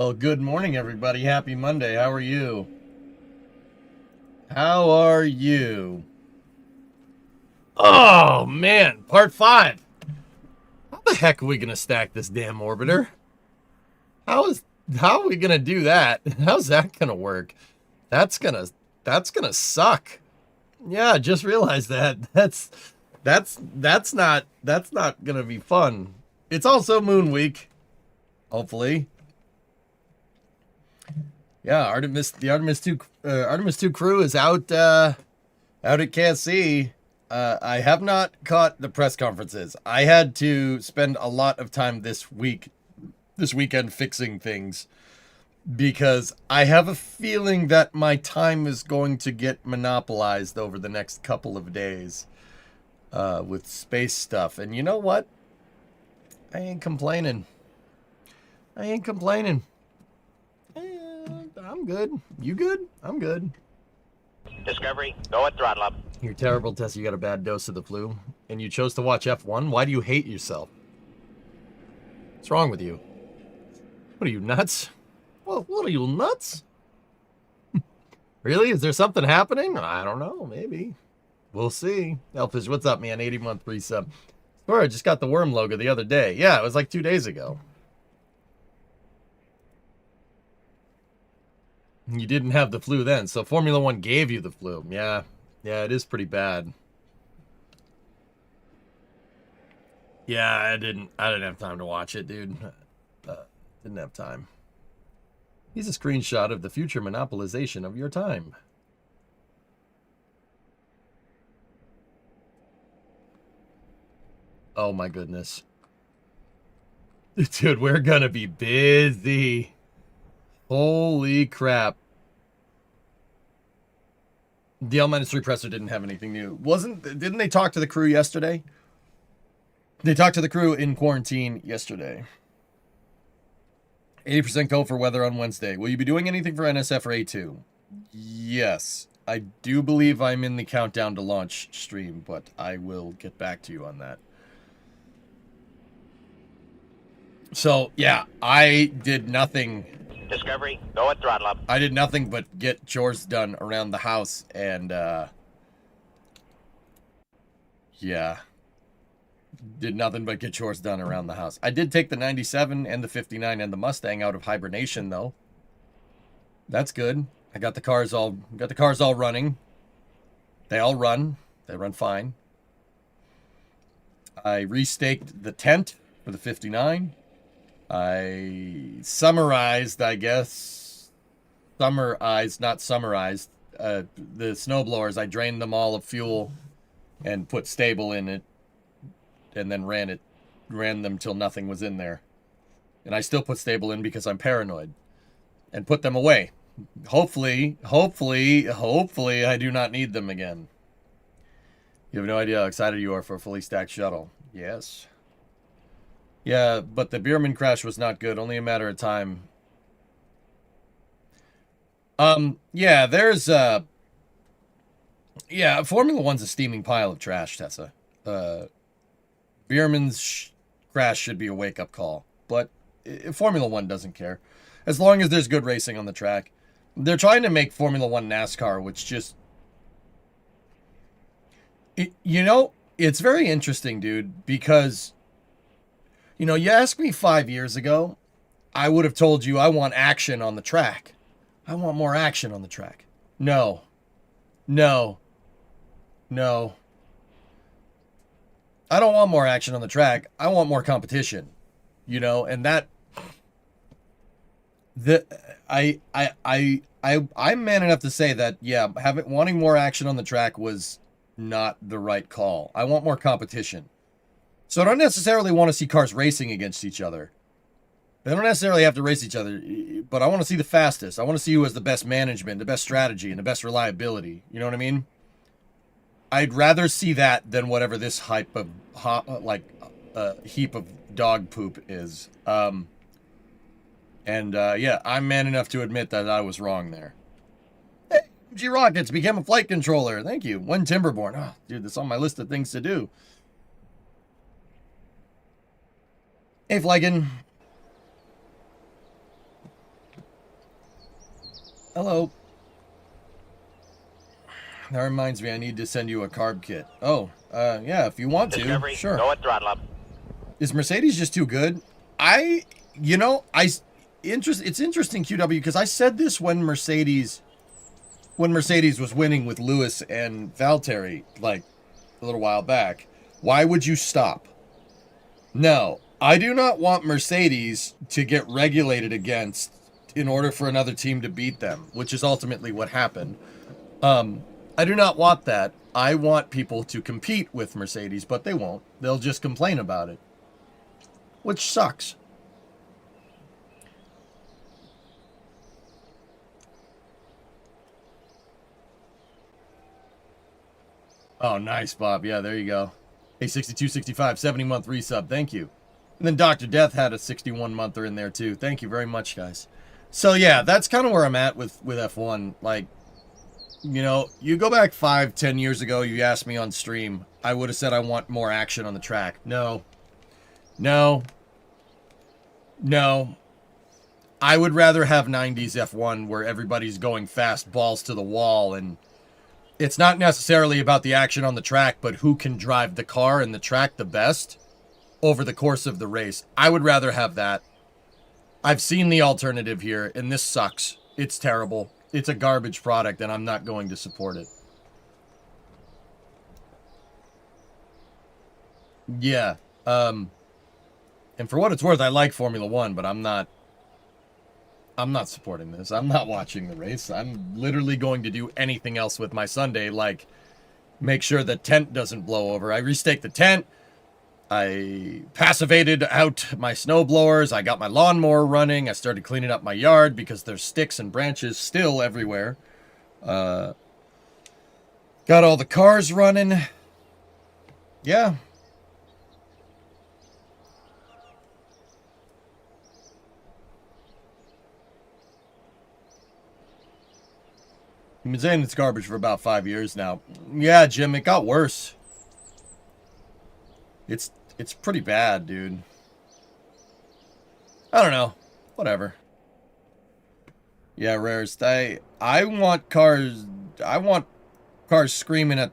Well, good morning, everybody. Happy Monday. How are you? How are you? Oh, man. Part 5. How the heck are we going to stack this damn orbiter? How are we going to do that? How's that going to work? That's going to suck. Yeah, just realized that. That's not going to be fun. It's also Moon Week. Hopefully. Yeah, the Artemis 2 crew is out at KSC. I have not caught the press conferences. I had to spend a lot of time this weekend fixing things because I have a feeling that my time is going to get monopolized over the next couple of days with space stuff. And you know what? I ain't complaining. I'm good. You good? I'm good. Discovery, go at throttle up. You're terrible, Tess. You got a bad dose of the flu. And you chose to watch F1? Why do you hate yourself? What's wrong with you? What are you, nuts? What are you, nuts? Really? Is there something happening? I don't know. Maybe. We'll see. Elfish, what's up, man? 80-month resub. Sorry, I just got the worm logo the other day. Yeah, it was like 2 days ago. You didn't have the flu then, so Formula One gave you the flu. Yeah, it is pretty bad. Yeah, I didn't have time to watch it, dude. Didn't have time. Here's a screenshot of the future monopolization of your time. Oh my goodness. Dude, we're gonna be busy. Holy crap. The L-3 presser didn't have anything new. Didn't they talk to the crew yesterday? They talked to the crew in quarantine yesterday. 80% go for weather on Wednesday. Will you be doing anything for NSF or A2? Yes. I do believe I'm in the countdown to launch stream, but I will get back to you on that. So, yeah, I did nothing. Discovery, go at throttle up. I did nothing but get chores done around the house, and, yeah. Did nothing but get chores done around the house. I did take the 97 and the 59 and the Mustang out of hibernation, though. That's good. I got the cars all running. They all run. They run fine. I restaked the tent for the 59. I summarized, I guess. Not summarized. The snowblowers, I drained them all of fuel and put stable in it. And then ran them till nothing was in there. And I still put stable in because I'm paranoid. And put them away. Hopefully, I do not need them again. You have no idea how excited you are for a fully stacked shuttle. Yes. Yeah, but the Bierman crash was not good. Only a matter of time. Yeah, there's, yeah, Formula One's a steaming pile of trash, Tessa. Bierman's crash should be a wake-up call. But Formula One doesn't care. As long as there's good racing on the track. They're trying to make Formula One NASCAR, which just... it's very interesting, dude, because... you asked me 5 years ago, I would have told you I want action on the track. I want more action on the track. No. I don't want more action on the track. I want more competition. And that I'm man enough to say that, yeah, wanting more action on the track was not the right call. I want more competition. So I don't necessarily want to see cars racing against each other. They don't necessarily have to race each other, but I want to see the fastest. I want to see who has the best management, the best strategy, and the best reliability. You know what I mean? I'd rather see that than whatever this heap of dog poop is. Yeah, I'm man enough to admit that I was wrong there. Hey, G Rockets became a flight controller. Thank you. When Timberborn. Oh, dude, that's on my list of things to do. Hey, Flagon. Hello. That reminds me, I need to send you a carb kit. Oh, yeah, if you want to, Discovery, sure. go at throttle up. Is Mercedes just too good? It's interesting, QW, because I said this when Mercedes was winning with Lewis and Valtteri, like, a little while back. Why would you stop? No, I do not want Mercedes to get regulated against in order for another team to beat them, which is ultimately what happened. I do not want that. I want people to compete with Mercedes, but they won't. They'll just complain about it, which sucks. Oh, nice, Bob. Yeah, there you go. Hey, 6265, 70-month resub. Thank you. And then Dr. Death had a 61-monther in there, too. Thank you very much, guys. So, yeah, that's kind of where I'm at with F1. Like, you know, you go back 5-10 years ago, you asked me on stream, I would have said I want more action on the track. No. No. No. I would rather have 90s F1 where everybody's going fast, balls to the wall, and it's not necessarily about the action on the track, but who can drive the car and the track the best over the course of the race. I would rather have that. I've seen the alternative here, and this sucks. It's terrible. It's a garbage product, and I'm not going to support it. Yeah. And for what it's worth, I like Formula One, but I'm not supporting this. I'm not watching the race. I'm literally going to do anything else with my Sunday, like make sure the tent doesn't blow over. I restaked the tent. I passivated out my snow blowers. I got my lawnmower running. I started cleaning up my yard because there's sticks and branches still everywhere. Got all the cars running. Yeah. I've been saying it's garbage for about 5 years now. Yeah, Jim, it got worse. It's pretty bad, dude. I don't know. Whatever. Yeah, Rarest. I want cars screaming at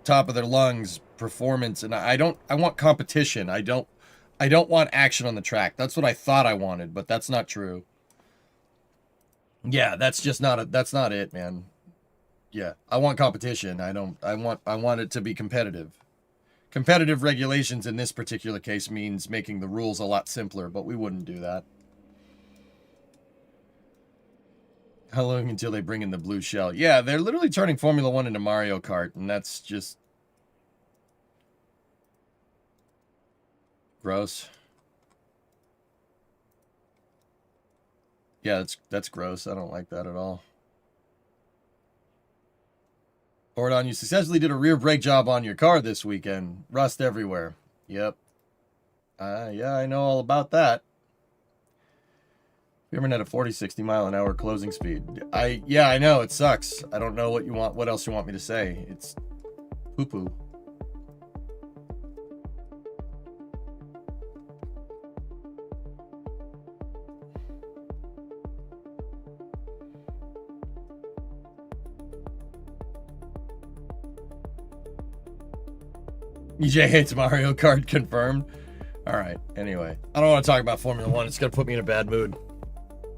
top of their lungs performance, and I want competition. I don't want action on the track. That's what I thought I wanted, but that's not true. Yeah, that's not it, man. Yeah, I want competition. I want it to be competitive. Competitive regulations in this particular case means making the rules a lot simpler, but we wouldn't do that. How long until they bring in the blue shell? Yeah, they're literally turning Formula One into Mario Kart, and that's just gross. Yeah, that's gross. I don't like that at all. Ordon, you successfully did a rear brake job on your car this weekend. Rust everywhere. Yep. Yeah, I know all about that. We ever had a 40, 60 mile an hour closing speed. Yeah, I know. It sucks. I don't know what else you want me to say. It's poo-poo. EJ hates Mario Kart, confirmed. All right, anyway. I don't want to talk about Formula One. It's going to put me in a bad mood.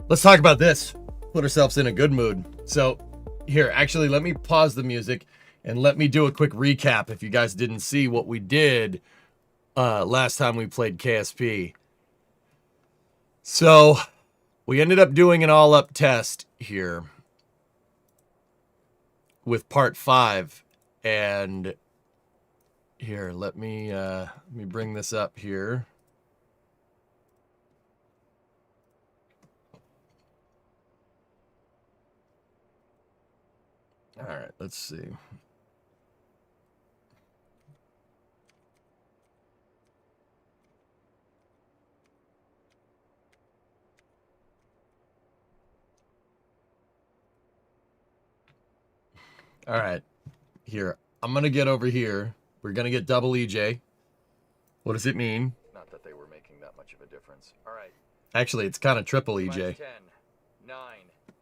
Let's talk about this. Put ourselves in a good mood. So, here, actually, let me pause the music and let me do a quick recap if you guys didn't see what we did last time we played KSP. So, we ended up doing an all-up test here with part 5, and here, let me bring this up here. All right, let's see. All right, here. I'm going to get over here. We're going to get double EJ. What does it mean? Not that they were making that much of a difference. All right. Actually, it's kind of triple EJ. 10, 9,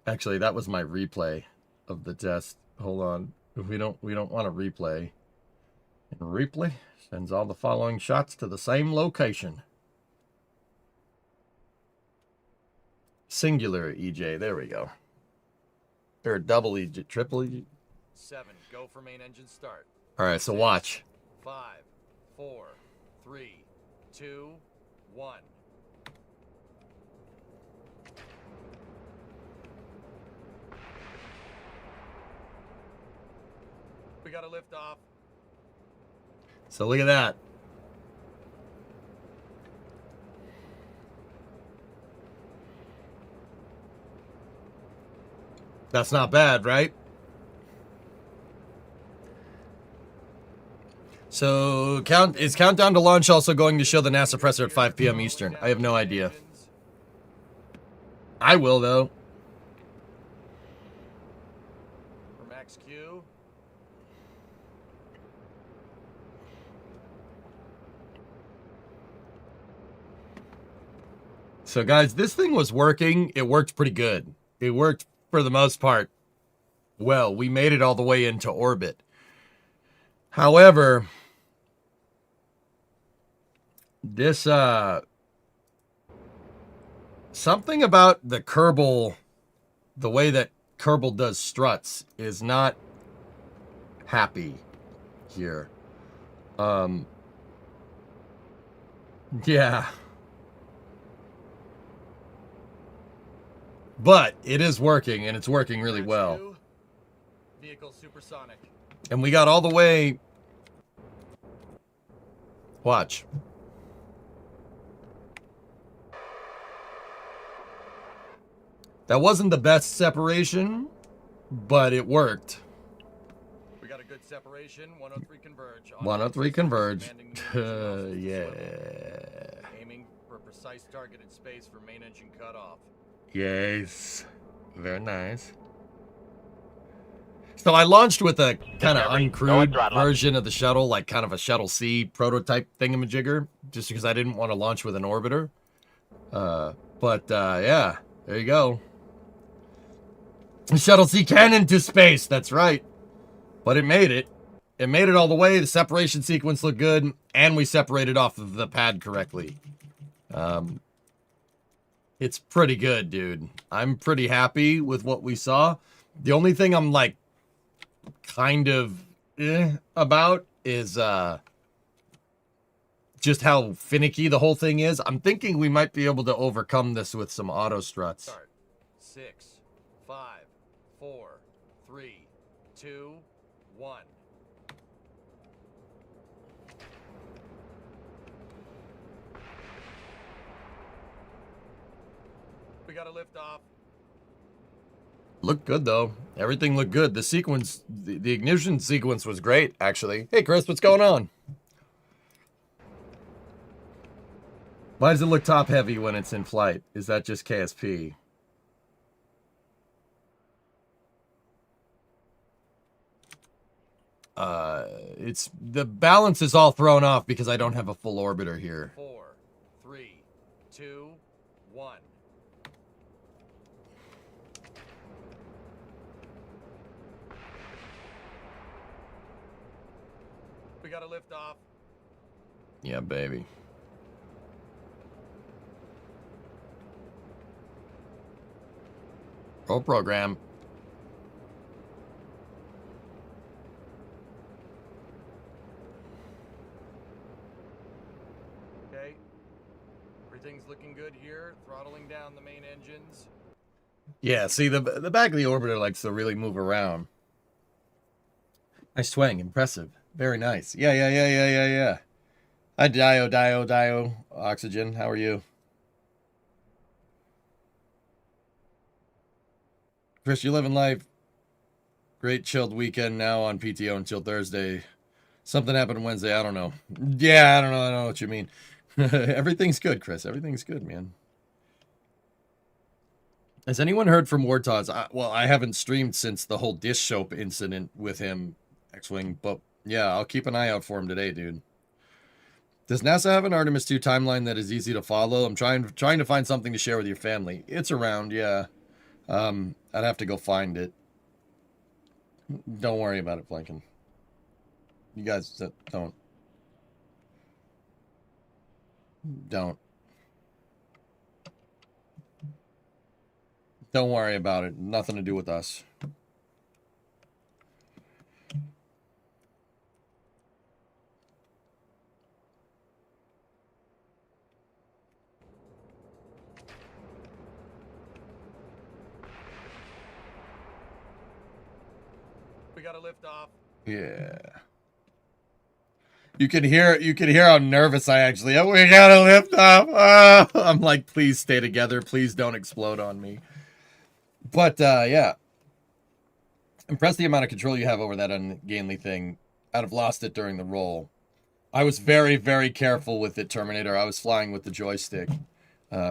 Actually, that was my replay of the test. Hold on. We don't want to replay. And replay sends all the following shots to the same location. Singular EJ. There we go. Or double EJ, triple EJ. 7. Go for main engine start. All right, so watch. 5, 4, 3, 2, 1. We got a lift off. So look at that. That's not bad, right? So is countdown to launch also going to show the NASA presser at 5 p.m. Eastern? I have no idea. I will though. For max Q. So guys, this thing was working. It worked pretty good. It worked for the most part well. We made it all the way into orbit. However, this something about the Kerbal, the way that Kerbal does struts is not happy here. Yeah. But it is working, and it's working really well. Vehicle supersonic. And we got all the way... Watch. That wasn't the best separation, but it worked. We got a good separation. 103 converge. 103 converge. Yeah. Aiming for a precise target in space for main engine cutoff. Yes. Very nice. So I launched with a kind of uncrewed version of the shuttle, like kind of a Shuttle C prototype thingamajigger, just because I didn't want to launch with an orbiter. Yeah, there you go. Shuttle C cannon to space, that's right. But it made it. It made it all the way. The separation sequence looked good, and we separated off of the pad correctly. It's pretty good, dude. I'm pretty happy with what we saw. The only thing I'm like kind of about is just how finicky the whole thing is. I'm thinking we might be able to overcome this with some auto struts. Start. 6, 5, 4, 3, 2, 1. We got a lift off. Looked good though. Everything looked good. The sequence, the ignition sequence was great, actually. Hey Chris, what's going on? Why does it look top heavy when it's in flight? Is that just KSP? It's the balance is all thrown off because I don't have a full orbiter here. 4, 3, 2, 1. We got a lift off. Yeah, baby. Roll program. Okay. Everything's looking good here. Throttling down the main engines. Yeah, see, the back of the orbiter likes to really move around. Nice swing. Impressive. Very nice. Yeah. Hi, Dio. Oxygen, how are you? Chris, you're living life. Great chilled weekend now on PTO until Thursday. Something happened Wednesday. I don't know. Yeah, I don't know what you mean. Everything's good, Chris. Everything's good, man. Has anyone heard from Wartoz? Well, I haven't streamed since the whole dish soap incident with him, X-Wing, but yeah, I'll keep an eye out for him today, dude. Does NASA have an Artemis 2 timeline that is easy to follow? I'm trying to find something to share with your family. It's around, yeah. I'd have to go find it. Don't worry about it, Blanken. You guys don't. Don't worry about it. Nothing to do with us. We got to lift off. Yeah. You can hear how nervous I actually am. We gotta lift off. Oh, I'm like, please stay together. Please don't explode on me. But yeah. Impressed the amount of control you have over that ungainly thing. I'd have lost it during the roll. I was very, very careful with it, Terminator. I was flying with the joystick.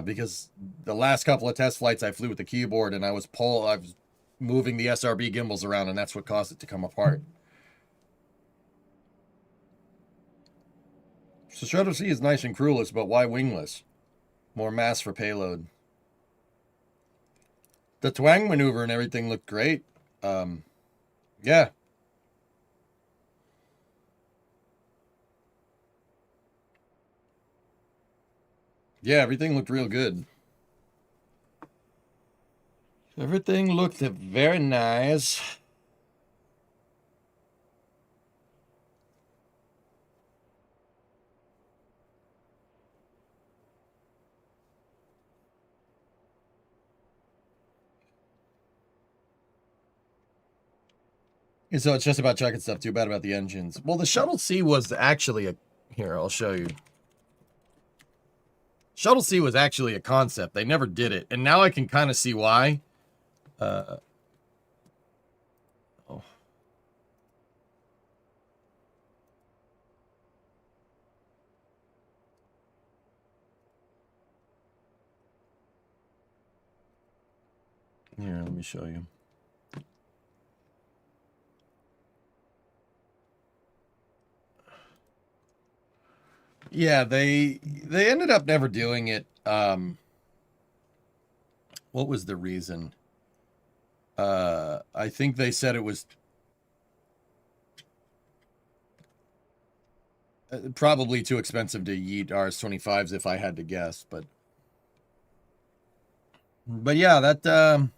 Because the last couple of test flights I flew with the keyboard and I was moving the SRB gimbals around, and that's what caused it to come apart. So Shuttle C is nice and crewless, but why wingless? More mass for payload. The twang maneuver and everything looked great. Yeah. Yeah, everything looked real good. Everything looked very nice. And so it's just about checking stuff. Too bad about the engines. Well, the Shuttle C was actually a... Here, I'll show you. Shuttle C was actually a concept. They never did it. And now I can kind of see why. Oh. Here, let me show you. Yeah, they ended up never doing it. What was the reason? I think they said it was probably too expensive to yeet RS-25s if I had to guess, but yeah, that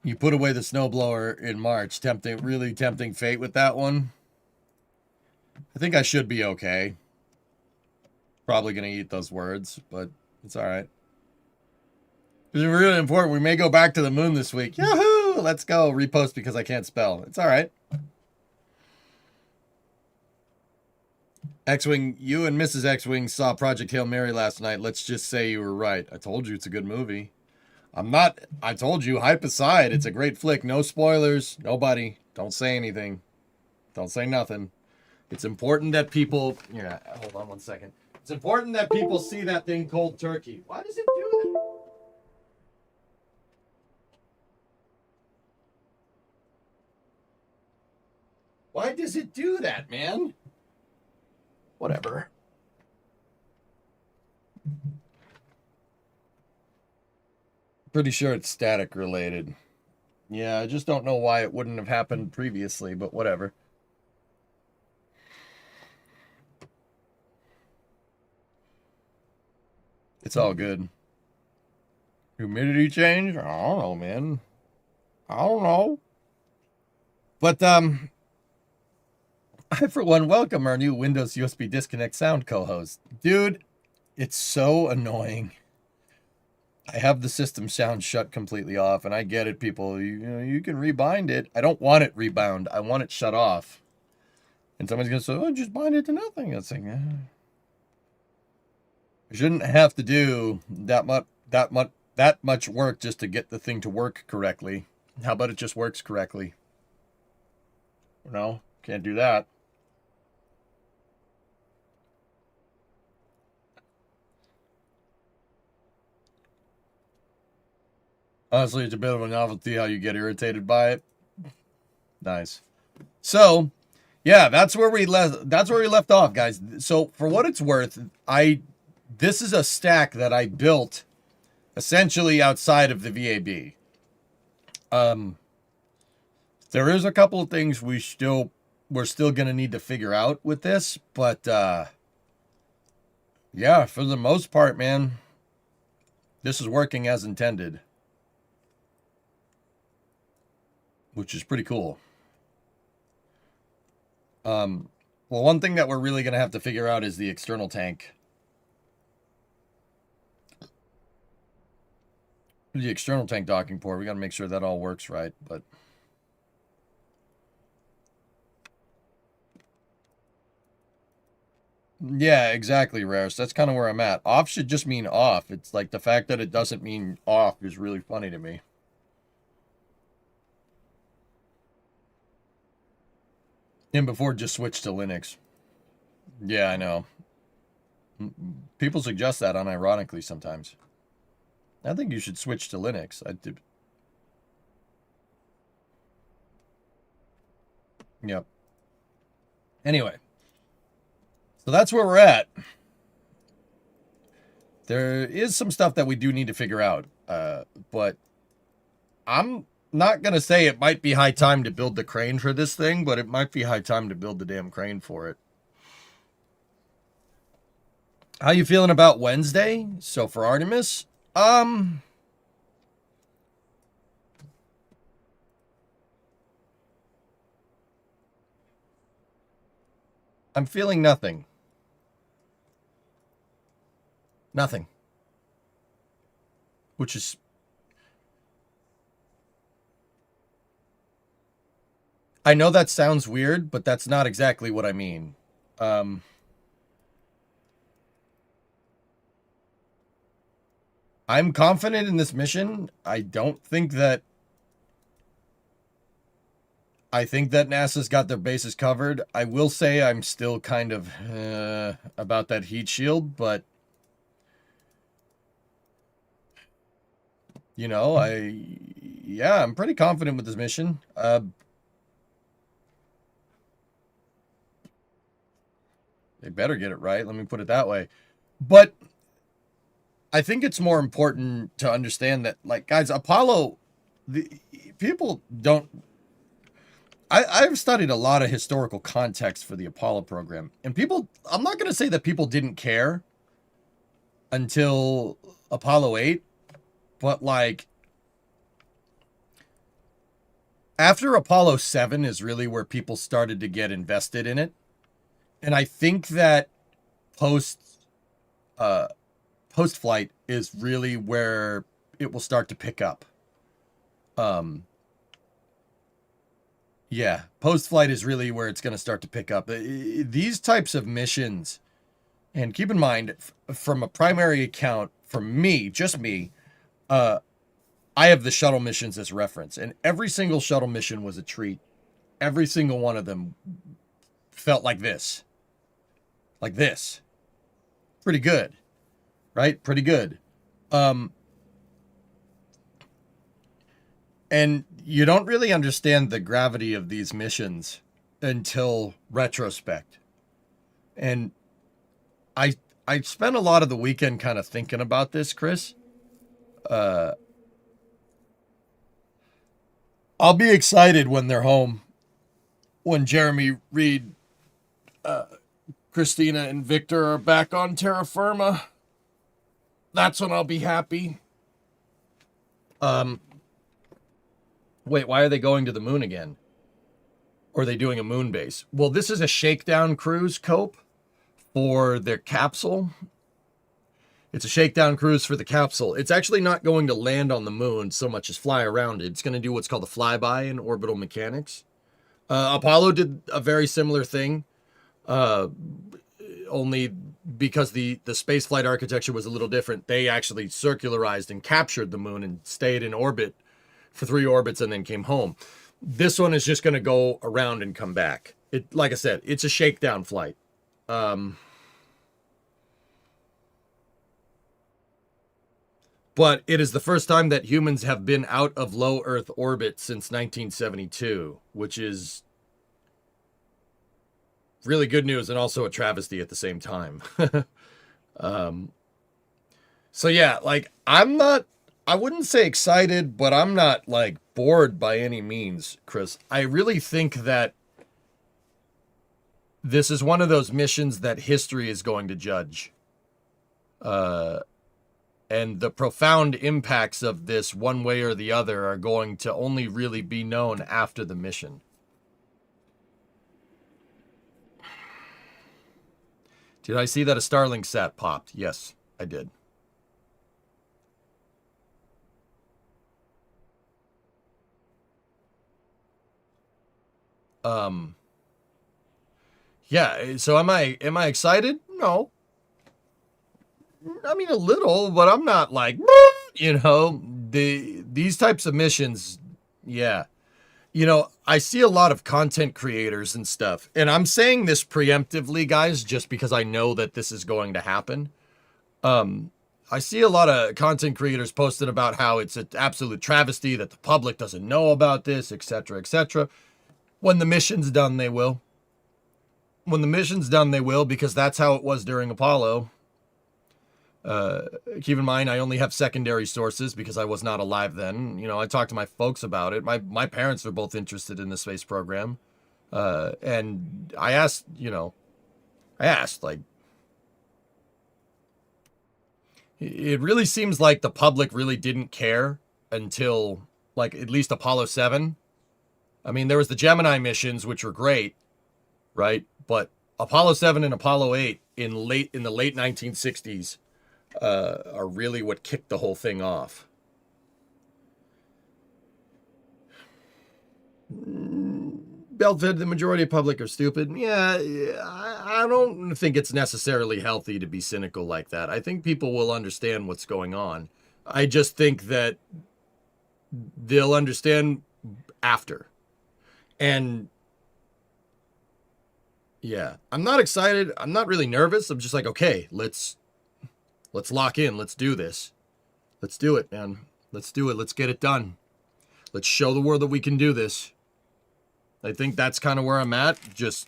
you put away the snowblower in March, really tempting fate with that one. I think I should be okay. Probably gonna eat those words, but it's all right. It's really important. We may go back to the moon this week. Yahoo! Let's go. Repost because I can't spell. It's all right. X-Wing, you and Mrs. X-Wing saw Project Hail Mary last night. Let's just say you were right. I told you it's a good movie. I told you, hype aside, it's a great flick. No spoilers. Nobody. Don't say anything. Don't say nothing. It's important that people... Yeah, hold on one second. It's important that people see that thing cold turkey. Why does it do that? Why does it do that, man? Whatever. Pretty sure it's static related. Yeah, I just don't know why it wouldn't have happened previously, but whatever. It's all good. Humidity change? I don't know, man. I don't know. But, I, for one, welcome our new Windows USB Disconnect sound co-host. Dude, it's so annoying. I have the system sound shut completely off, and I get it, people. You can rebind it. I don't want it rebound. I want it shut off. And somebody's going to say, oh, just bind it to nothing. It's like, I shouldn't have to do that much work just to get the thing to work correctly. How about it just works correctly? No, can't do that. Honestly, it's a bit of a novelty how you get irritated by it. Nice. So, yeah, that's where we left off, guys. So, for what it's worth, I This is a stack that I built essentially outside of the VAB. There is a couple of things we're still going to need to figure out with this, but yeah, for the most part, man, this is working as intended, which is pretty cool. Well, one thing that we're really going to have to figure out is the external tank. The external tank docking port. We got to make sure that all works right, but yeah, exactly, Rares. That's kind of where I'm at. Off should just mean off. It's like the fact that it doesn't mean off is really funny to me. And before, just switch to Linux. Yeah, I know. People suggest that unironically sometimes. I think you should switch to Linux. I did. Yep. Anyway. So that's where we're at. There is some stuff that we do need to figure out. But I'm not going to say it might be high time to build the crane for this thing, but it might be high time to build the damn crane for it. How you feeling about Wednesday? So for Artemis, I'm feeling nothing. Nothing. Which is... I know that sounds weird, but that's not exactly what I mean. I'm confident in this mission. I think that NASA's got their bases covered. I will say I'm still kind of about that heat shield, but you know, I'm pretty confident with this mission. They better get it right. Let me put it that way. But I think it's more important to understand that, like, guys, Apollo, people don't... I've studied a lot of historical context for the Apollo program, and people, I'm not going to say that people didn't care until Apollo 8, but like after Apollo 7 is really where people started to get invested in it. And I think that post-flight is really where it will start to pick up. Yeah, post-flight is really where it's going to start to pick up. These types of missions, and keep in mind, from a primary account, for me, just me, I have the shuttle missions as reference, and every single shuttle mission was a treat. Every single one of them felt like this. Like this. Pretty good. Right? Pretty good. And you don't really understand the gravity of these missions until retrospect. And I spent a lot of the weekend kind of thinking about this, Chris. I'll be excited when they're home. When Jeremy Reed, Christina, and Victor are back on terra firma. That's when I'll be happy. Wait, why are they going to the moon again? Or are they doing a moon base? Well, this is a shakedown cruise, Cope, for their capsule. It's a shakedown cruise for the capsule. It's actually not going to land on the moon so much as fly around it. It's going to do what's called a flyby in orbital mechanics. Apollo did a very similar thing, only because the spaceflight architecture was a little different. They actually circularized and captured the moon and stayed in orbit for 3 orbits and then came home. This one is just going to go around and come back. It, like I said, it's a shakedown flight. But it is the first time that humans have been out of low Earth orbit since 1972, which is really good news and also a travesty at the same time. So yeah, like I wouldn't say excited, but I'm not like bored by any means, Chris. I really think that this is one of those missions that history is going to judge. And the profound impacts of this, one way or the other, are going to only really be known after the mission. Did I see that a Starlink sat popped? Yes, I did. Yeah, so am I excited? No. I mean a little, but I'm not like, these types of missions, yeah. I see a lot of content creators and stuff, and I'm saying this preemptively, guys, just because I know that this is going to happen. I see a lot of content creators posting about how it's an absolute travesty that the public doesn't know about this, etc., etc. When the mission's done, they will. When the mission's done, they will, because that's how it was during Apollo. Keep in mind, I only have secondary sources because I was not alive then. I talked to my folks about it. My parents were both interested in the space program. And I asked, like, it really seems like the public really didn't care until, like, at least Apollo 7. I mean, there was the Gemini missions, which were great, right? But Apollo 7 and Apollo 8 in the late 1960s are really what kicked the whole thing off. Belfed, the majority of public are stupid. Yeah, I don't think it's necessarily healthy to be cynical like that. I think people will understand what's going on. I just think that they'll understand after. And yeah, I'm not excited. I'm not really nervous. I'm just like, okay, let's lock in. Let's do this. Let's do it, man. Let's do it. Let's get it done. Let's show the world that we can do this. I think that's kind of where I'm at. Just,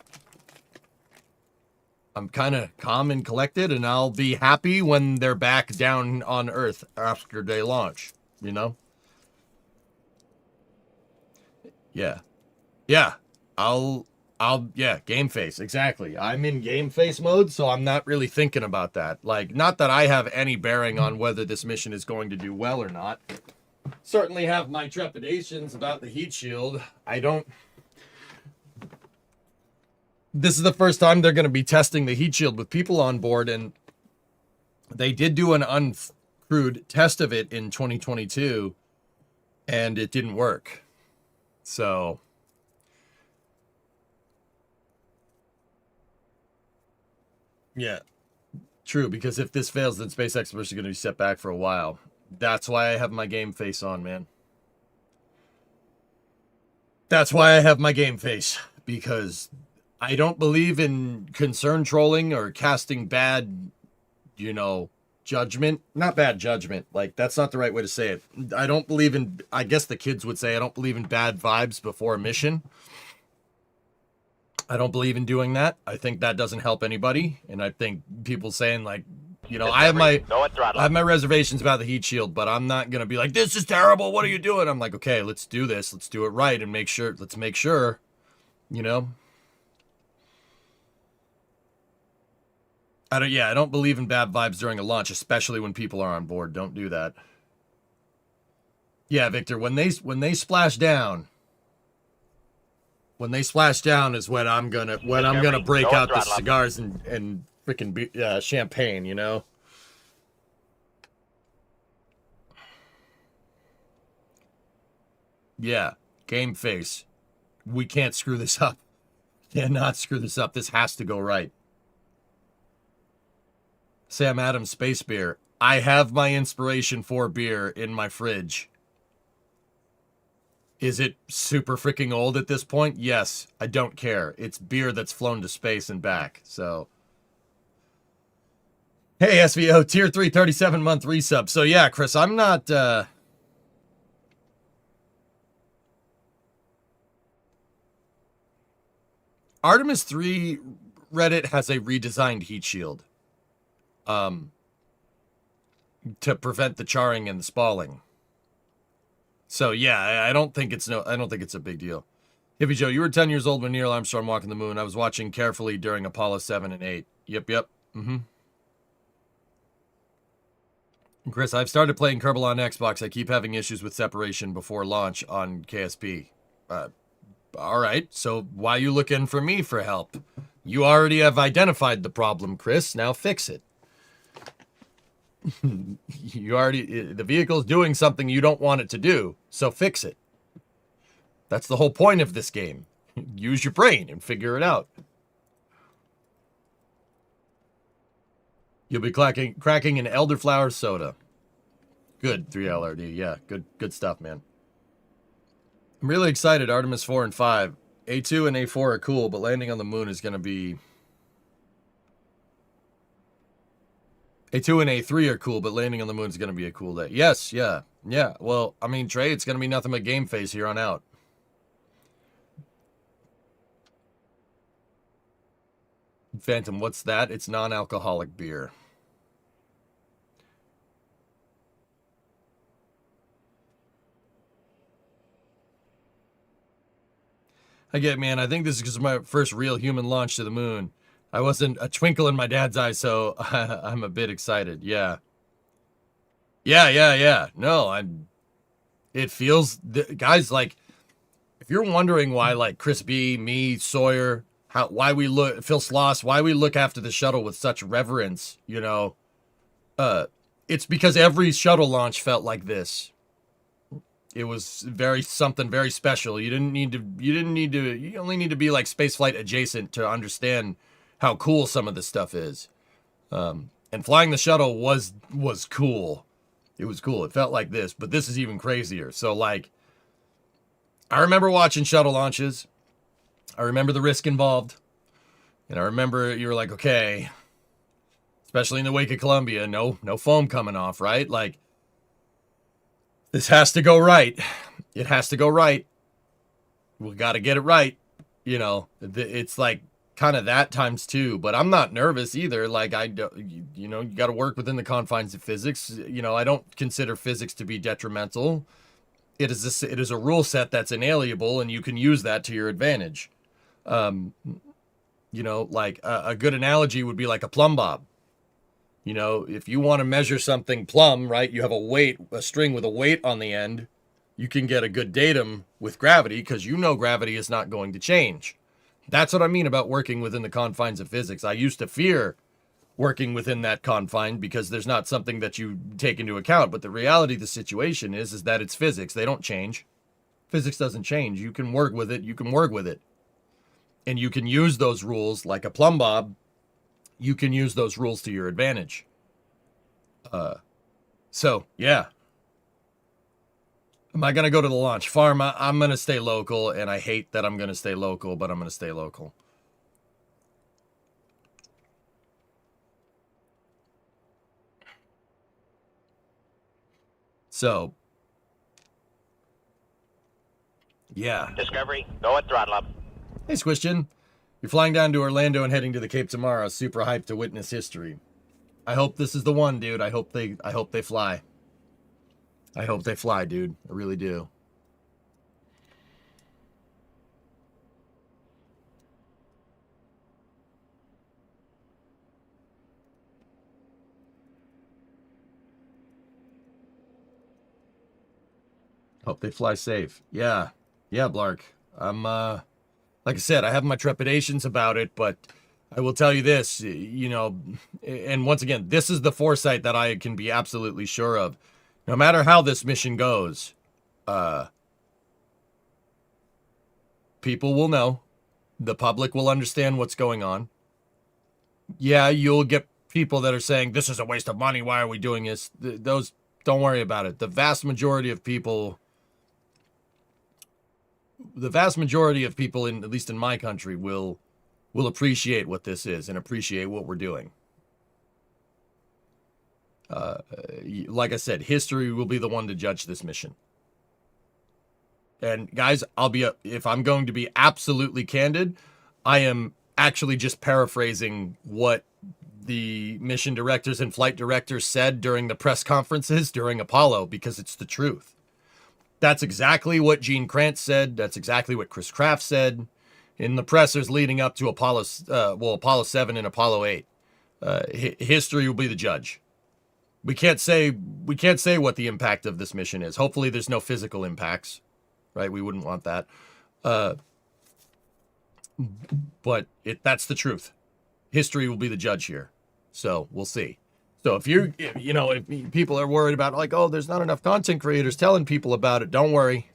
I'm kind of calm and collected, and I'll be happy when they're back down on Earth after they launch, Yeah. Yeah. Yeah, game face. Exactly. I'm in game face mode, so I'm not really thinking about that. Like, not that I have any bearing on whether this mission is going to do well or not. Certainly have my trepidations about the heat shield. This is the first time they're going to be testing the heat shield with people on board, and they did do an uncrewed test of it in 2022, and it didn't work. So yeah, true, because if this fails, then space experts are going to be set back for a while. That's why I have my game face on, man. That's why I have my game face, because I don't believe in concern trolling or casting bad, judgment. Not bad judgment. Like, that's not the right way to say it. I don't believe in, I guess the kids would say, I don't believe in bad vibes before a mission. I don't believe in doing that. I think that doesn't help anybody. And I think people saying, like, I have my reservations about the heat shield, but I'm not going to be like, this is terrible. What are you doing? I'm like, okay, let's do this. Let's do it right and let's make sure, I don't believe in bad vibes during a launch, especially when people are on board. Don't do that. Yeah, Victor, when they splash down, is when I'm gonna break out the cigars and freaking champagne, Yeah, game face. We can't screw this up. Cannot screw this up. This has to go right. Sam Adams space beer. I have my inspiration for beer in my fridge. Is it super freaking old at this point? Yes, I don't care. It's beer that's flown to space and back, so. Hey, SVO, tier 3, 37-month resub. So yeah, Chris, I'm not, Artemis 3 Reddit has a redesigned heat shield. to prevent the charring and the spalling. So yeah, I don't think it's a big deal. Hippie Joe, you were 10 years old when Neil Armstrong walked the moon. I was watching carefully during Apollo 7 and 8. Yep. Mm-hmm. Chris, I've started playing Kerbal on Xbox. I keep having issues with separation before launch on KSP. All right, so why are you looking for me for help? You already have identified the problem, Chris. Now fix it. The vehicle's doing something you don't want it to do, so fix it. That's the whole point of this game. Use your brain and figure it out. You'll be cracking an elderflower soda. Good, 3LRD. Yeah, good stuff, man. I'm really excited. Artemis 4 and 5. A2 and A4 are cool, but landing on the moon is going to be... A2 and A3 are cool, but landing on the moon is going to be a cool day. Yes, yeah. Well, I mean, Trey, it's going to be nothing but game face here on out. Phantom, what's that? It's non-alcoholic beer. I get, man. I think this is because of my first real human launch to the moon. I wasn't a twinkle in my dad's eye, so I'm a bit excited. Yeah. No, it feels, guys, like, if you're wondering why, like, Chris B, me, Sawyer, why we look, Phil Sloss, why we look after the shuttle with such reverence, you know, it's because every shuttle launch felt like this. It was something very special. You only need to be like spaceflight adjacent to understand how cool some of this stuff is. And flying the shuttle was cool. It was cool. It felt like this, but this is even crazier. So like, I remember watching shuttle launches. I remember the risk involved. And I remember you were like, okay, especially in the wake of Columbia, no foam coming off, right? Like, this has to go right. It has to go right. We got to get it right. You know, it's like kind of that times two, but I'm not nervous either. Like you got to work within the confines of physics. You know, I don't consider physics to be detrimental. It is a rule set that's inalienable, and you can use that to your advantage. You know, like a good analogy would be like a plumb bob. You know, if you want to measure something plumb, right, you have a string with a weight on the end, you can get a good datum with gravity because you know gravity is not going to change. That's what I mean about working within the confines of physics. I used to fear working within that confine because there's not something that you take into account. But the reality of the situation is that it's physics. They don't change. Physics doesn't change. You can work with it. You can work with it. And you can use those rules like a plumb bob. You can use those rules to your advantage. So, yeah. Am I going to go to the launch farm? I'm going to stay local, and I hate that I'm going to stay local, but I'm going to stay local. So, yeah. Discovery, go at throttle up. Hey, Squishton. You're flying down to Orlando and heading to the Cape tomorrow. Super hyped to witness history. I hope this is the one, dude. I hope they fly. I hope they fly, dude. I really do. Hope they fly safe. Yeah, Blark. I'm, like I said, I have my trepidations about it, but I will tell you this, you know, and once again, this is the foresight that I can be absolutely sure of. No matter how this mission goes, people will know. The public will understand what's going on. Yeah, you'll get people that are saying, this is a waste of money, why are we doing this? Those, don't worry about it. The vast majority of people, in, at least in my country, will appreciate what this is and appreciate what we're doing. Like I said, history will be the one to judge this mission. And guys, if I'm going to be absolutely candid, I am actually just paraphrasing what the mission directors and flight directors said during the press conferences during Apollo, because it's the truth. That's exactly what Gene Kranz said. That's exactly what Chris Kraft said in the pressers leading up to Apollo 7 and Apollo 8. History will be the judge. We can't say what the impact of this mission is. Hopefully there's no physical impacts, right? We wouldn't want that. But that's the truth. History will be the judge here. So we'll see. So if people are worried about like, oh, there's not enough content creators telling people about it, don't worry.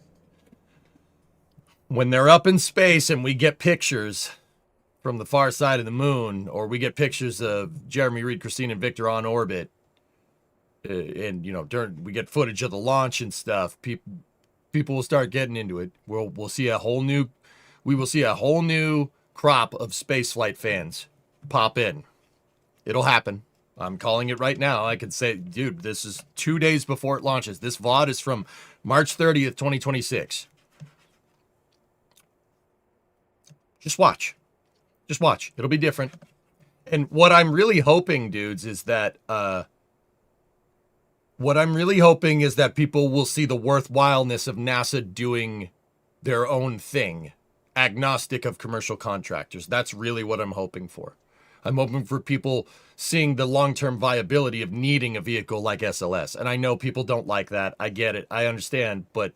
When they're up in space and we get pictures from the far side of the moon, or we get pictures of Jeremy, Reed, Christine, and Victor on orbit, and we get footage of the launch and stuff, people will start getting into it. We will see a whole new crop of spaceflight fans pop in. It'll happen. I'm calling it right now. I could say, dude, this is 2 days before it launches. This VOD is from March 30th, 2026. Just watch. Just watch. It'll be different. And what I'm really hoping, dudes, is that people will see the worthwhileness of NASA doing their own thing, agnostic of commercial contractors. That's really what I'm hoping for. I'm hoping for people seeing the long-term viability of needing a vehicle like SLS. And I know people don't like that. I get it. I understand. But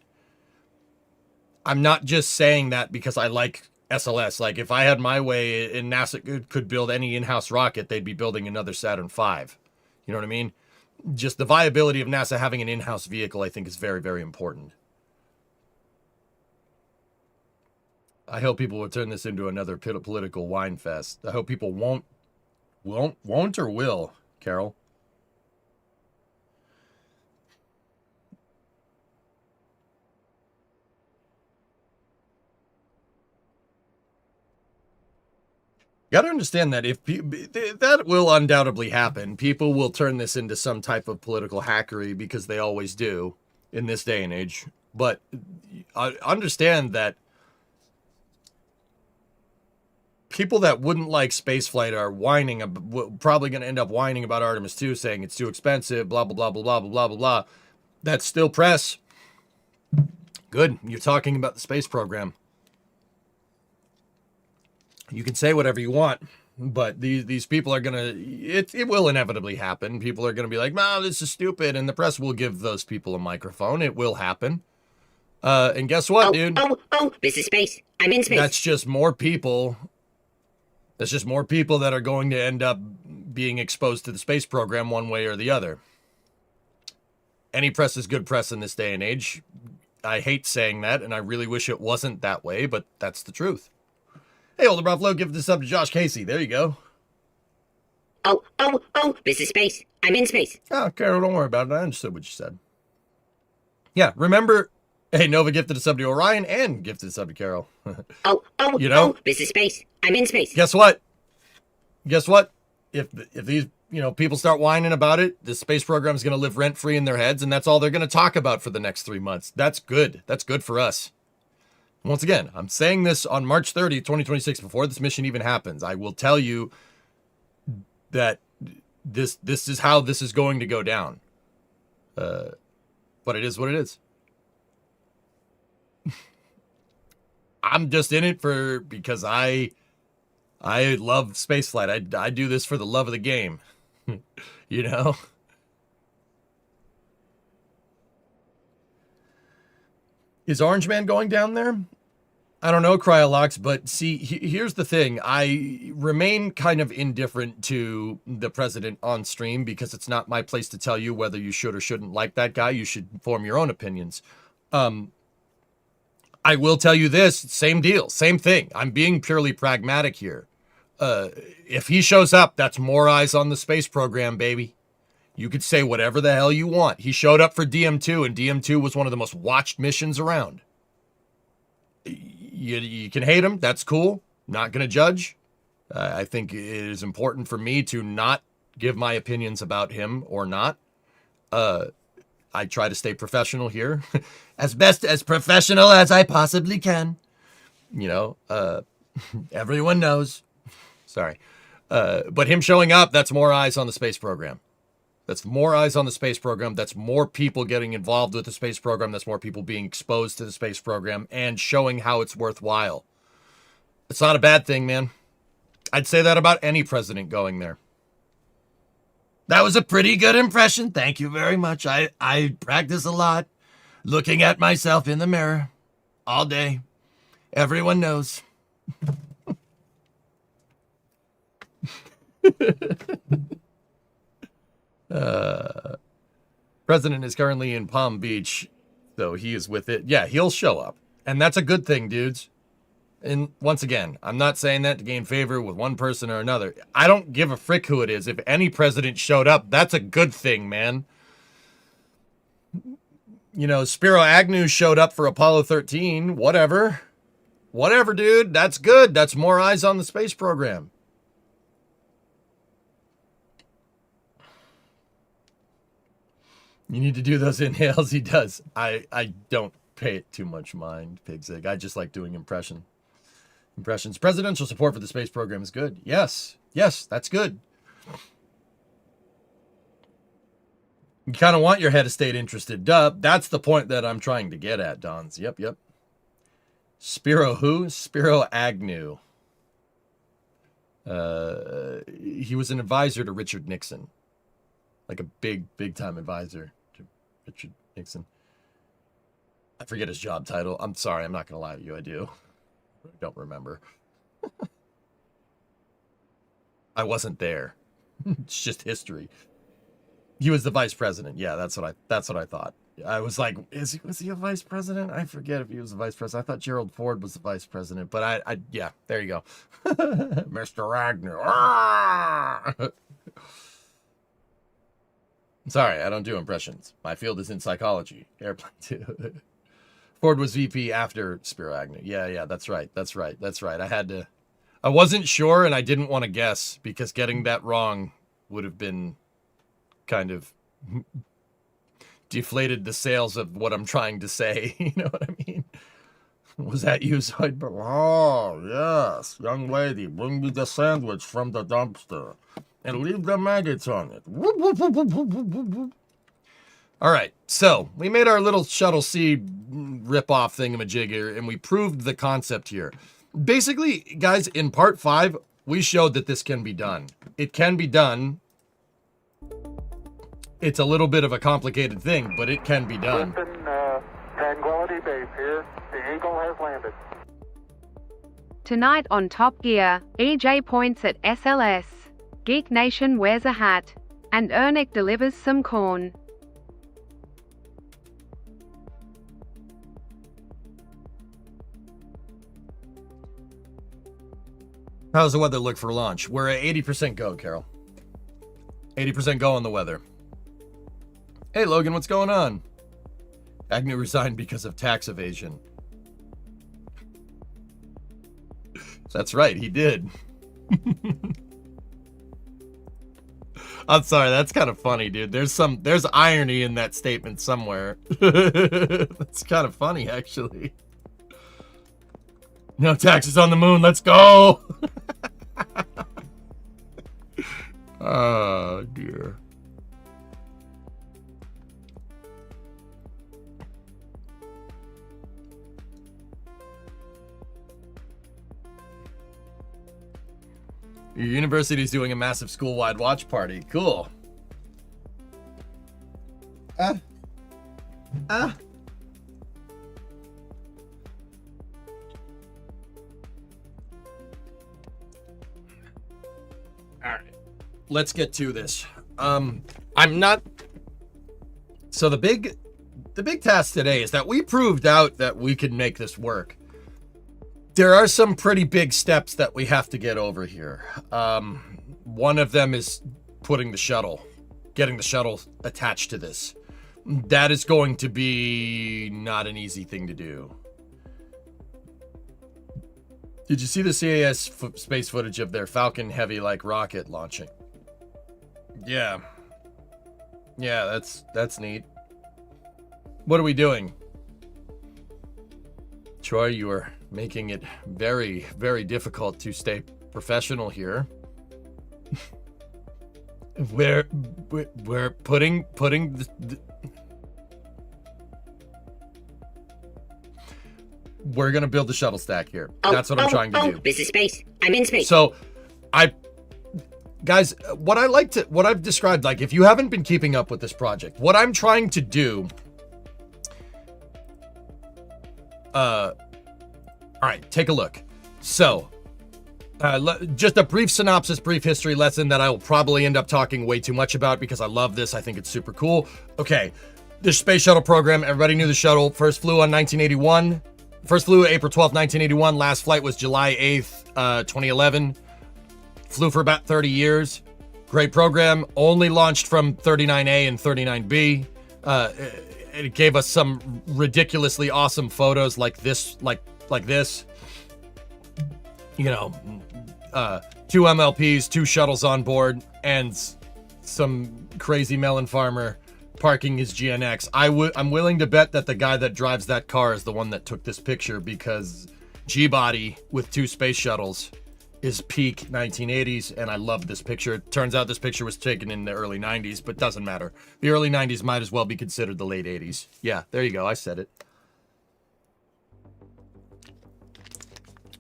I'm not just saying that because I like SLS. Like, if I had my way and NASA could build any in-house rocket, they'd be building another Saturn V. You know what I mean? Just the viability of NASA having an in-house vehicle, I think, is very, very important. I hope people will turn this into another political wine fest. I hope people won't or will, Carol? You gotta understand that that will undoubtedly happen. People will turn this into some type of political hackery because they always do in this day and age. But understand that people that wouldn't like spaceflight are probably going to end up whining about Artemis 2, saying it's too expensive, blah, blah, blah, blah, blah, blah, blah, blah. That's still press. Good. You're talking about the space program. You can say whatever you want, but these people are going to, it will inevitably happen. People are going to be like, no, this is stupid. And the press will give those people a microphone. It will happen. And guess what, dude? This is space. I'm in space. That's just more people. That's just more people that are going to end up being exposed to the space program one way or the other. Any press is good press in this day and age. I hate saying that, and I really wish it wasn't that way, but that's the truth. Hey, Older Buffalo, give this up to Josh Casey. There you go. This is space. I'm in space. Oh, Carol, don't worry about it. I understood what you said. Yeah, remember... Hey, Nova gifted a sub to Orion and gifted a sub to Carol. This is space. I'm in space. Guess what? If these people start whining about it, the space program is going to live rent free in their heads, and that's all they're going to talk about for the next 3 months. That's good. That's good for us. Once again, I'm saying this on March 30th, 2026, before this mission even happens. I will tell you that this is how this is going to go down. But it is what it is. I'm just in it because I love spaceflight. I do this for the love of the game. You know? Is Orange Man going down there? I don't know, Cryolox, but see, here's the thing. I remain kind of indifferent to the president on stream because it's not my place to tell you whether you should or shouldn't like that guy. You should form your own opinions. I will tell you this, same deal, same thing. I'm being purely pragmatic here. If he shows up, that's more eyes on the space program, baby. You could say whatever the hell you want. He showed up for DM2, and DM2 was one of the most watched missions around. You can hate him. That's cool. Not going to judge. I think it is important for me to not give my opinions about him or not. I try to stay professional here. As best as professional as I possibly can. Everyone knows. Sorry. But him showing up, that's more eyes on the space program. That's more eyes on the space program. That's more people getting involved with the space program. That's more people being exposed to the space program and showing how it's worthwhile. It's not a bad thing, man. I'd say that about any president going there. That was a pretty good impression. Thank you very much. I practice a lot looking at myself in the mirror all day. Everyone knows. President is currently in Palm Beach, so he is with it. Yeah, he'll show up. And that's a good thing, dudes. And once again, I'm not saying that to gain favor with one person or another. I don't give a frick who it is. If any president showed up, that's a good thing, man. You know, Spiro Agnew showed up for Apollo 13. Whatever. Whatever, dude. That's good. That's more eyes on the space program. You need to do those inhales. He does. I don't pay it too much mind, Pigzig. I just like doing impressions. Presidential support for the space program is good. Yes. Yes, that's good. You kind of want your head of state interested. Duh. That's the point that I'm trying to get at, Dons. Yep. Spiro who? Spiro Agnew. He was an advisor to Richard Nixon. Like a big time advisor to Richard Nixon. I forget his job title. I'm sorry. I'm not going to lie to you. I do. I don't remember. I wasn't there. It's just history. He was the vice president. Yeah, that's what I thought. I was like, was he a vice president? I forget if he was a vice president. I thought Gerald Ford was the vice president, but yeah, there you go. Mr. Agnew. Sorry, I don't do impressions. My field is in psychology. Airplane 2. Ford was VP after Spiro Agnew. Yeah, that's right. I wasn't sure and I didn't want to guess because getting that wrong would have been kind of deflated the sales of what I'm trying to say. You know what I mean? Was that you, Zoidberg? Oh, yes. Young lady, bring me the sandwich from the dumpster. And leave the maggots on it. All right, so we made our little Shuttle C rip-off thingamajigger, and we proved the concept here. Basically, guys, in part 5, we showed that this can be done. It can be done. It's a little bit of a complicated thing, but it can be done. Tranquility Base here. The Eagle has landed. Tonight on Top Gear, EJ points at SLS. Geek Nation wears a hat. And Ernick delivers some corn. How's the weather look for launch? We're at 80% go, Carol. 80% go on the weather. Hey, Logan, what's going on? Agnew resigned because of tax evasion. That's right, he did. I'm sorry, that's kind of funny, dude. There's irony in that statement somewhere. That's kind of funny, actually. No taxes on the moon, let's go! Oh, dear. Your university's doing a massive school-wide watch party. Cool. All right. Let's get to this. I'm not. So the big task today is that we proved out that we could make this work. There are some pretty big steps that we have to get over here. One of them is getting the shuttle attached to this. That is going to be not an easy thing to do. Did you see the CAS space footage of their Falcon Heavy like rocket launching? Yeah. Yeah, that's neat. What are we doing? Troy, you are making it very, very difficult to stay professional here. We're putting we're gonna build the shuttle stack here. That's what I'm trying to do. This is space. I'm in space. So, guys, what I've described, like, if you haven't been keeping up with this project, what I'm trying to do. All right, take a look. So, just a brief synopsis, brief history lesson that I will probably end up talking way too much about because I love this. I think it's super cool. Okay, the space shuttle program. Everybody knew the shuttle. First flew on 1981. First flew April 12th, 1981. Last flight was July 8th, 2011. Flew for about 30 years. Great program. Only launched from 39A and 39B. It gave us some ridiculously awesome photos like this, like this. You know, 2 MLPs, 2 shuttles on board, and some crazy melon farmer parking his GNX. I'm willing to bet that the guy that drives that car is the one that took this picture because G-body with 2 space shuttles is peak 1980s, and I love this picture. It turns out this picture was taken in the early 90s, but doesn't matter. The early 90s might as well be considered the late 80s. Yeah, there you go. I said it.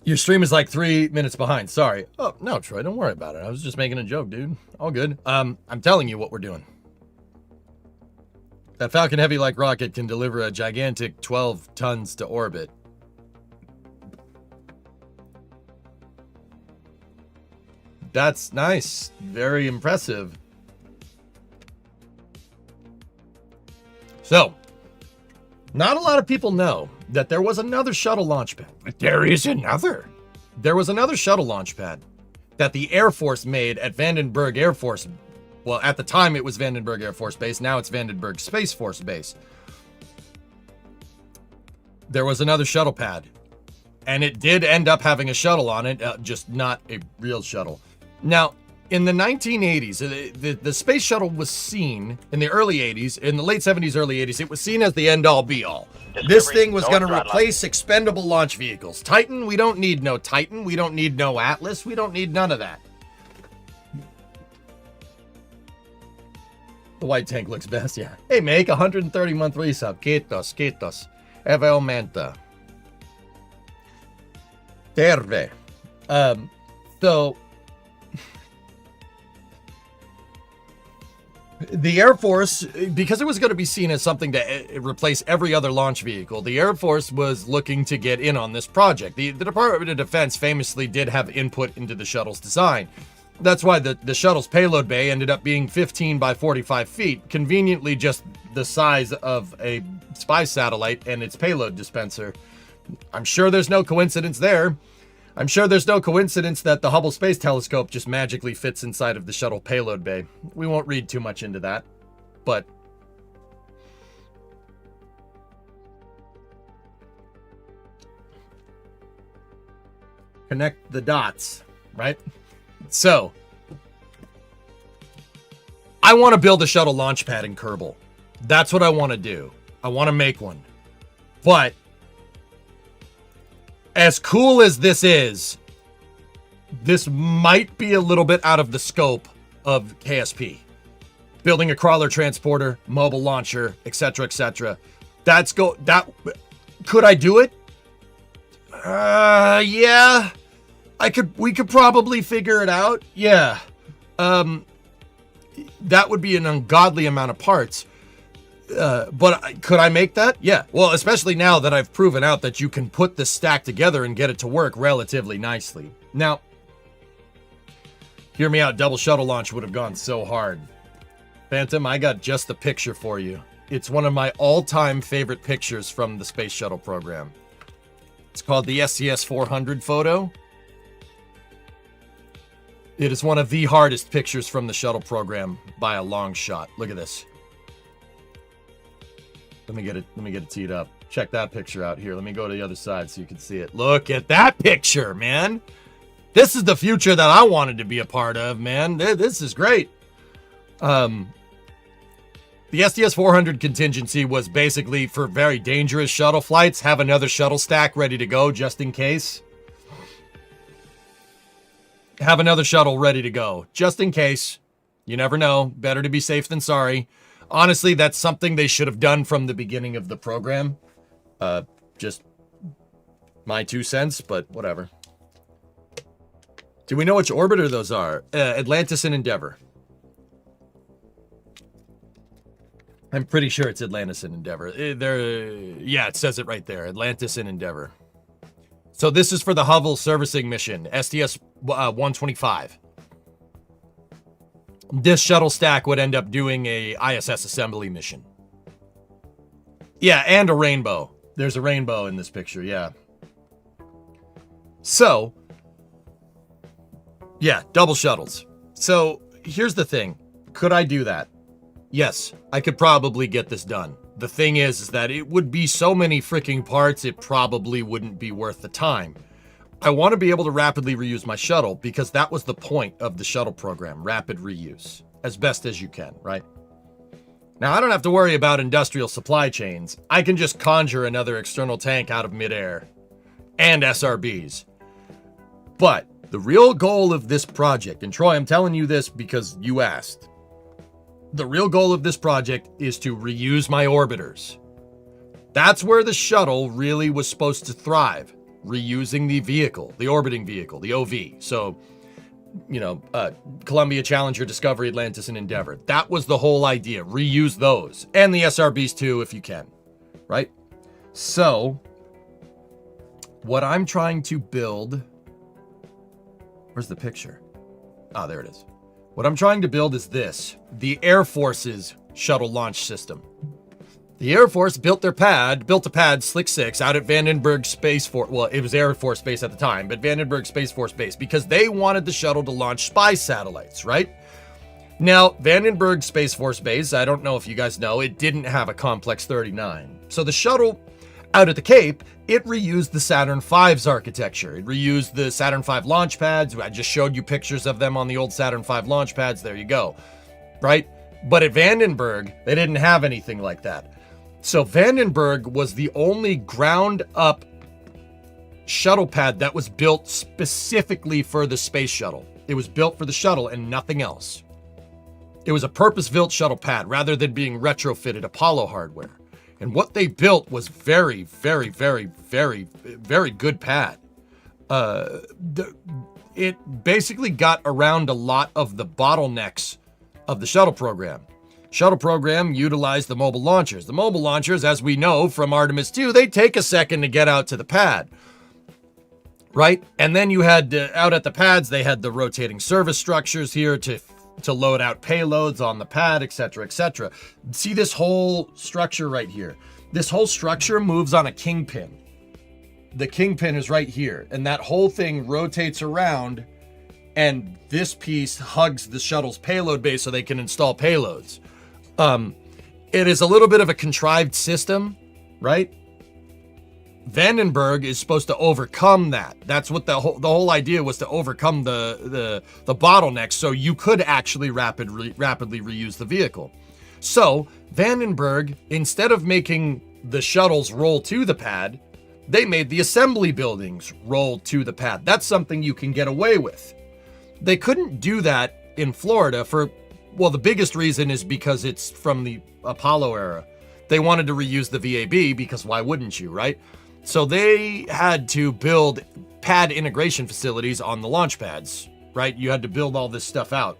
Your stream is like 3 minutes behind. Sorry. Oh, no, Troy, don't worry about it. I was just making a joke, dude. All good. I'm telling you what we're doing. That Falcon Heavy-like rocket can deliver a gigantic 12 tons to orbit. That's nice. Very impressive. So, not a lot of people know that there was another shuttle launch pad. But there is another. There was another shuttle launch pad that the Air Force made at Vandenberg Air Force. Well, at the time it was Vandenberg Air Force Base. Now it's Vandenberg Space Force Base. There was another shuttle pad. And it did end up having a shuttle on it, just not a real shuttle. Now, in the 1980s, the space shuttle was seen in the early 80s, in the late 70s, early 80s, it was seen as the end-all be-all. This thing was going to replace expendable launch vehicles. Titan, we don't need no Titan. We don't need no Atlas. We don't need none of that. The white tank looks best, yeah. Hey, make 130-month resub. Quitos. Eve aumenta. Terve. So, the Air Force, because it was going to be seen as something to replace every other launch vehicle, the Air Force was looking to get in on this project. The Department of Defense famously did have input into the shuttle's design. That's why the shuttle's payload bay ended up being 15 by 45 feet, conveniently just the size of a spy satellite and its payload dispenser. I'm sure there's no coincidence there. I'm sure there's no coincidence that the Hubble Space Telescope just magically fits inside of the shuttle payload bay. We won't read too much into that, but connect the dots, right? So, I want to build a shuttle launch pad in Kerbal. That's what I want to do. I want to make one. But as cool as this is, this might be a little bit out of the scope of KSP. Building a crawler transporter, mobile launcher, etc., etc. Could I do it? Yeah. We could probably figure it out. Yeah. That would be an ungodly amount of parts. But could I make that? Yeah. Well, especially now that I've proven out that you can put this stack together and get it to work relatively nicely. Now, hear me out. Double shuttle launch would have gone so hard. Phantom, I got just the picture for you. It's one of my all-time favorite pictures from the space shuttle program. It's called the STS-400 photo. It is one of the hardest pictures from the shuttle program by a long shot. Look at this. Let me get it teed up. Check that picture out here. Let me go to the other side so you can see it. Look at that picture, man. This is the future that I wanted to be a part of, man. This is great. The STS-400 contingency was basically for very dangerous shuttle flights. Have another shuttle stack ready to go just in case. Have another shuttle ready to go just in case. You never know. Better to be safe than sorry. Honestly, that's something they should have done from the beginning of the program. Just my 2 cents, but whatever. Do we know which orbiter those are? Atlantis and Endeavor. I'm pretty sure it's Atlantis and Endeavor. Yeah, it says it right there. Atlantis and Endeavor. So this is for the Hubble servicing mission, STS-125. This shuttle stack would end up doing a ISS assembly mission. Yeah, and a rainbow. There's a rainbow in this picture, yeah. So, yeah, double shuttles. So, here's the thing. Could I do that? Yes, I could probably get this done. The thing is that it would be so many freaking parts, it probably wouldn't be worth the time. I want to be able to rapidly reuse my shuttle because that was the point of the shuttle program, rapid reuse, as best as you can, right? Now, I don't have to worry about industrial supply chains. I can just conjure another external tank out of midair and SRBs. But the real goal of this project, and Troy, I'm telling you this because you asked, the real goal of this project is to reuse my orbiters. That's where the shuttle really was supposed to thrive. Reusing the vehicle, the orbiting vehicle, the OV. So, you know, Columbia, Challenger, Discovery, Atlantis, and Endeavor. That was the whole idea. Reuse those. And the SRBs too, if you can. Right? So, what I'm trying to build... Where's the picture? Ah, there it is. What I'm trying to build is this. The Air Force's shuttle launch system. The Air Force built a pad, Slick 6, out at Vandenberg Space Force. Well, it was Air Force Base at the time, but Vandenberg Space Force Base, because they wanted the shuttle to launch spy satellites, right? Now, Vandenberg Space Force Base, I don't know if you guys know, it didn't have a Complex 39. So the shuttle out at the Cape, it reused the Saturn V's architecture. It reused the Saturn V launch pads. I just showed you pictures of them on the old Saturn V launch pads. There you go, right? But at Vandenberg, they didn't have anything like that. So Vandenberg was the only ground-up shuttle pad that was built specifically for the space shuttle. It was built for the shuttle and nothing else. It was a purpose-built shuttle pad rather than being retrofitted Apollo hardware. And what they built was very, very, very, very, very good pad. It basically got around a lot of the bottlenecks of the shuttle program. Shuttle program utilized the mobile launchers. The mobile launchers, as we know from Artemis 2, they take a second to get out to the pad, right? And then you had, out at the pads, they had the rotating service structures here to load out payloads on the pad, etc., etc. See this whole structure right here? This whole structure moves on a kingpin. The kingpin is right here, and that whole thing rotates around, and this piece hugs the shuttle's payload base so they can install payloads. It is a little bit of a contrived system, right? Vandenberg is supposed to overcome that. That's what the whole idea was, to overcome the bottlenecks so you could actually rapidly reuse the vehicle. So Vandenberg, instead of making the shuttles roll to the pad, they made the assembly buildings roll to the pad. That's something you can get away with. They couldn't do that in Florida for, well, the biggest reason is because it's from the Apollo era. They wanted to reuse the VAB because why wouldn't you, right? So they had to build pad integration facilities on the launch pads, right? You had to build all this stuff out.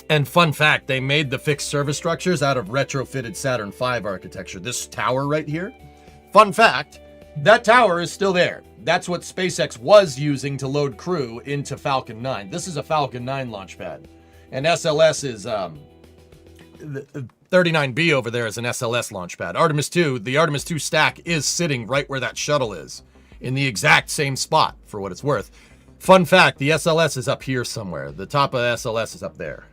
And fun fact, they made the fixed service structures out of retrofitted Saturn V architecture. This tower right here, fun fact, that tower is still there. That's what SpaceX was using to load crew into Falcon 9. This is a Falcon 9 launch pad. And SLS is, the 39B over there is an SLS launch pad. Artemis 2, the Artemis 2 stack is sitting right where that shuttle is, in the exact same spot, for what it's worth. Fun fact, the SLS is up here somewhere. The top of the SLS is up there.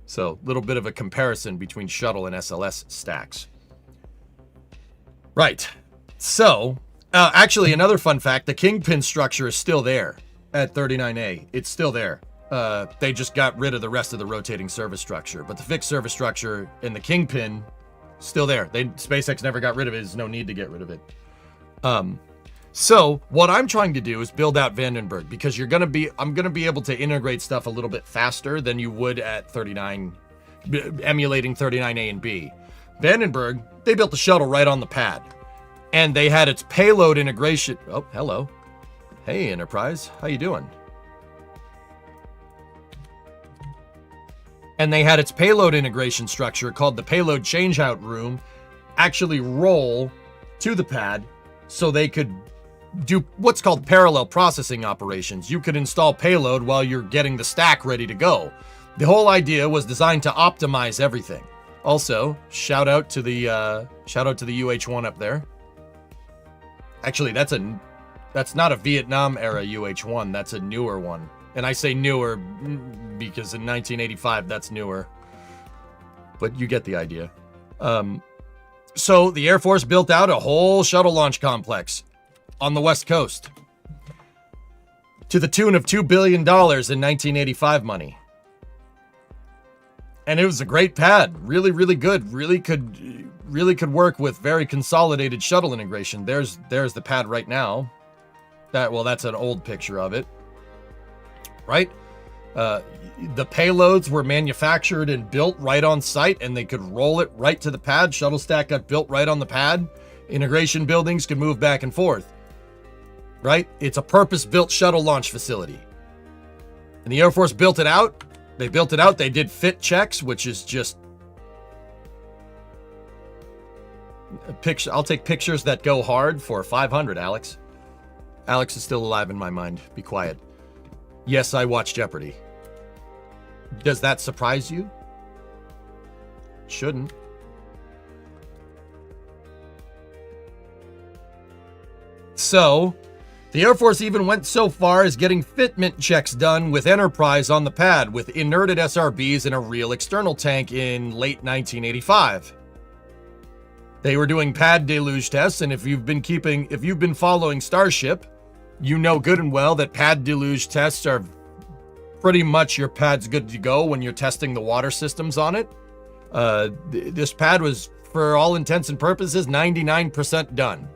So, a little bit of a comparison between shuttle and SLS stacks. Right. So, actually, another fun fact, the kingpin structure is still there at 39A. It's still there. They just got rid of the rest of the rotating service structure, but the fixed service structure and the kingpin still there. SpaceX never got rid of it. There's no need to get rid of it. So what I'm trying to do is build out Vandenberg, because I'm going to be able to integrate stuff a little bit faster than you would at 39, emulating 39A and B. Vandenberg, they built the shuttle right on the pad, and they had its payload integration. Oh, hello. Hey, Enterprise. How you doing? And they had its payload integration structure called the payload changeout room actually roll to the pad so they could do what's called parallel processing operations. You could install payload while you're getting the stack ready to go. The whole idea was designed to optimize everything. Also, shout out to the UH-1 up there. Actually, that's not a Vietnam era UH-1. That's a newer one. And I say newer because in 1985 that's newer. But you get the idea. So the Air Force built out a whole shuttle launch complex on the West Coast to the tune of $2 billion in 1985 money. And it was a great pad, really, really good, really could work with very consolidated shuttle integration. There's the pad right now. That's an old picture of it, right? The payloads were manufactured and built right on site, and they could roll it right to the pad. Shuttle stack got built right on the pad. Integration buildings could move back and forth, right? It's a purpose-built shuttle launch facility. And the Air Force built it out. They built it out. They did fit checks, which is just a picture. I'll take pictures that go hard for 500, Alex. Alex is still alive in my mind. Be quiet. Yes, I watch Jeopardy. Does that surprise you? Shouldn't. So, the Air Force even went so far as getting fitment checks done with Enterprise on the pad with inerted SRBs and a real external tank in late 1985. They were doing pad deluge tests, and if you've been following Starship, you know good and well that pad deluge tests are pretty much your pad's good to go when you're testing the water systems on it. This pad was, for all intents and purposes, 99% done.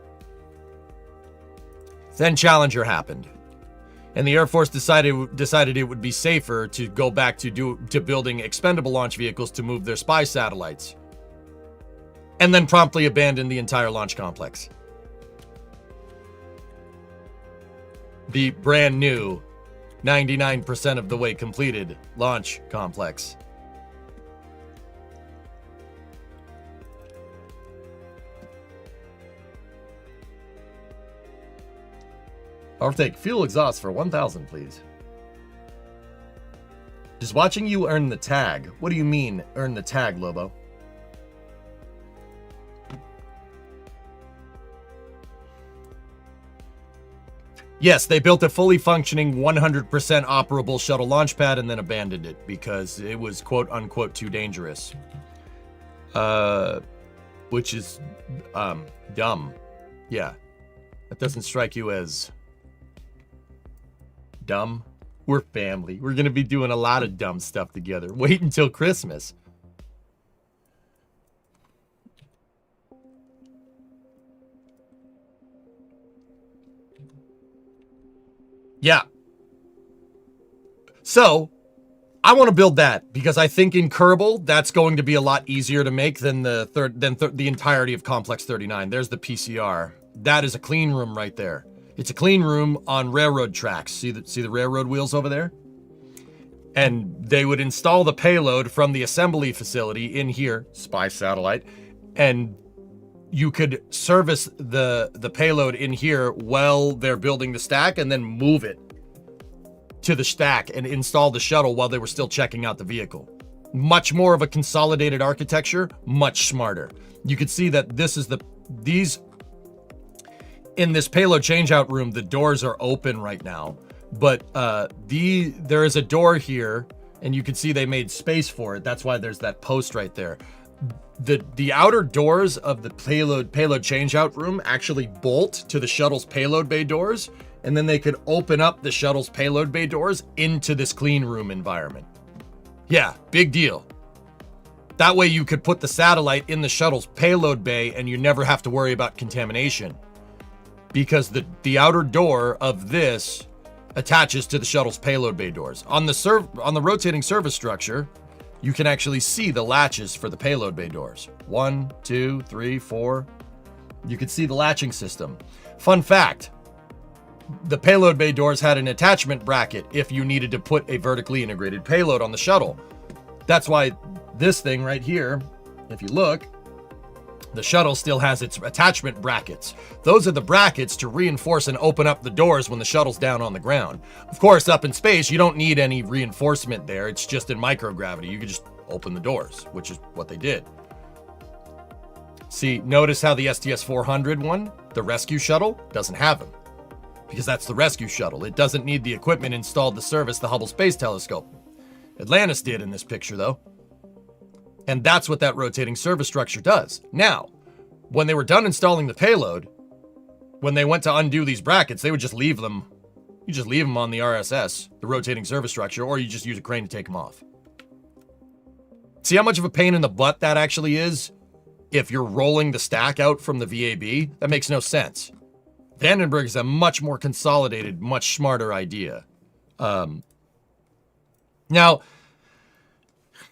Then Challenger happened, and the Air Force decided it would be safer to go back to building expendable launch vehicles to move their spy satellites, and then promptly abandoned the entire launch complex. The brand new, 99% of the way completed launch complex. I'll take fuel exhaust for 1,000, please. Just watching you earn the tag. What do you mean, earn the tag, Lobo? Yes, they built a fully functioning 100% operable shuttle launch pad and then abandoned it because it was quote-unquote too dangerous. Which is, dumb. Yeah. That doesn't strike you as dumb? We're family. We're going to be doing a lot of dumb stuff together. Wait until Christmas. Yeah. So, I want to build that because I think in Kerbal, that's going to be a lot easier to make than the entirety of Complex 39. There's the PCR. That is a clean room right there. It's a clean room on railroad tracks. See the railroad wheels over there? And they would install the payload from the assembly facility in here, spy satellite, and you could service the payload in here while they're building the stack and then move it to the stack and install the shuttle while they were still checking out the vehicle. Much more of a consolidated architecture, much smarter. You could see that in this payload changeout room, the doors are open right now, but there is a door here, and you can see they made space for it. That's why there's that post right there. The outer doors of the payload changeout room actually bolt to the shuttle's payload bay doors, and then they could open up the shuttle's payload bay doors into this clean room environment. Yeah, big deal. That way you could put the satellite in the shuttle's payload bay, and you never have to worry about contamination. because the outer door of this attaches to the shuttle's payload bay doors. On the rotating service structure, you can actually see the latches for the payload bay doors. 1, 2, 3, 4. You can see the latching system. Fun fact, the payload bay doors had an attachment bracket if you needed to put a vertically integrated payload on the shuttle. That's why this thing right here, if you look, the shuttle still has its attachment brackets. Those are the brackets to reinforce and open up the doors when the shuttle's down on the ground. Of course, up in space, you don't need any reinforcement there. It's just in microgravity. You can just open the doors, which is what they did. See, notice how the STS-400 one, the rescue shuttle, doesn't have them. Because that's the rescue shuttle. It doesn't need the equipment installed to service the Hubble Space Telescope. Atlantis did in this picture, though. And that's what that rotating service structure does. Now, when they were done installing the payload, when they went to undo these brackets, they would just leave them. You just leave them on the RSS, the rotating service structure, or you just use a crane to take them off. See how much of a pain in the butt that actually is? If you're rolling the stack out from the VAB, that makes no sense. Vandenberg is a much more consolidated, much smarter idea. Now,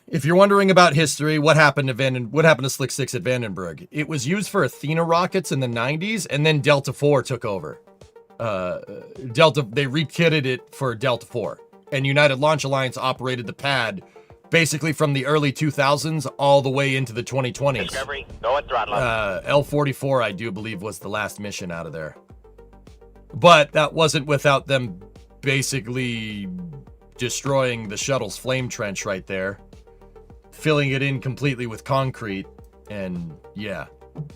if you're wondering about history, what happened to Slick 6 at Vandenberg? It was used for Athena rockets in the 90s, and then Delta IV took over. They rekitted it for Delta IV, and United Launch Alliance operated the pad basically from the early 2000s all the way into the 2020s. Discovery, go at throttle up. L-44, I do believe, was the last mission out of there. But that wasn't without them basically destroying the shuttle's flame trench right there, filling it in completely with concrete, and yeah,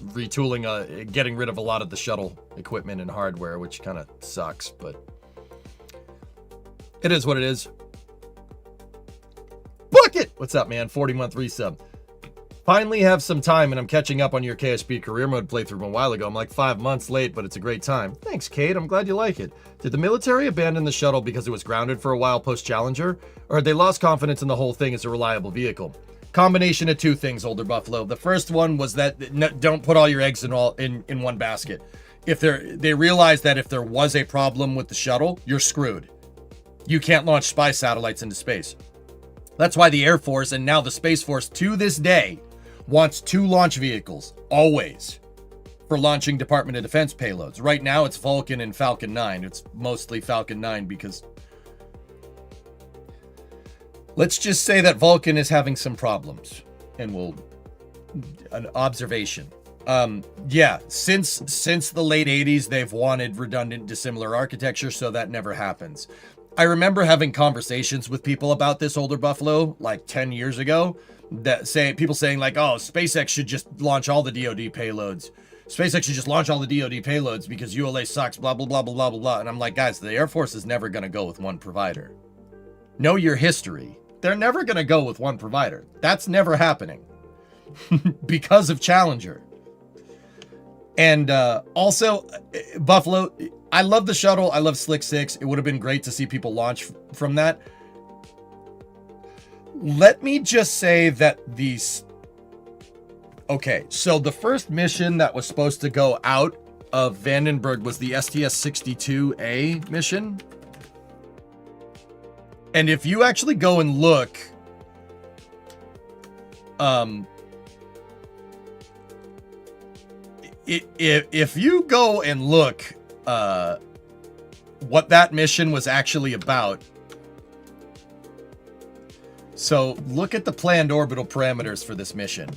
retooling, getting rid of a lot of the shuttle equipment and hardware, which kind of sucks, but it is what it is. Bucket! What's up, man? 40-month resub. Finally have some time, and I'm catching up on your KSP career mode playthrough a while ago. I'm like 5 months late, but it's a great time. Thanks, Kate. I'm glad you like it. Did the military abandon the shuttle because it was grounded for a while post-Challenger, or had they lost confidence in the whole thing as a reliable vehicle? Combination of two things, Older Buffalo. The first one was that don't put all your eggs in one basket. If they realized that if there was a problem with the shuttle, you're screwed. You can't launch spy satellites into space. That's why the Air Force and now the Space Force to this day wants 2 launch vehicles, always, for launching Department of Defense payloads. Right now it's Vulcan and Falcon 9. It's mostly Falcon 9 because let's just say that Vulcan is having some problems, and an observation. Yeah, since the late 80s, they've wanted redundant dissimilar architecture, so that never happens. I remember having conversations with people about this, Older Buffalo, like 10 years ago, people saying like, oh, SpaceX should just launch all the DoD payloads. SpaceX should just launch all the DoD payloads because ULA sucks, blah, blah, blah, blah, blah, blah, blah. And I'm like, guys, the Air Force is never going to go with one provider. Know your history. They're never going to go with one provider. That's never happening because of Challenger. And also, Buffalo, I love the shuttle. I love Slick 6. It would have been great to see people launch from that. Let me just say that these... Okay, so the first mission that was supposed to go out of Vandenberg was the STS-62A mission. And if you actually go and look... If you go and look what that mission was actually about, so look at the planned orbital parameters for this mission.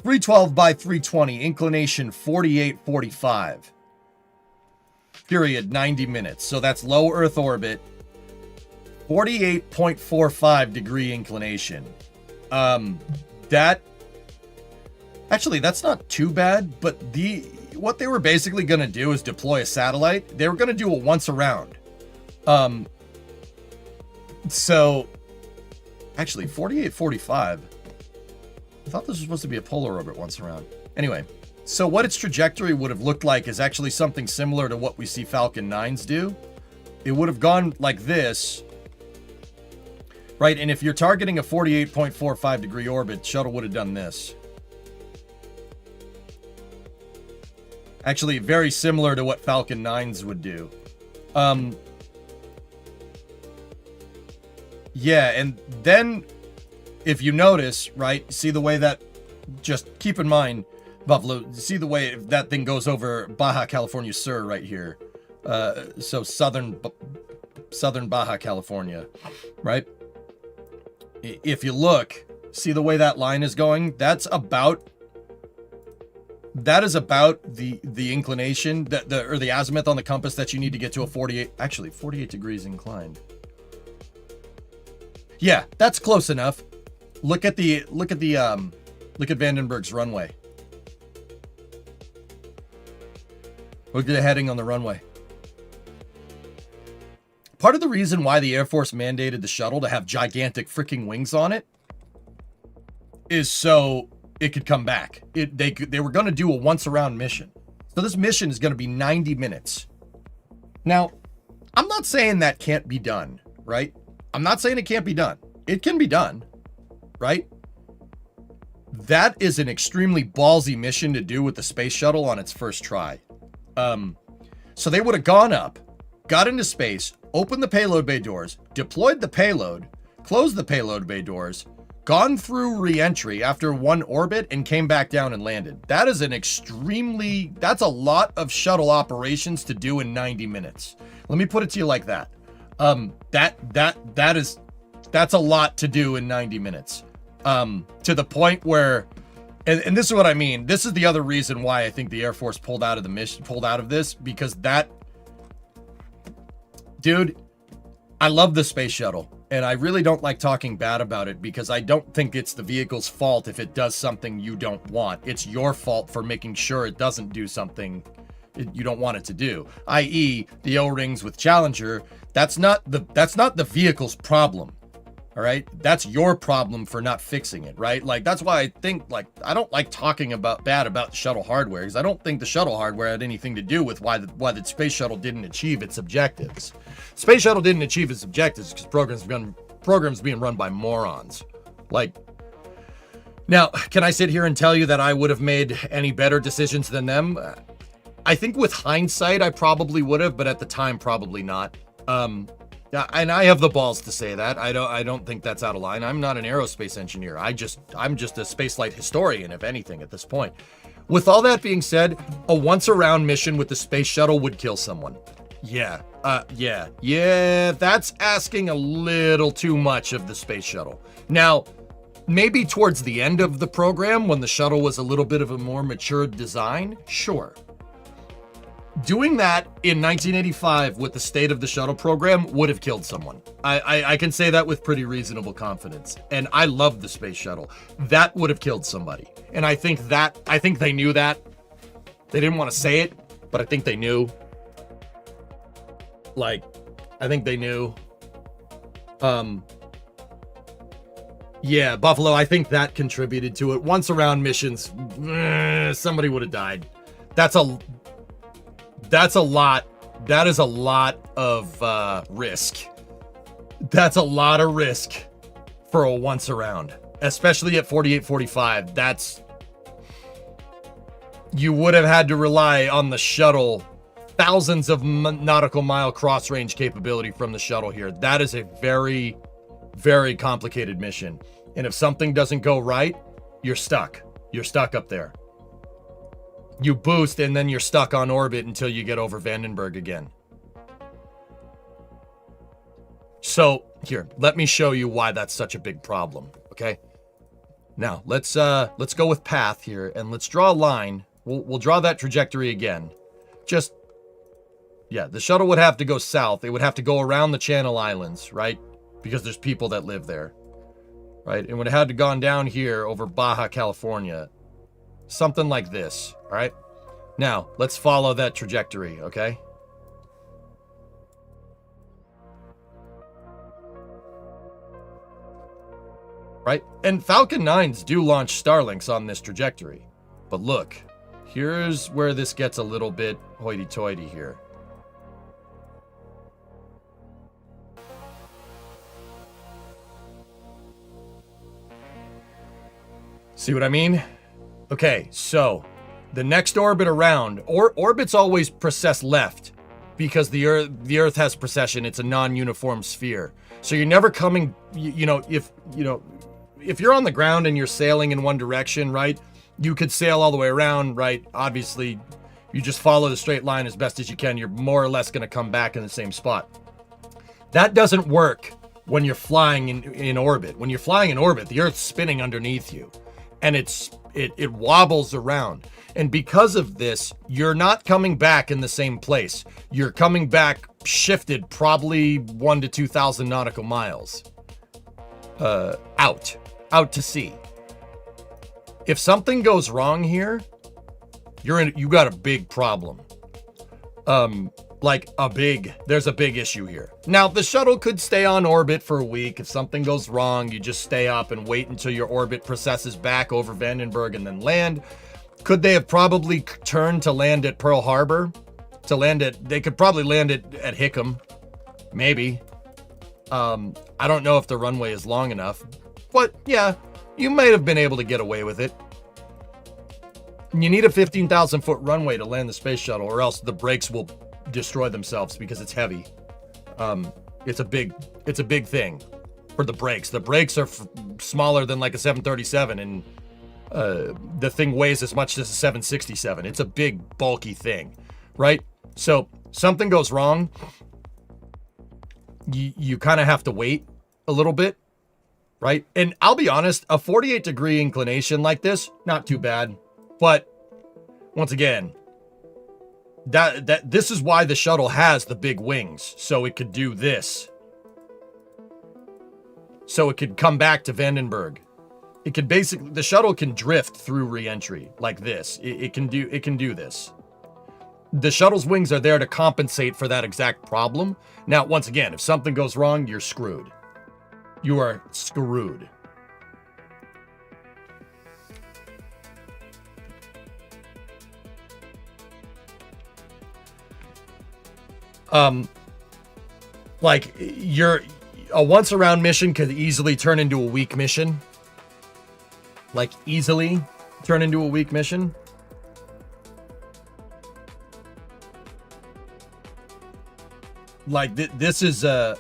312 by 320, inclination 4845. Period, 90 minutes. So that's low Earth orbit, 48.45 degree inclination. Actually, that's not too bad, but what they were basically going to do is deploy a satellite. They were going to do it once around. So, actually, 4845. I thought this was supposed to be a polar orbit once around. Anyway, so what its trajectory would have looked like is actually something similar to what we see Falcon 9s do. It would have gone like this, right? And if you're targeting a 48.45 degree orbit, shuttle would have done this. Actually, very similar to what Falcon 9s would do. Yeah, and then if you notice, right, see the way that, just keep in mind, Buffalo, see the way that thing goes over Baja California Sur right here. So southern Baja California, right? If you look, see the way that line is going? That is about the inclination, or the azimuth on the compass that you need to get to a 48 degrees inclined. Yeah, that's close enough. Look at Vandenberg's runway. Look at the heading on the runway. Part of the reason why the Air Force mandated the shuttle to have gigantic freaking wings on it is so it could come back. They were going to do a once around mission. So this mission is going to be 90 minutes. Now, I'm not saying that can't be done, right? I'm not saying it can't be done. It can be done, right? That is an extremely ballsy mission to do with the space shuttle on its first try. So they would have gone up, got into space, opened the payload bay doors, deployed the payload, closed the payload bay doors, gone through re-entry after one orbit, and came back down and landed. That is that's a lot of shuttle operations to do in 90 minutes. Let me put it to you like that. That's a lot to do in 90 minutes. To the point where, and this is what I mean. This is the other reason why I think the Air Force pulled out of this, because dude, I love the space shuttle, and I really don't like talking bad about it, because I don't think it's the vehicle's fault if it does something you don't want. It's your fault for making sure it doesn't do something you don't want it to do, i.e. the O-rings with Challenger. That's not the vehicle's problem. All right, that's your problem for not fixing it, right? Like, that's why I think, like, I don't like talking bad about the shuttle hardware, because I don't think the shuttle hardware had anything to do with why the space shuttle didn't achieve its objectives. Space shuttle didn't achieve its objectives because programs being run by morons. Like, now, can I sit here and tell you that I would have made any better decisions than them? I think with hindsight, I probably would have, but at the time, probably not. And I have the balls to say that. I don't think that's out of line. I'm not an aerospace engineer. I'm just a spaceflight historian, if anything, at this point. With all that being said, a once around mission with the space shuttle would kill someone. Yeah, that's asking a little too much of the space shuttle. Now, maybe towards the end of the program, when the shuttle was a little bit of a more mature design, sure. Doing that in 1985 with the state of the shuttle program would have killed someone. I can say that with pretty reasonable confidence. And I love the space shuttle. That would have killed somebody. And I think they knew that. They didn't want to say it, but I think they knew. Like, I think they knew. Yeah, Buffalo, I think that contributed to it. Once around missions, somebody would have died. That's a lot. That is a lot of risk. That's a lot of risk for a once around, especially at 48-45. You would have had to rely on the shuttle, thousands of nautical mile cross range capability from the shuttle here. That is a very, very complicated mission. And if something doesn't go right, you're stuck. You're stuck up there. You boost, and then you're stuck on orbit until you get over Vandenberg again. So, here, let me show you why that's such a big problem, okay? Now, let's go with path here, and let's draw a line. We'll draw that trajectory again. Yeah, the shuttle would have to go south. It would have to go around the Channel Islands, right? Because there's people that live there, right? It would have had to gone down here over Baja California. Something like this, all right? Now, let's follow that trajectory, okay? Right? And Falcon 9s do launch Starlinks on this trajectory. But look, here's where this gets a little bit hoity-toity here. See what I mean? Okay, so The next orbit around, or orbits always precess left, because the Earth has precession. It's a non-uniform sphere, so you're never coming. If you're on the ground and you're sailing in one direction, right? You could sail all the way around, right? Obviously, you just follow the straight line as best as you can. You're more or less going to come back in the same spot. That doesn't work when you're flying in orbit. When you're flying in orbit, the Earth's spinning underneath you, and it wobbles around. And because of this, you're not coming back in the same place. You're coming back shifted probably 1,000 to 2,000 nautical miles out to sea. If something goes wrong here, you got a big problem. There's a big issue here. Now, the shuttle could stay on orbit for a week. If something goes wrong, you just stay up and wait until your orbit precesses back over Vandenberg and then land. Could they have probably turned to land at Pearl Harbor? They could probably land at Hickam. Maybe. I don't know if the runway is long enough. But, yeah, you might have been able to get away with it. You need a 15,000-foot runway to land the space shuttle, or else the brakes will destroy themselves because it's heavy. It's a big thing for the brakes. The brakes are smaller than like a 737, and the thing weighs as much as a 767. It's a big, bulky thing, right? So something goes wrong, you kind of have to wait a little bit, right? And I'll be honest, a 48-degree inclination like this, not too bad. But once again, this is why the shuttle has the big wings, so it could do this. So it could come back to Vandenberg. It could basically, the shuttle can drift through re-entry like this. It can do this. The shuttle's wings are there to compensate for that exact problem. Now, once again, if something goes wrong, you're screwed. You are screwed. Like, a once around mission could easily turn into a week mission. Like, easily turn into a week mission. Like, this is give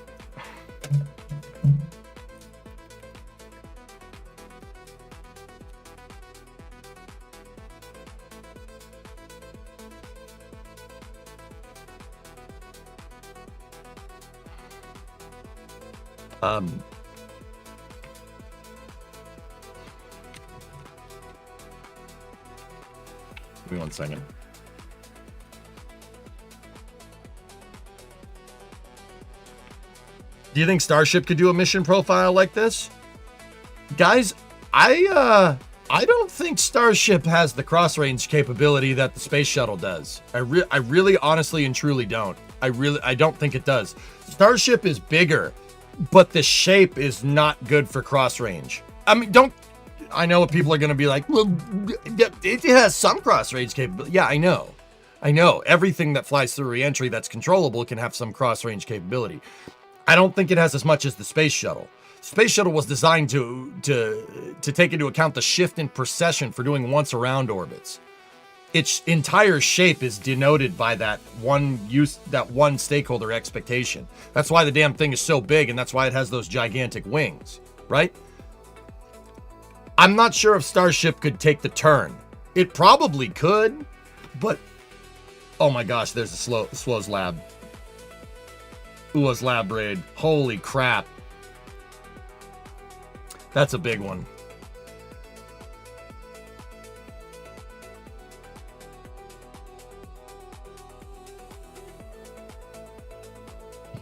me 1 second. Do you think Starship could do a mission profile like this? Guys, I don't think Starship has the cross-range capability that the Space Shuttle does. I really honestly and truly don't. I don't think it does. Starship is bigger, but the shape is not good for cross-range. I mean, I know people are going to be like, well, it has some cross-range capability. Yeah, I know. Everything that flies through re-entry that's controllable can have some cross-range capability. I don't think it has as much as the Space Shuttle. Space Shuttle was designed to take into account the shift in precession for doing once-around orbits. Its entire shape is denoted by that one stakeholder expectation. That's why the damn thing is so big, and that's why it has those gigantic wings, right? I'm not sure if Starship could take the turn. It probably could, but oh my gosh, there's a Slow's Lab. Ua's Lab raid. Holy crap. That's a big one.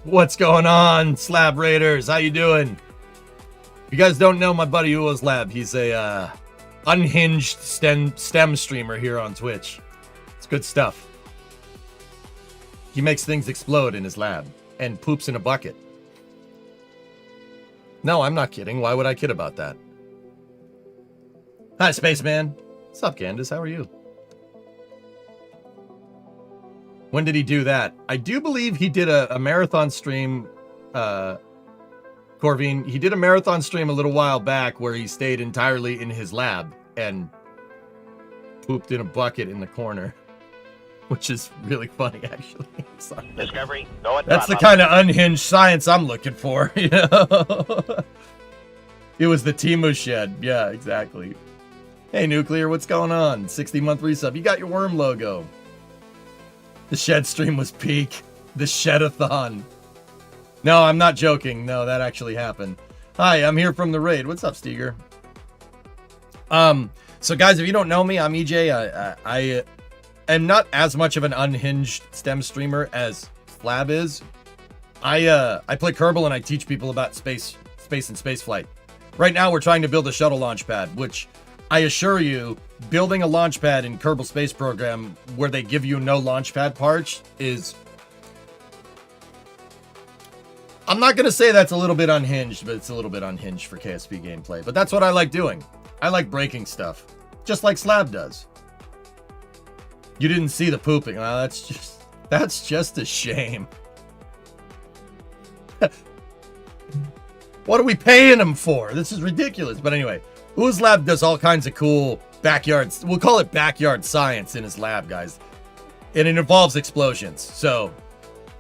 What's going on, Slab Raiders? How you doing? If you guys don't know my buddy Ua's Lab, he's a unhinged STEM streamer here on Twitch. It's good stuff. He makes things explode in his lab and poops in a bucket. No, I'm not kidding. Why would I kid about that? Hi, Spaceman. What's up, Candace? How are you? When did he do that? I do believe he did a marathon stream, Corvine. He did a marathon stream a little while back where he stayed entirely in his lab and pooped in a bucket in the corner, which is really funny, actually. Sorry. Discovery, go at That's the throttle. kind of unhinged science I'm looking for, you know? It was the Timu shed. Yeah, exactly. Hey, Nuclear, what's going on? 60-month resub. You got your worm logo. The shed stream was peak. The shedathon. No, I'm not joking. No, that actually happened. Hi, I'm here from the raid. What's up, Steger? So guys, if you don't know me, I'm EJ. I am not as much of an unhinged STEM streamer as Flab is. I play Kerbal and I teach people about space and space flight. Right now, we're trying to build a shuttle launch pad, which I assure you, building a launch pad in Kerbal Space Program where they give you no launch pad parts is... I'm not going to say that's a little bit unhinged, but it's a little bit unhinged for KSP gameplay. But that's what I like doing. I like breaking stuff, just like Slab does. You didn't see the pooping. Well, that's just a shame. What are we paying him for? This is ridiculous. But anyway, Ooze Lab does all kinds of cool backyards. We'll call it backyard science in his lab, guys. And it involves explosions. So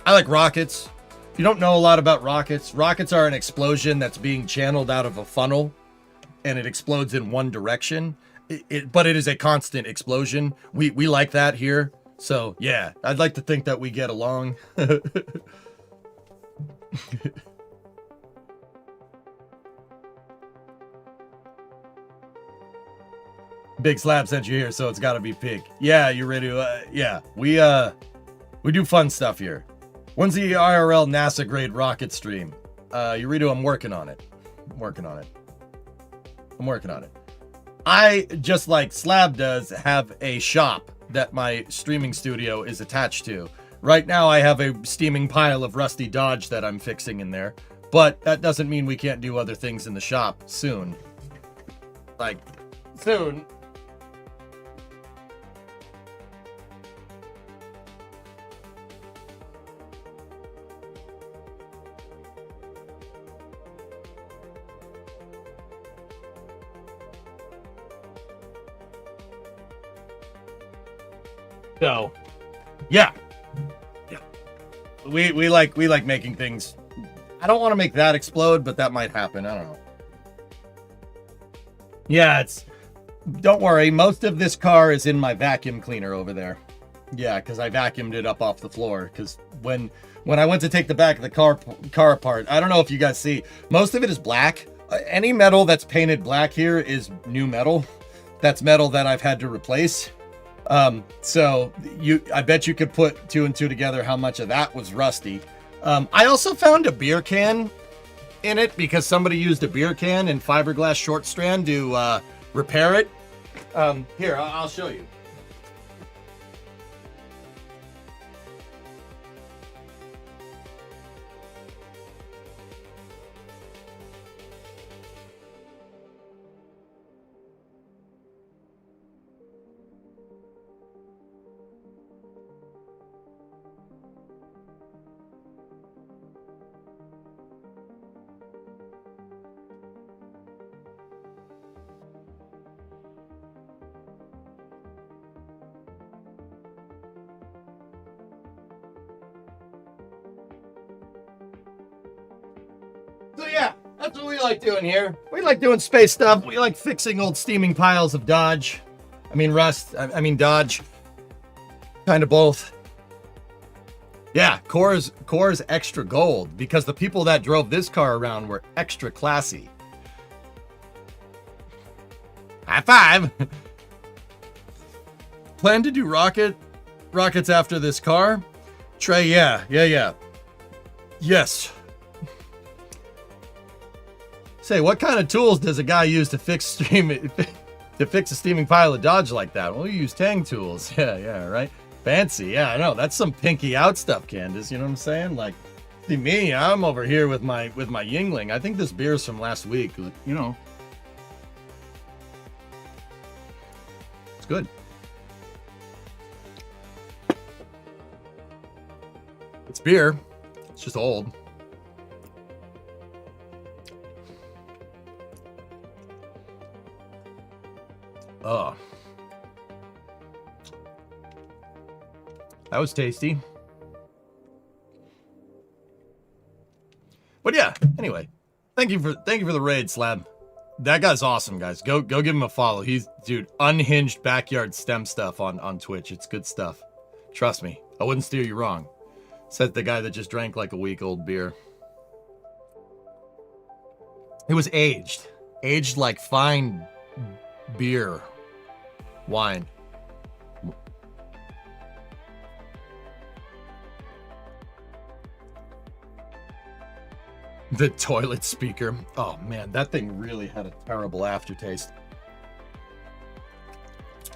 I like rockets. If you don't know a lot about rockets, rockets are an explosion that's being channeled out of a funnel and it explodes in one direction. But it is a constant explosion. We like that here. So yeah, I'd like to think that we get along. Big Slab sent you here, so it's got to be pig. Yeah, you ready to? Yeah, we do fun stuff here. When's the IRL NASA grade rocket stream? Eurito, I'm working on it. I'm working on it. I, just like Slab does, have a shop that my streaming studio is attached to. Right now, I have a steaming pile of rusty Dodge that I'm fixing in there. But that doesn't mean we can't do other things in the shop soon. Like, soon. So, yeah, we like making things. I don't want to make that explode, but that might happen. I don't know. Yeah, don't worry. Most of this car is in my vacuum cleaner over there. Yeah, because I vacuumed it up off the floor. Because when I went to take the back of the car apart, I don't know if you guys see, most of it is black. Any metal that's painted black here is new metal. That's metal that I've had to replace. So I bet you could put 2 and 2 together how much of that was rusty. I also found a beer can in it because somebody used a beer can and fiberglass short strand to repair it. Here, I'll show you. So yeah, that's what we like doing here. We like doing space stuff. We like fixing old steaming piles of Dodge. I mean Rust. I mean Dodge. Kind of both. Yeah, Core's extra gold because the people that drove this car around were extra classy. High five. Plan to do rockets after this car? Trey, yeah. Yes. Say, what kind of tools does a guy use to fix a steaming pile of Dodge like that? Well, you use Tang tools. Yeah, right? Fancy. Yeah, I know. That's some pinky out stuff, Candace. You know what I'm saying? Like, see me, I'm over here with my Yingling. I think this beer's from last week. You know. It's good. It's beer. It's just old. Oh. That was tasty. But yeah, anyway, thank you for the raid, Slab. That guy's awesome, guys. Go give him a follow. He's, dude, unhinged backyard STEM stuff on Twitch. It's good stuff. Trust me, I wouldn't steer you wrong. Said the guy that just drank like a week-old beer. It was aged like fine beer, wine. The toilet speaker. Oh man, that thing really had a terrible aftertaste.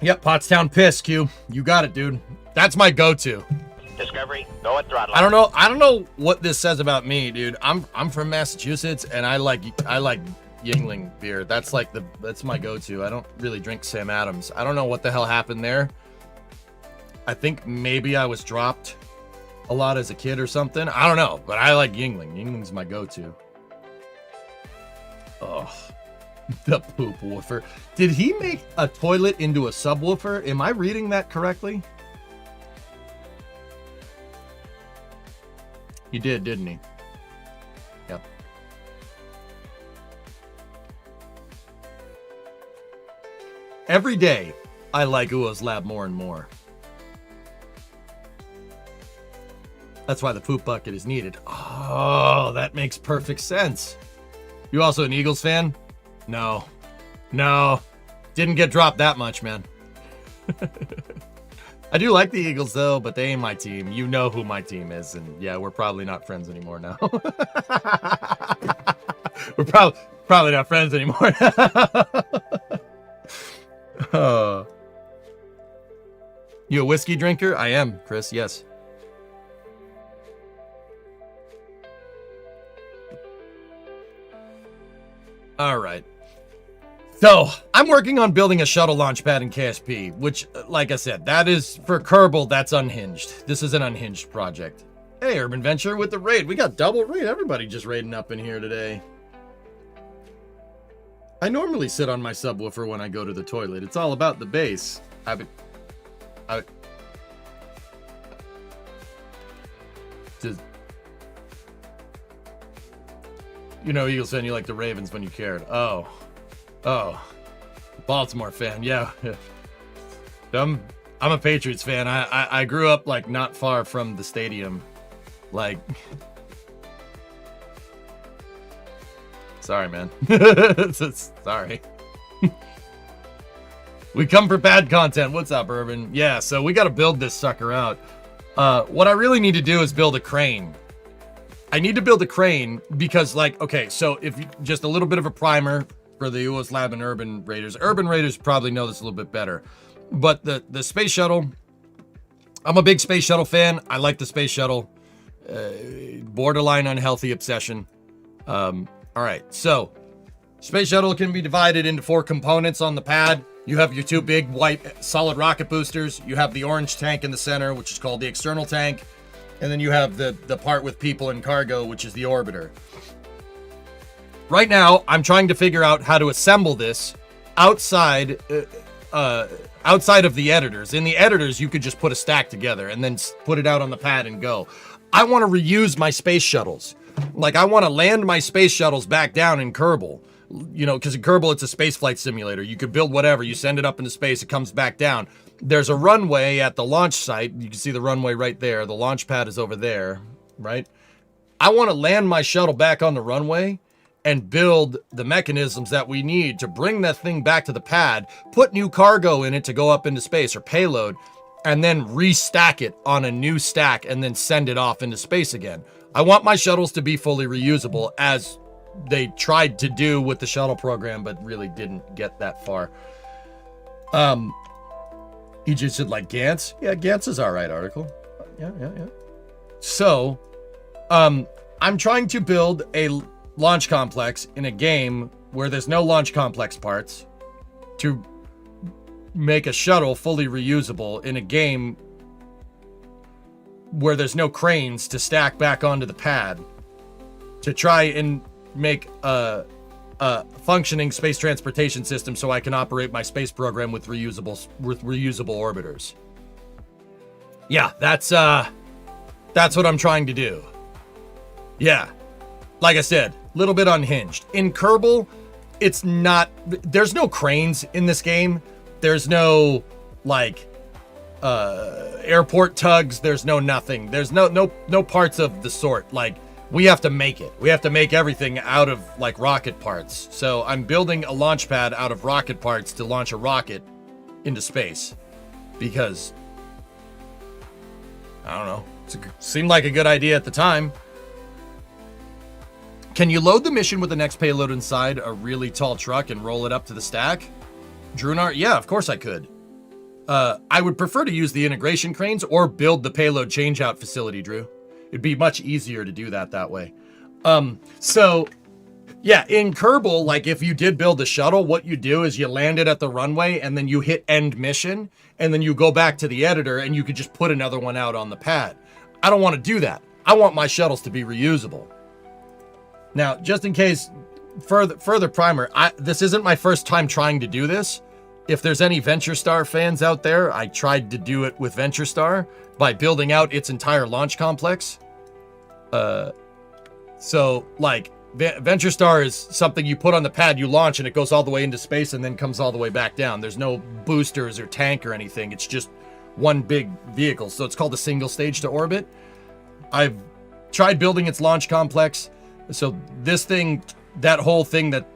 Yep, Pottstown Piss, Q. You got it, dude. That's my go-to. Discovery, go at throttle. I don't know what this says about me, dude. I'm from Massachusetts and I like Yingling beer. That's my go-to. I don't really drink Sam Adams. I don't know what the hell happened there. I think maybe I was dropped a lot as a kid or something. I don't know, but I like Yingling. Yingling's my go-to. Oh, the poop woofer. Did he make a toilet into a subwoofer? Am I reading that correctly? He did, didn't he? Yep. Every day, I like Uo's Lab more and more. That's why the poop bucket is needed. Oh, that makes perfect sense. You also an Eagles fan? No. Didn't get dropped that much, man. I do like the Eagles, though, but they ain't my team. You know who my team is, and yeah, we're probably not friends anymore now. We're probably not friends anymore. You a whiskey drinker? I am, Chris, yes. All right. So, I'm working on building a shuttle launch pad in KSP, which, like I said, that is, for Kerbal, that's unhinged. This is an unhinged project. Hey, Urban Venture with the raid. We got double raid. Everybody just raiding up in here today. I normally sit on my subwoofer when I go to the toilet. It's all about the bass. You know, Eagles fan, you like the Ravens when you cared. Oh. Baltimore fan, yeah. I'm a Patriots fan. I grew up, like, not far from the stadium. Like... Sorry, man. Sorry. We come for bad content. What's up, Urban? Yeah, so we got to build this sucker out. What I really need to do is build a crane. I need to build a crane because, like, okay, so if you, just a little bit of a primer for the US Lab and Urban Raiders. Urban Raiders probably know this a little bit better. But the space shuttle, I'm a big space shuttle fan. I like the space shuttle. Borderline unhealthy obsession. All right, so space shuttle can be divided into 4 components on the pad. You have your 2 big white solid rocket boosters. You have the orange tank in the center, which is called the external tank. And then you have the part with people and cargo, which is the orbiter. Right now, I'm trying to figure out how to assemble this outside of the editors. In the editors, you could just put a stack together and then put it out on the pad and go. I want to reuse my space shuttles. Like, I want to land my space shuttles back down in Kerbal. You know, because in Kerbal, it's a spaceflight simulator. You could build whatever. You send it up into space. It comes back down. There's a runway at the launch site. You can see the runway right there. The launch pad is over there, right? I want to land my shuttle back on the runway and build the mechanisms that we need to bring that thing back to the pad, put new cargo in it to go up into space or payload, and then restack it on a new stack and then send it off into space again. I want my shuttles to be fully reusable, as they tried to do with the shuttle program, but really didn't get that far. He just said, like, Gantz? Yeah, Gantz is all right article. Yeah. So, I'm trying to build a launch complex in a game where there's no launch complex parts to make a shuttle fully reusable in a game where there's no cranes to stack back onto the pad to try and make a functioning space transportation system so I can operate my space program with reusable orbiters. Yeah, that's what I'm trying to do. Yeah. Like I said, a little bit unhinged. In Kerbal, it's not, there's no cranes in this game. There's no, like, airport tugs. There's no nothing. There's no parts of the sort. Like, we have to make it. We have to make everything out of, like, rocket parts. So I'm building a launch pad out of rocket parts to launch a rocket into space. Because, I don't know, seemed like a good idea at the time. Can you load the mission with the next payload inside a really tall truck and roll it up to the stack? Drunar? Yeah, of course I could. I would prefer to use the integration cranes or build the payload changeout facility, Drew. It'd be much easier to do that way. So, yeah, in Kerbal, like, if you did build a shuttle, what you do is you land it at the runway and then you hit end mission and then you go back to the editor and you could just put another one out on the pad. I don't want to do that. I want my shuttles to be reusable. Now, just in case, further primer, this isn't my first time trying to do this. If there's any Venture Star fans out there, I tried to do it with Venture Star by building out its entire launch complex. So, like, Venture Star is something you put on the pad, you launch, and it goes all the way into space and then comes all the way back down. There's no boosters or tank or anything. It's just one big vehicle. So it's called a single stage to orbit. I've tried building its launch complex. So this thing, that whole thing, that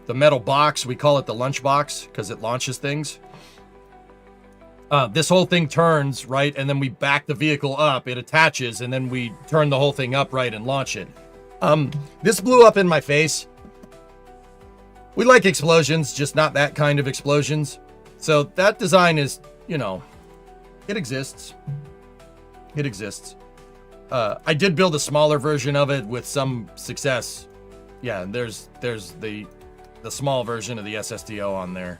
the metal box, we call it the lunch box because it launches things. This whole thing turns, right? And then we back the vehicle up, it attaches, and then we turn the whole thing up, right, and launch it. This blew up in my face. We like explosions, just not that kind of explosions. So that design is, you know, it exists. It exists. I did build a smaller version of it with some success. Yeah, there's the small version of the SSDO on there.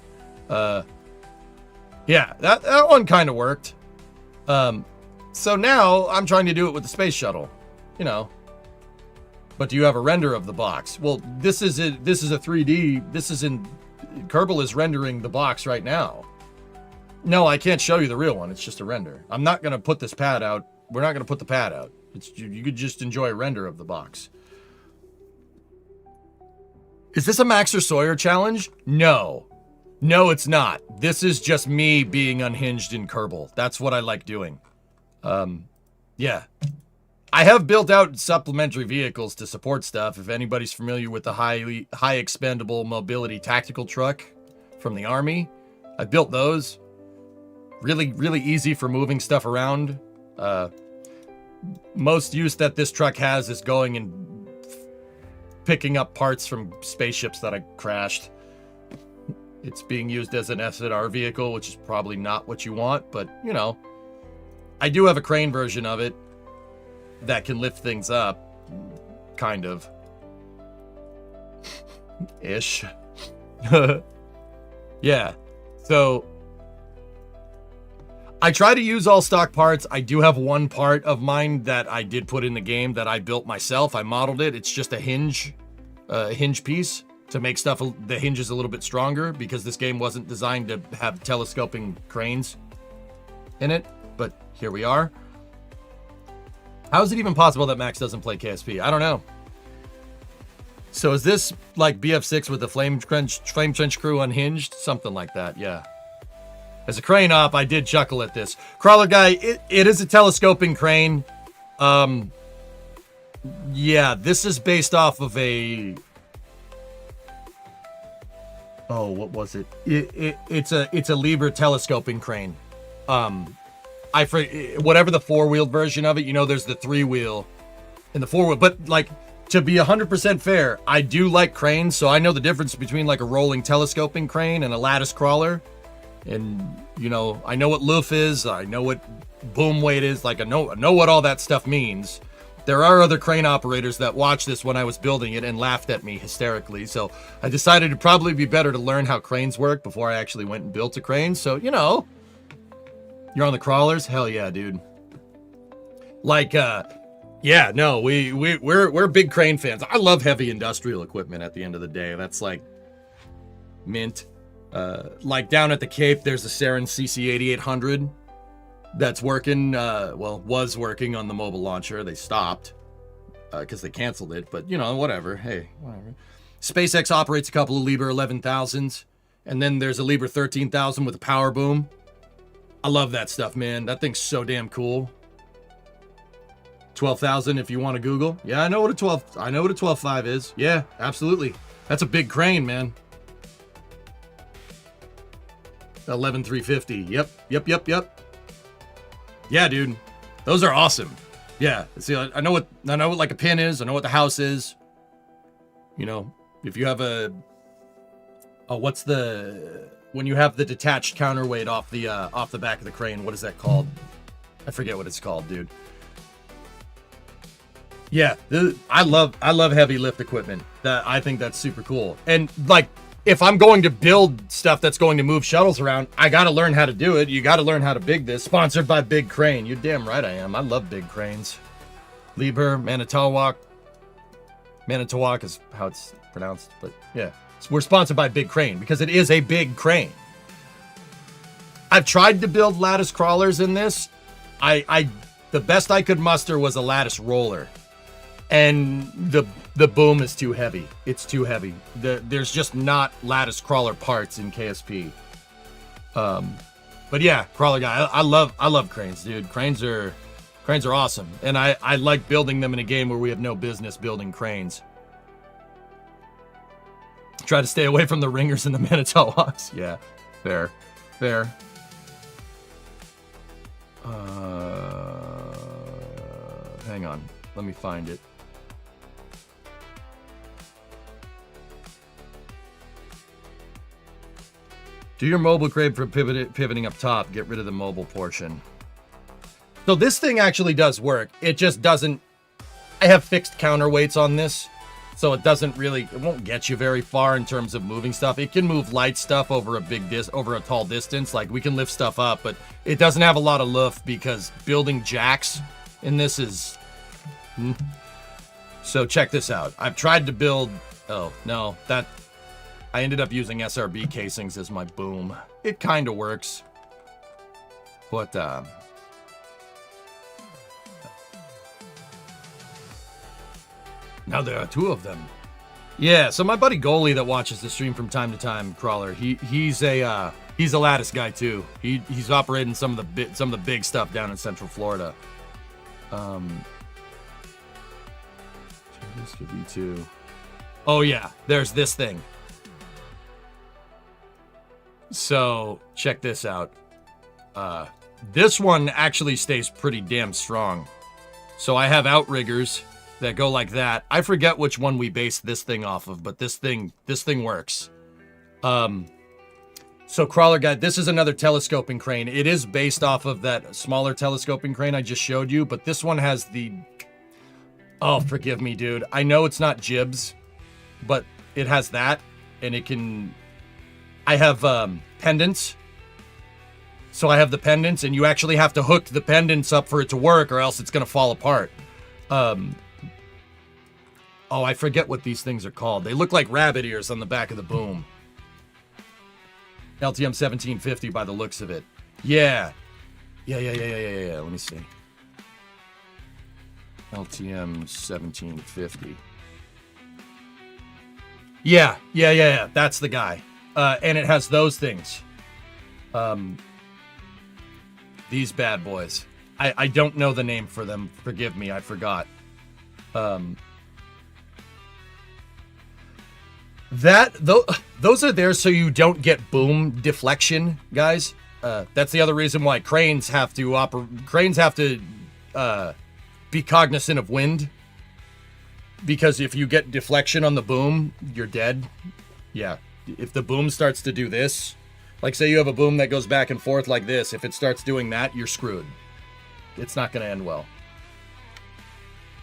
Yeah, that one kind of worked. So now I'm trying to do it with the space shuttle, you know. But do you have a render of the box? Well, this is a 3D. This is in Kerbal is rendering the box right now. No, I can't show you the real one. It's just a render. I'm not going to put this pad out. We're not going to put the pad out. You could just enjoy a render of the box. Is this a Max or Sawyer challenge? No. No, it's not. This is just me being unhinged in Kerbal. That's what I like doing. Yeah. I have built out supplementary vehicles to support stuff. If anybody's familiar with the high expendable mobility tactical truck from the Army, I built those. Really, really easy for moving stuff around. Most use that this truck has is going and picking up parts from spaceships that I crashed. It's being used as an SR vehicle, which is probably not what you want, but, you know, I do have a crane version of it that can lift things up, kind of. Ish. Yeah, so I try to use all stock parts. I do have one part of mine that I did put in the game that I built myself. I modeled it. It's just a hinge piece to make stuff, the hinges a little bit stronger, because this game wasn't designed to have telescoping cranes in it, but here we are. How is it even possible that Max doesn't play KSP? I don't know. So is this like BF6 with the Flame Trench crew unhinged? Something like that, yeah. As a crane op, I did chuckle at this. Crawler guy, it is a telescoping crane. Yeah, this is based off of a... Oh, what was it? It's a Liebherr telescoping crane. Whatever the four-wheeled version of it, you know, there's the three-wheel and the four-wheel. But, like, to be 100% fair, I do like cranes, so I know the difference between, like, a rolling telescoping crane and a lattice crawler. And, you know, I know what loof is. I know what boom weight is. Like, I know what all that stuff means. There are other crane operators that watched this when I was building it and laughed at me hysterically. So I decided it'd probably be better to learn how cranes work before I actually went and built a crane. So, you know, you're on the crawlers? Hell yeah, dude. Like, yeah, no, we're big crane fans. I love heavy industrial equipment at the end of the day. That's like mint. Like down at the Cape, there's the Saren CC 8800. that's working, was working on the mobile launcher. They stopped because they canceled it, but whatever. Hey, whatever. SpaceX operates a couple of Liebherr 11,000s, and then there's a Liebherr 13,000 with a power boom. I love that stuff, man. That thing's so damn cool. 12,000 if you want to Google. Yeah, I know what a 12.5 is. Yeah, absolutely. That's a big crane, man. 11,350. Yep. Yeah, dude. Those are awesome. Yeah. See, I know what like a pin is. I know what the house is. If you have when you have the detached counterweight off the back of the crane, what is that called? I forget what it's called, dude. Yeah, I love heavy lift equipment. I think that's super cool. And like, if I'm going to build stuff that's going to move shuttles around, I got to learn how to do it. You got to learn how to big this. Sponsored by Big Crane. You're damn right I am. I love big cranes. Liebherr, Manitowoc. Manitowoc is how it's pronounced, but yeah. We're sponsored by Big Crane because it is a big crane. I've tried to build lattice crawlers in this. The best I could muster was a lattice roller. And the boom is too heavy. It's too heavy. There's just not lattice crawler parts in KSP. But yeah, crawler guy. I love cranes, dude. Cranes are awesome. And I like building them in a game where we have no business building cranes. Try to stay away from the ringers and the Manitowocs. Yeah, fair. Hang on. Let me find it. Do your mobile grade for pivoting up top. Get rid of the mobile portion. So this thing actually does work. It just doesn't... I have fixed counterweights on this. So it won't get you very far in terms of moving stuff. It can move light stuff over a tall distance. Like, we can lift stuff up, but it doesn't have a lot of loof because building jacks in this is... So check this out. I've tried to build... Oh, no. I ended up using SRB casings as my boom. It kind of works. But, now there are two of them. Yeah, so my buddy Goalie that watches the stream from time to time, Crawler, he's a lattice guy too. He's operating some of the big stuff down in Central Florida. This could be too. Oh yeah, there's this thing. So check this out. This one actually stays pretty damn strong. So I have outriggers that go like that. I forget which one we based this thing off of, but this thing works. So Crawler Guy, this is another telescoping crane. It is based off of that smaller telescoping crane I just showed you, but this one has the... Oh, forgive me, dude. I know it's not jibs, but it has that, and it can... I have pendants. So I have the pendants, and you actually have to hook the pendants up for it to work, or else it's going to fall apart. Oh, I forget what these things are called. They look like rabbit ears on the back of the boom. LTM 1750 by the looks of it. Yeah. Yeah. Let me see. LTM 1750. Yeah. That's the guy. And it has those things. These bad boys. I don't know the name for them. Forgive me, I forgot. Those are there so you don't get boom deflection, guys. That's the other reason why cranes have to be cognizant of wind, because if you get deflection on the boom, you're dead. Yeah, if the boom starts to do this, like say you have a boom that goes back and forth like this, if it starts doing that, you're screwed. It's not going to end well.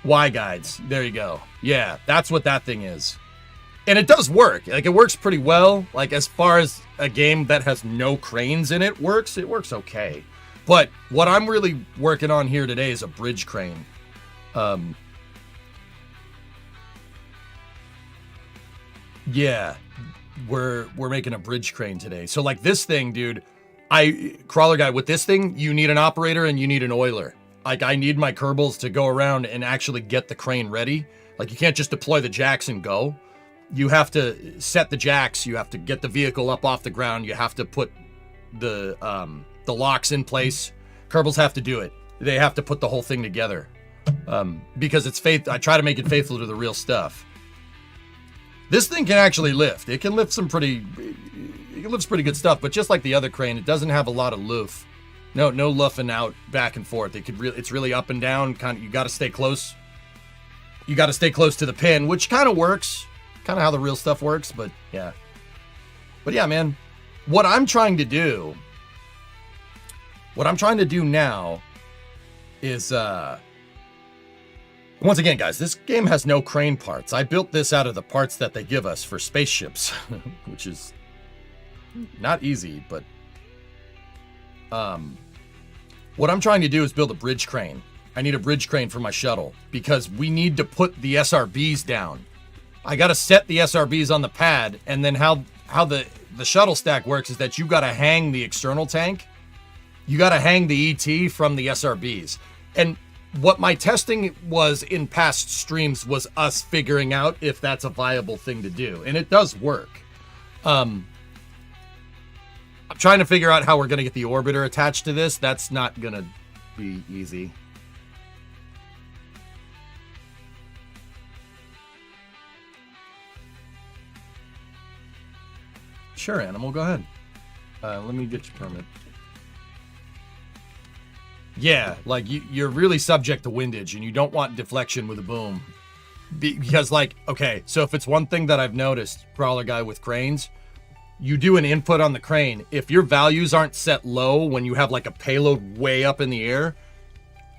Y guides, there you go. Yeah, that's what that thing is. And it does work. Like, it works pretty well. Like, as far as a game that has no cranes in it works okay. But what I'm really working on here today is a bridge crane. Yeah, we're making a bridge crane today. So, like, this thing, dude, Crawler guy, with this thing, you need an operator and you need an oiler. Like, I need my Kerbals to go around and actually get the crane ready. Like, you can't just deploy the jacks and go. You have to set the jacks. You have to get the vehicle up off the ground. You have to put the locks in place. Kerbals have to do it. They have to put the whole thing together. Because it's I try to make it faithful to the real stuff. This thing can actually lift. It can lift pretty good stuff, but just like the other crane, it doesn't have a lot of loof. No luffing out back and forth. It's really up and down. Kind of, you got to stay close. You got to stay close to the pin, which kind of works. Kind of how the real stuff works, but yeah. But yeah, man. What I'm trying to do now is once again, guys, this game has no crane parts. I built this out of the parts that they give us for spaceships, which is not easy, but what I'm trying to do is build a bridge crane. I need a bridge crane for my shuttle because we need to put the SRBs down. I got to set the SRBs on the pad, and then how the shuttle stack works is that you got to hang the external tank. You got to hang the ET from the SRBs. And what my testing was in past streams was us figuring out if that's a viable thing to do. And it does work. I'm trying to figure out how we're going to get the orbiter attached to this. That's not going to be easy. Sure, Animal, go ahead. Let me get your permit. Yeah, like you're really subject to windage and you don't want deflection with a boom. Because like, okay, so if it's one thing that I've noticed, Crawler guy with cranes, you do an input on the crane. If your values aren't set low when you have like a payload way up in the air,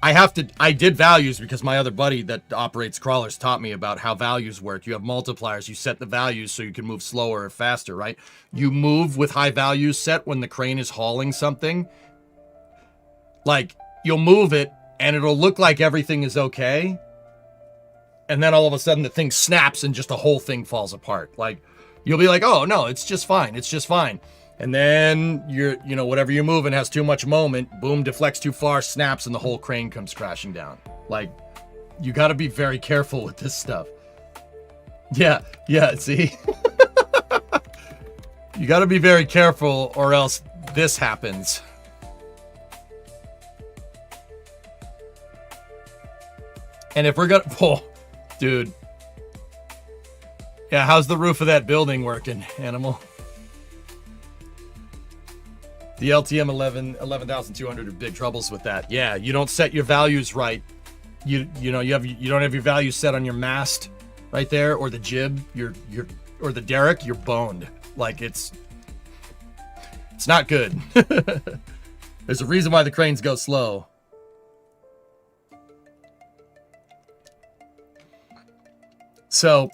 I did values because my other buddy that operates crawlers taught me about how values work. You have multipliers, you set the values so you can move slower or faster, right? You move with high values set when the crane is hauling something. Like, you'll move it and it'll look like everything is okay. And then all of a sudden the thing snaps and just the whole thing falls apart. Like, you'll be like, oh no, it's just fine. It's just fine. And then whatever you're moving has too much moment, boom, deflects too far, snaps, and the whole crane comes crashing down. Like, you got to be very careful with this stuff. Yeah, see? You got to be very careful or else this happens. And if we're gonna, oh, dude. Yeah, how's the roof of that building working, Animal? The LTM 11,200 have big troubles with that. Yeah, you don't set your values right. You don't have your values set on your mast right there, or the jib, or the derrick, you're boned. Like, it's not good. There's a reason why the cranes go slow. So,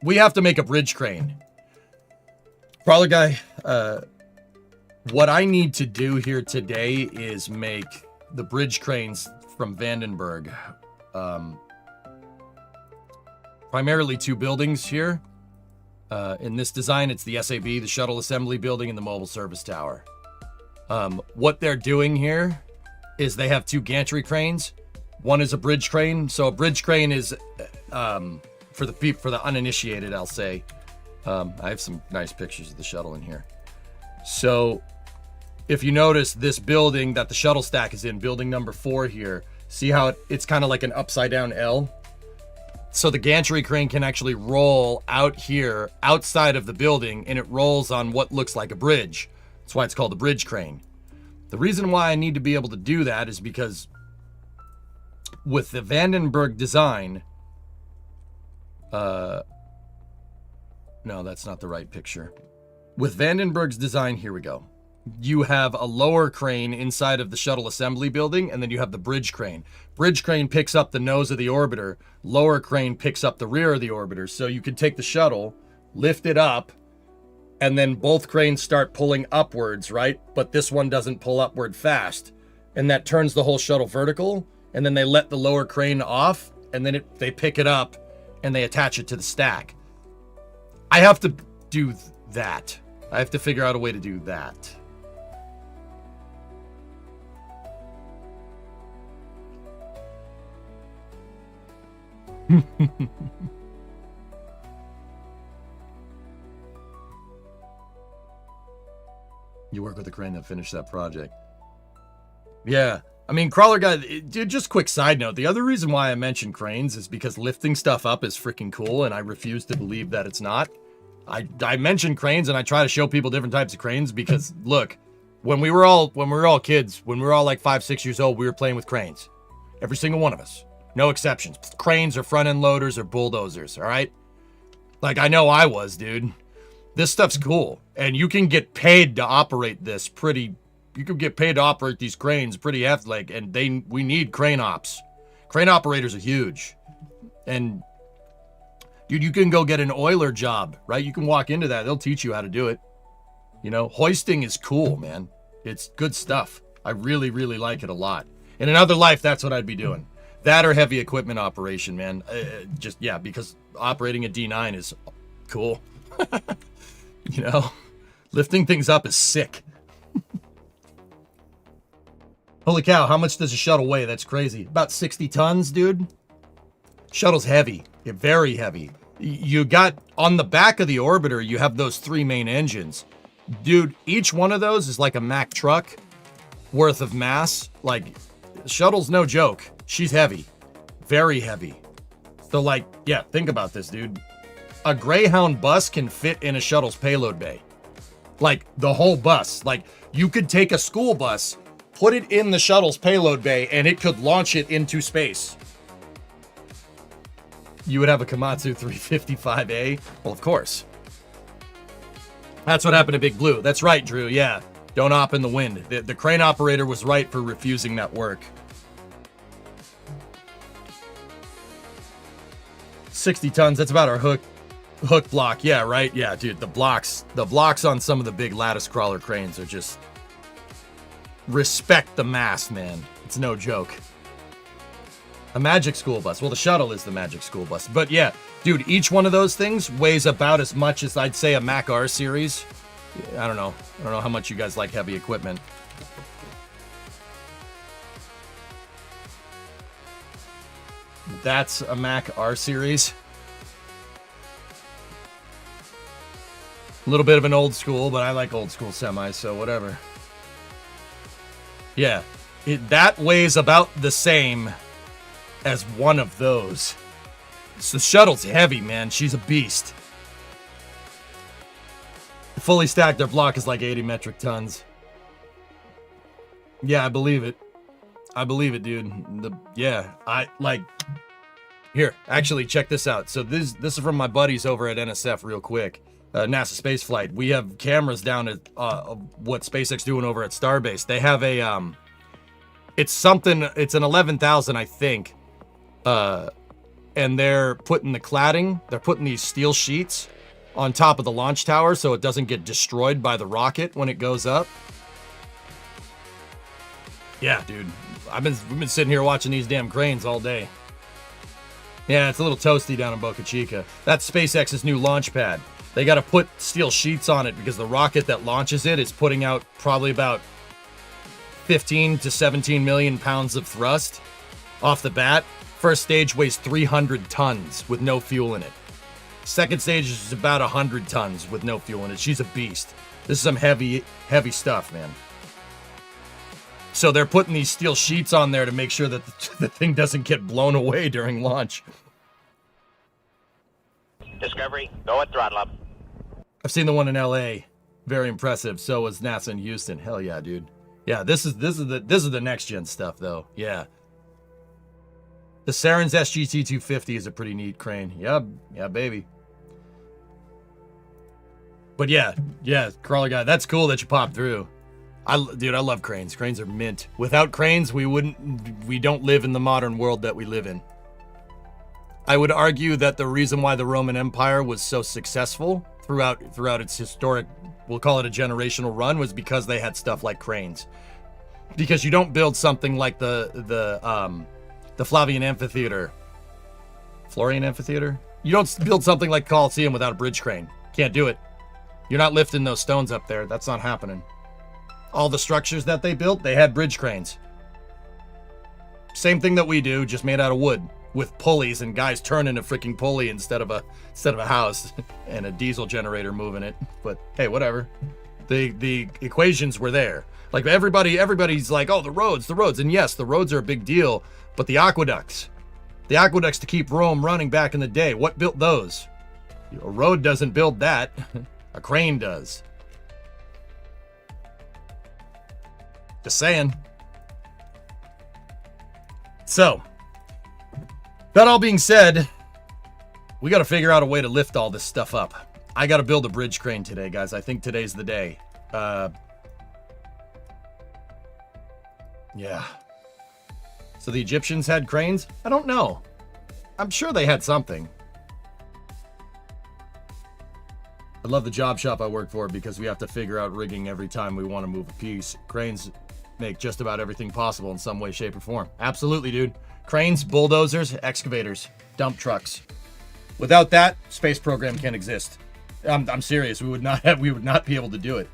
we have to make a bridge crane. Crawler guy, what I need to do here today is make the bridge cranes from Vandenberg. Primarily two buildings here. In this design, it's the SAB, the Shuttle Assembly Building, and the Mobile Service Tower. What they're doing here is they have two gantry cranes. One is a bridge crane. So a bridge crane is, for the uninitiated, I'll say. I have some nice pictures of the shuttle in here. So if you notice this building that the shuttle stack is in, building number 4 here, see how it's kind of like an upside down L? So the gantry crane can actually roll out here outside of the building, and it rolls on what looks like a bridge. That's why it's called a bridge crane. The reason why I need to be able to do that is because with the Vandenberg design, no, that's not the right picture. With Vandenberg's design, here we go. You have a lower crane inside of the shuttle assembly building, and then you have the bridge crane. Bridge crane picks up the nose of the orbiter. Lower crane picks up the rear of the orbiter. So you could take the shuttle, lift it up, and then both cranes start pulling upwards, right? But this one doesn't pull upward fast. And that turns the whole shuttle vertical, and then they let the lower crane off, and then they pick it up, and they attach it to the stack. I have to do that. I have to figure out a way to do that. You work with a crane that finished that project. Yeah. I mean, crawler guy, dude, just quick side note. The other reason why I mention cranes is because lifting stuff up is freaking cool, and I refuse to believe that it's not. I mention cranes, and I try to show people different types of cranes because, look, when we were all kids, when we were all like 5, 6 years old, we were playing with cranes. Every single one of us. No exceptions. Cranes or front-end loaders or bulldozers, all right? Like, I know I was, dude. This stuff's cool, and you can get paid to operate this you can get paid to operate these cranes pretty hefty, like, and we need crane ops. Crane operators are huge. And, dude, you can go get an oiler job, right? You can walk into that. They'll teach you how to do it. You know, hoisting is cool, man. It's good stuff. I really, really like it a lot. In another life, that's what I'd be doing. That or heavy equipment operation, man. Yeah, because operating a D9 is cool. You know, lifting things up is sick. Holy cow, how much does a shuttle weigh? That's crazy. About 60 tons, dude. Shuttle's heavy. Very heavy. You got, on the back of the orbiter, you have those 3 main engines. Dude, each one of those is like a Mack truck worth of mass. Like, shuttle's no joke. She's heavy. Very heavy. So, like, yeah, think about this, dude. A Greyhound bus can fit in a shuttle's payload bay. Like, the whole bus. Like, you could take a school bus, put it in the shuttle's payload bay, and it could launch it into space. You would have a Komatsu 355A? Well, of course. That's what happened to Big Blue. That's right, Drew, yeah. Don't op in the wind. The crane operator was right for refusing that work. 60 tons, that's about our hook block. Yeah, right? Yeah, dude, the blocks on some of the big lattice crawler cranes are just... Respect the mass, man. It's no joke. A magic school bus. Well, the shuttle is the magic school bus. But yeah, dude, each one of those things weighs about as much as I'd say a Mack R series. I don't know how much you guys like heavy equipment. That's a Mack R series. A little bit of an old school, but I like old school semis, so whatever. Yeah, that weighs about the same as one of those. So the shuttle's heavy, man. She's a beast. Fully stacked, their block is like 80 metric tons. Yeah, I believe it. I believe it, dude. Here, actually, check this out. So this is from my buddies over at NSF real quick. NASA Space Flight. We have cameras down at what SpaceX doing over at Starbase. They have a it's an 11,000, I think. And they're putting the cladding, they're putting these steel sheets on top of the launch tower so it doesn't get destroyed by the rocket when it goes up. Yeah, dude. We've been sitting here watching these damn cranes all day. Yeah, it's a little toasty down in Boca Chica. That's SpaceX's new launch pad. They got to put steel sheets on it because the rocket that launches it is putting out probably about 15 to 17 million pounds of thrust off the bat. First stage weighs 300 tons with no fuel in it. Second stage is about 100 tons with no fuel in it. She's a beast. This is some heavy, heavy stuff, man. So they're putting these steel sheets on there to make sure that the thing doesn't get blown away during launch. Discovery, go at throttle up. I've seen the one in LA. Very impressive. So was NASA in Houston. Hell yeah, dude. Yeah, this is the next gen stuff though. Yeah. The Saren's SGT 250 is a pretty neat crane. Yeah, baby. But yeah, crawler guy. That's cool that you popped through. Dude, I love cranes. Cranes are mint. Without cranes, we don't live in the modern world that we live in. I would argue that the reason why the Roman Empire was so successful throughout its historic, we'll call it a generational run, was because they had stuff like cranes. Because you don't build something like the Flavian Amphitheater. Florian Amphitheater? You don't build something like Colosseum without a bridge crane. Can't do it. You're not lifting those stones up there. That's not happening. All the structures that they built, they had bridge cranes. Same thing that we do, just made out of wood. with pulleys and guys turning a freaking pulley instead of a house and a diesel generator moving it. But hey, whatever. The equations were there. Like everybody's like, oh, the roads, and yes, the roads are a big deal, but the aqueducts to keep Rome running back in the day, what built those? A road doesn't build that. A crane does. Just saying. So, that all being said, we got to figure out a way to lift all this stuff up. I got to build a bridge crane today, guys. I think today's the day. Yeah. So the Egyptians had cranes? I don't know. I'm sure they had something. I love the job shop I work for because we have to figure out rigging every time we want to move a piece. Cranes make just about everything possible in some way, shape, or form. Absolutely, dude. Cranes, bulldozers, excavators, dump trucks. Without that, space program can't exist. I'm serious. We would not be able to do it.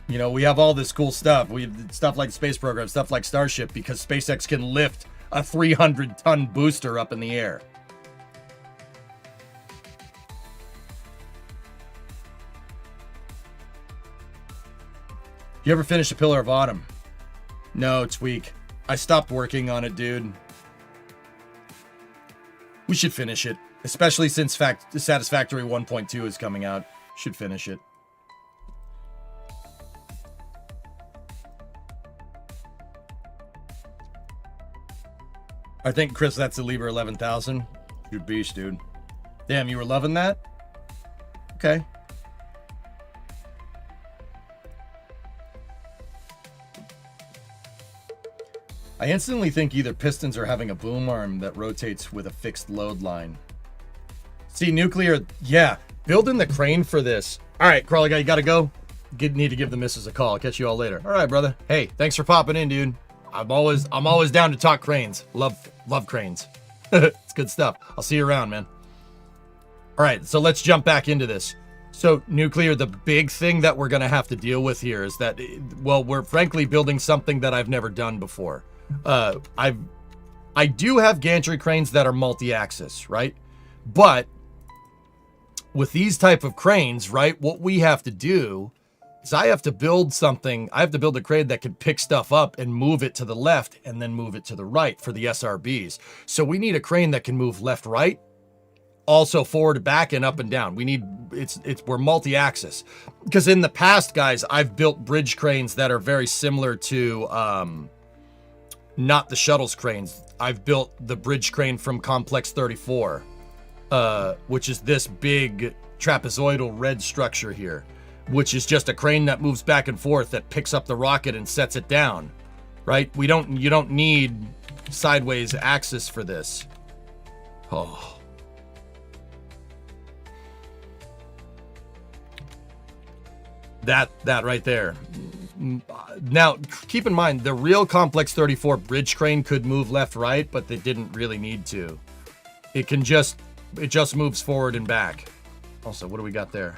You know, we have all this cool stuff. We have stuff like space program, stuff like Starship, because SpaceX can lift a 300-ton booster up in the air. You ever finish A Pillar of Autumn? No, it's weak. I stopped working on it, dude. We should finish it, especially since Satisfactory 1.2 is coming out. Should finish it. I think, Chris, that's the Liber 11,000. You're a beast, dude. Damn, you were loving that? Okay. I instantly think either pistons are having a boom arm that rotates with a fixed load line. See, nuclear, yeah. Building the crane for this. All right, Crawler guy, you gotta go. Need to give the missus a call. I'll catch you all later. All right, brother. Hey, thanks for popping in, dude. I'm always down to talk cranes. Love cranes. It's good stuff. I'll see you around, man. All right, so let's jump back into this. So nuclear, the big thing that we're gonna have to deal with here is that, well, we're frankly building something that I've never done before. I do have gantry cranes that are multi-axis, right? But with these type of cranes, right, what we have to do is I have to build a crane that can pick stuff up and move it to the left and then move it to the right for the SRBs. So we need a crane that can move left, right, also forward, back, and up and down. We're multi-axis. Because in the past, guys, I've built bridge cranes that are very similar to, not the Shuttle's cranes. I've built the bridge crane from Complex 34, which is this big trapezoidal red structure here, which is just a crane that moves back and forth that picks up the rocket and sets it down, right? You don't need sideways axis for this. Oh. That right there. Now, keep in mind, the real Complex 34 bridge crane could move left, right, but they didn't really need to. It just moves forward and back. Also, what do we got there?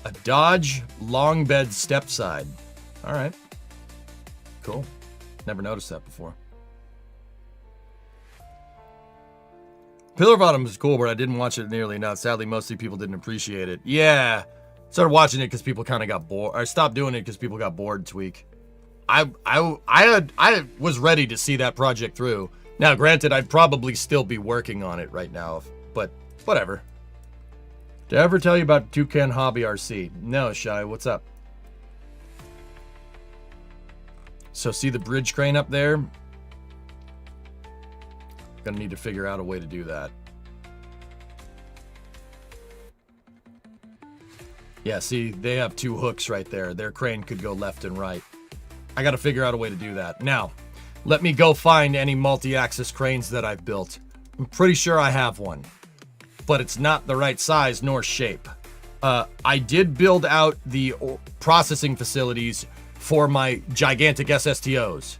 A Dodge long bed step side. All right. Cool. Never noticed that before. Pillar of Autumn is cool, but I didn't watch it nearly enough. Sadly, mostly people didn't appreciate it. Yeah. Started watching it because people kind of got bored. I stopped doing it because people got bored this week. I was ready to see that project through. Now, granted, I'd probably still be working on it right now, but whatever. Did I ever tell you about Toucan Hobby RC? No, Shy, what's up? So see the bridge crane up there? Gonna need to figure out a way to do that. Yeah, see, they have two hooks right there. Their crane could go left and right. I gotta figure out a way to do that. Now, let me go find any multi-axis cranes that I've built. I'm pretty sure I have one, but it's not the right size nor shape. I did build out the processing facilities for my gigantic SSTOs.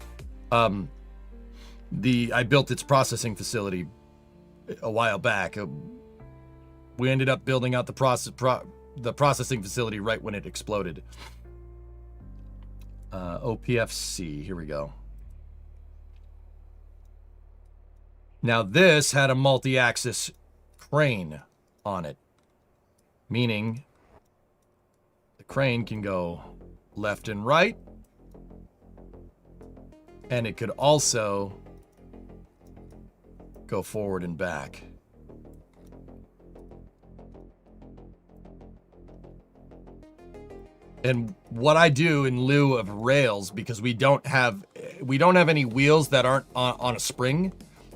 I built its processing facility a while back. We ended up building out the processing facility right when it exploded. OPFC, here we go. Now this had a multi-axis crane on it, meaning the crane can go left and right, and it could also go forward and back. And what I do in lieu of rails, because we don't have any wheels that aren't on a spring,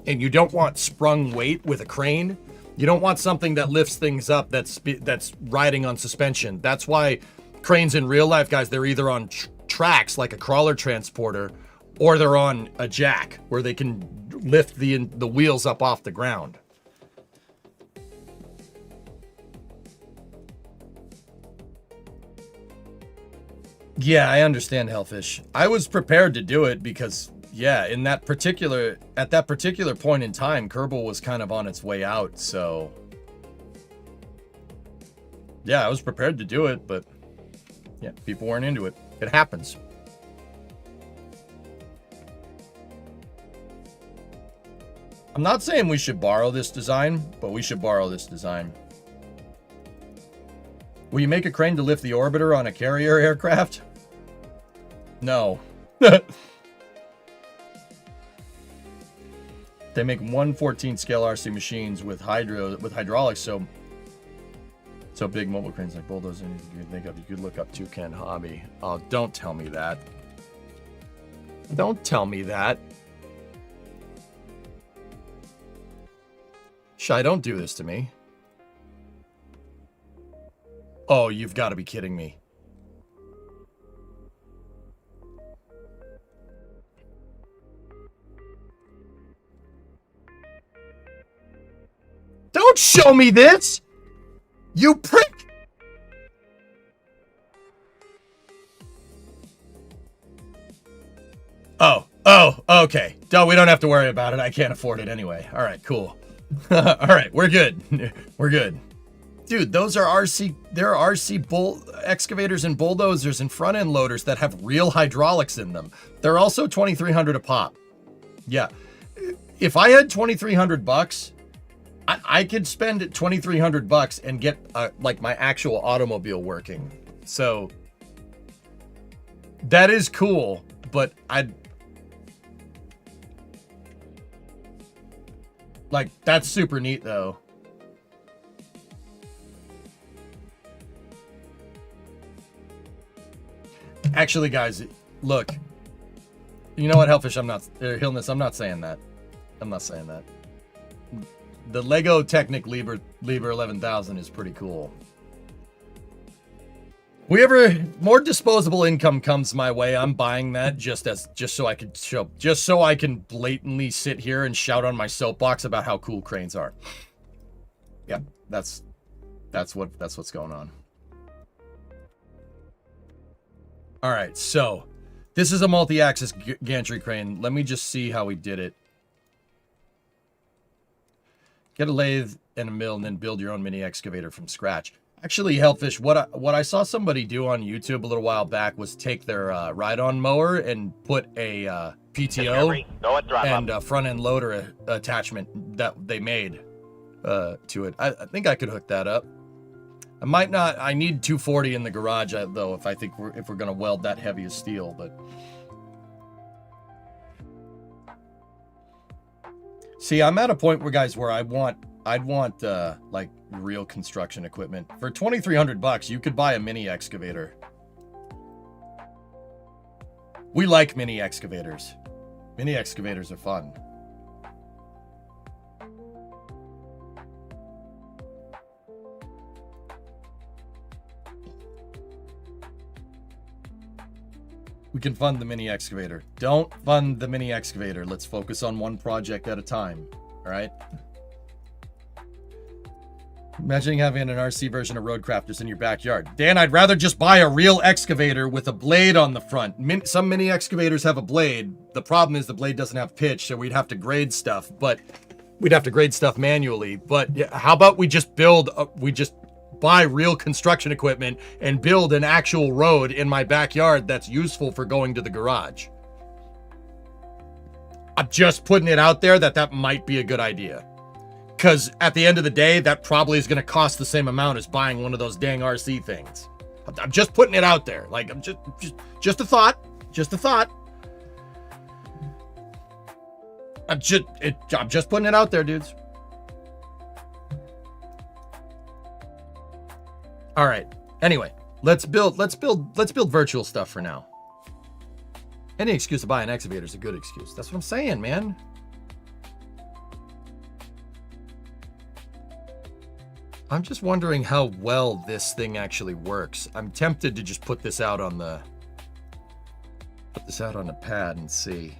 and you don't want sprung weight with a crane. You don't want something that lifts things up that's riding on suspension. That's why cranes in real life, guys, they're either on tracks like a crawler transporter, or they're on a jack where they can lift the wheels up off the ground. Yeah, I understand, Hellfish. I was prepared to do it because, yeah, at that particular point in time, Kerbal was kind of on its way out, so yeah, I was prepared to do it, but yeah, people weren't into it. It happens. I'm not saying we should borrow this design, but we should borrow this design. Will you make a crane to lift the orbiter on a carrier aircraft? No. They make 1/14 scale RC machines with hydraulics, so big mobile cranes like bulldozers. You could look up Toucan Hobby. Oh, don't tell me that. Don't tell me that. Shy, don't do this to me. Oh, you've got to be kidding me. Don't show me this! You prick! Oh, okay. We don't have to worry about it. I can't afford it anyway. All right, cool. All right, we're good. We're good. Dude, those are there are RC excavators and bulldozers and front end loaders that have real hydraulics in them. They're also $2,300 a pop. Yeah. If I had $2,300, I could spend $2,300 and get like my actual automobile working. So that is cool, but that's super neat though. Actually, guys, look. You know what, Hellfish? Hillness, I'm not saying that. I'm not saying that. The Lego Technic Liebherr 11,000 is pretty cool. More disposable income comes my way, I'm buying that just so I can blatantly sit here and shout on my soapbox about how cool cranes are. Yeah, that's what's going on. All right, so this is a multi-axis gantry crane. Let me just see how we did it. Get a lathe and a mill and then build your own mini excavator from scratch. Actually, Hellfish, what I saw somebody do on YouTube a little while back was take their ride-on mower and put a PTO and a front-end loader attachment that they made to it. I think I could hook that up. I might not. I need 240 in the garage though if we're gonna weld that heavy of steel. But see, I'm at a point where I'd want like real construction equipment. For $2,300, you could buy a mini excavator. We like mini excavators. Mini excavators are fun. We can fund the mini excavator. Don't fund the mini excavator. Let's focus on one project at a time. All right? Imagining having an RC version of Roadcrafters in your backyard. Dan, I'd rather just buy a real excavator with a blade on the front. Some mini excavators have a blade. The problem is the blade doesn't have pitch, so we'd have to grade stuff. But we'd have to grade stuff manually. But yeah, how about we just buy real construction equipment and build an actual road in my backyard that's useful for going to the garage. I'm just putting it out there that might be a good idea. Because at the end of the day, that probably is going to cost the same amount as buying one of those dang RC things. I'm just putting it out there. Like, I'm just a thought. Just a thought. I'm just putting it out there, dudes. All right. Anyway, let's build virtual stuff for now. Any excuse to buy an excavator is a good excuse. That's what I'm saying, man. I'm just wondering how well this thing actually works. I'm tempted to just put this out on the pad and see.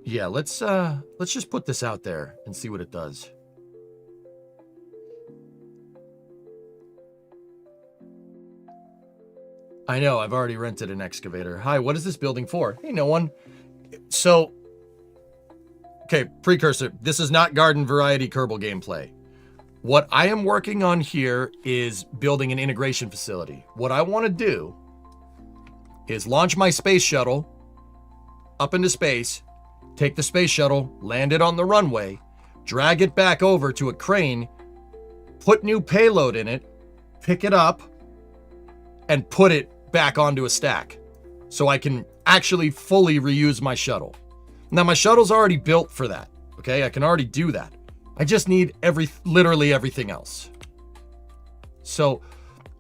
Yeah, let's just put this out there and see what it does. I know, I've already rented an excavator. Hi, what is this building for? Hey, no one. So, okay, precursor. This is not garden variety Kerbal gameplay. What I am working on here is building an integration facility. What I want to do is launch my space shuttle up into space, take the space shuttle, land it on the runway, drag it back over to a crane, put new payload in it, pick it up, and put it back onto a stack so I can actually fully reuse my shuttle. Now, my shuttle's already built for that, okay? I can already do that. I just need literally everything else. So,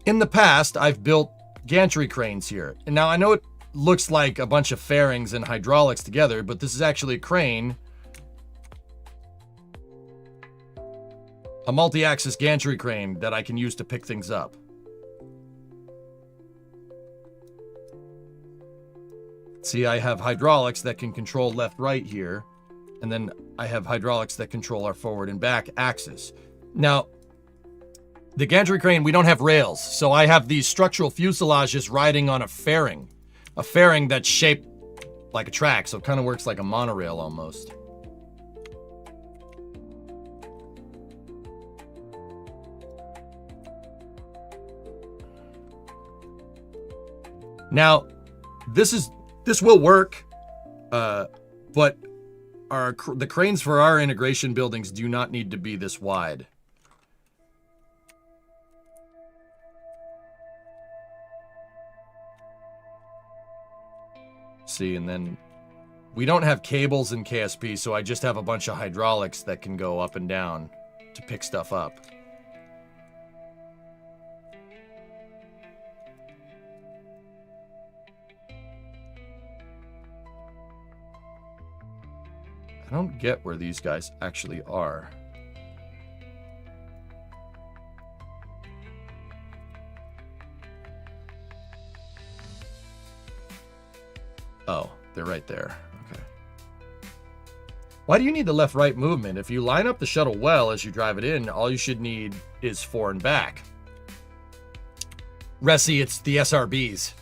in the past, I've built gantry cranes here. And now, I know it looks like a bunch of fairings and hydraulics together, but this is actually a crane. A multi-axis gantry crane that I can use to pick things up. See, I have hydraulics that can control left, right here. And then I have hydraulics that control our forward and back axis. Now, the gantry crane, we don't have rails. So I have these structural fuselages riding on a fairing. A fairing that's shaped like a track. So it kind of works like a monorail almost. Now, this will work, but the cranes for our integration buildings do not need to be this wide. See, and then we don't have cables in KSP, so I just have a bunch of hydraulics that can go up and down to pick stuff up. I don't get where these guys actually are. Oh, they're right there. Okay. Why do you need the left-right movement? If you line up the shuttle well as you drive it in, all you should need is forward and back. Resi, it's the SRBs.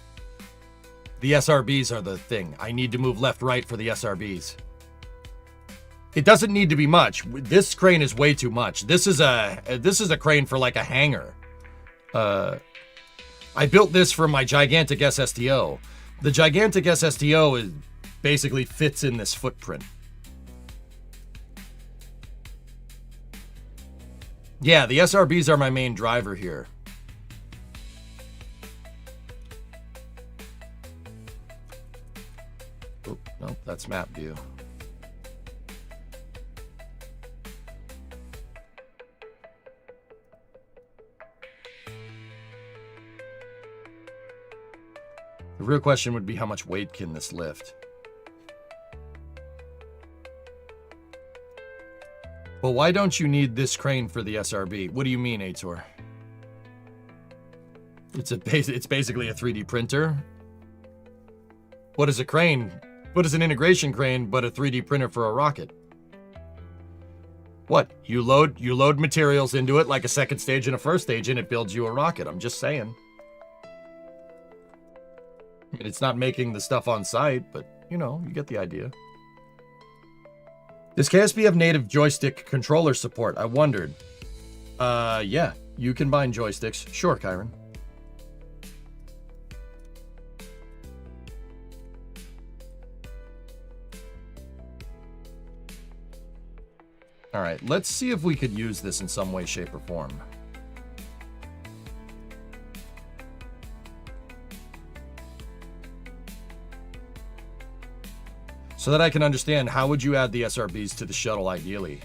The SRBs are the thing. I need to move left-right for the SRBs. It doesn't need to be much. This crane is way too much. This is a crane for like a hangar. I built this for my gigantic SSTO. The gigantic SSTO basically fits in this footprint. Yeah, the SRBs are my main driver here. Oh, nope, that's map view. The real question would be how much weight can this lift? Well, why don't you need this crane for the SRB? What do you mean, Aitor? It's basically a 3D printer. What is a crane? What is an integration crane but a 3D printer for a rocket? What? You load materials into it like a second stage and a first stage and it builds you a rocket. I'm just saying. It's not making the stuff on site, but, you know, you get the idea. Does KSP have native joystick controller support? I wondered. Yeah, you can bind joysticks. Sure, Kyron. All right, let's see if we could use this in some way, shape, or form. So that I can understand, how would you add the SRBs to the shuttle ideally?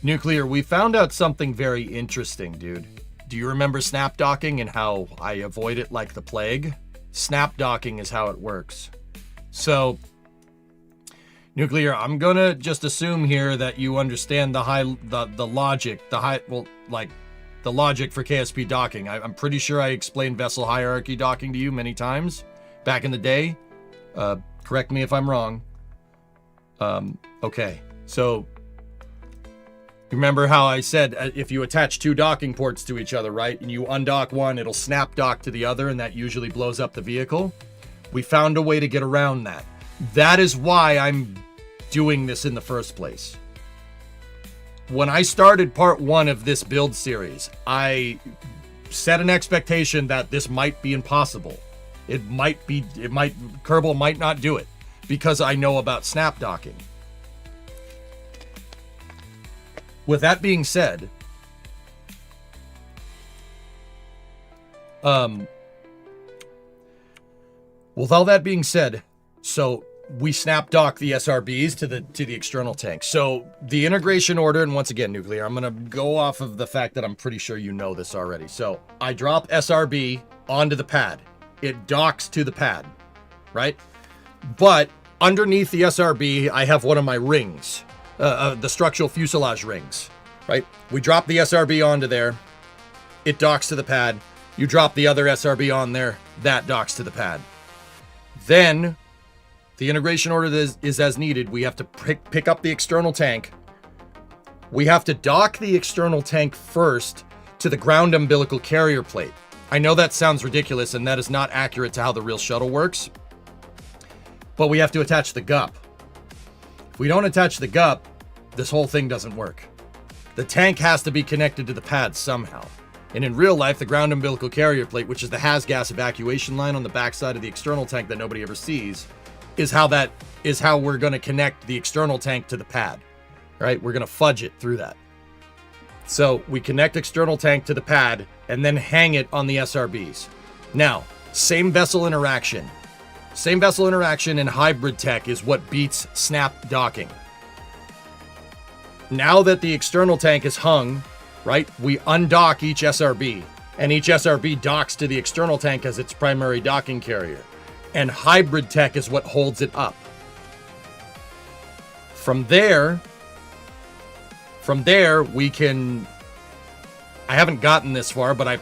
Nuclear, we found out something very interesting, dude. Do you remember snap docking and how I avoid it like the plague? Snap docking is how it works. So, Nuclear, I'm gonna just assume here that you understand the logic, the logic for KSP docking. I'm pretty sure I explained vessel hierarchy docking to you many times back in the day. Correct me if I'm wrong. Okay, so you remember how I said if you attach two docking ports to each other, right, and you undock one, it'll snap dock to the other, and that usually blows up the vehicle? We found a way to get around that. That is why I'm doing this in the first place. When I started part 1 of this build series, I set an expectation that this might be impossible. Kerbal might not do it because I know about snap docking. With that being said, so we snap dock the SRBs to the external tank. So the integration order, and once again, Nuclear, I'm gonna go off of the fact that I'm pretty sure you know this already. So I drop SRB onto the pad. It docks to the pad, right? But underneath the SRB, I have one of my rings, the structural fuselage rings, right? We drop the SRB onto there. It docks to the pad. You drop the other SRB on there. That docks to the pad. Then the integration order is as needed. We have to pick up the external tank. We have to dock the external tank first to the ground umbilical carrier plate. I know that sounds ridiculous, and that is not accurate to how the real shuttle works. But we have to attach the GUP. If we don't attach the GUP, this whole thing doesn't work. The tank has to be connected to the pad somehow. And in real life, the ground umbilical carrier plate, which is the has-gas evacuation line on the backside of the external tank that nobody ever sees, is how we're going to connect the external tank to the pad. Right? We're going to fudge it through that. So we connect external tank to the pad and then hang it on the SRBs. Now, same vessel interaction. Same vessel interaction and hybrid tech is what beats snap docking. Now that the external tank is hung, right, we undock each SRB, and each SRB docks to the external tank as its primary docking carrier. And hybrid tech is what holds it up. From there, we can... I haven't gotten this far, but I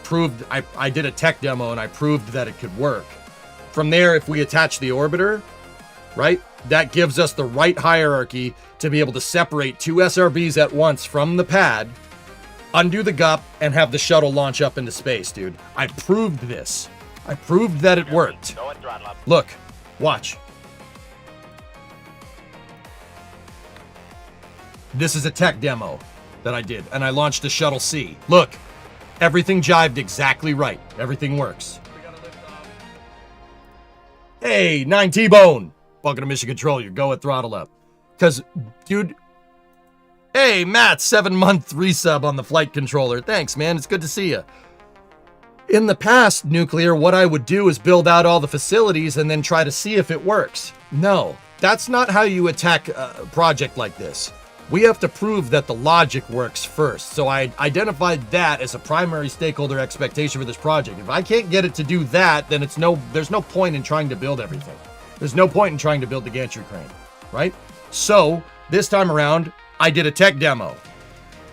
did a tech demo and I proved that it could work. From there, if we attach the orbiter, right, that gives us the right hierarchy to be able to separate two SRBs at once from the pad, undo the GUP, and have the shuttle launch up into space, dude. I proved this. I proved that it worked. Go and throttle up. Look, watch. This is a tech demo that I did, and I launched a Shuttle C. Look, everything jived exactly right. Everything works. Hey, 9 T-Bone. Welcome to Mission Control. You're go at throttle up. Because, dude... Hey, Matt, 7-month resub on the flight controller. Thanks, man. It's good to see you. In the past, Nuclear, what I would do is build out all the facilities and then try to see if it works. No, that's not how you attack a project like this. We have to prove that the logic works first. So I identified that as a primary stakeholder expectation for this project. If I can't get it to do that, then there's no point in trying to build everything. There's no point in trying to build the gantry crane, right? So this time around, I did a tech demo.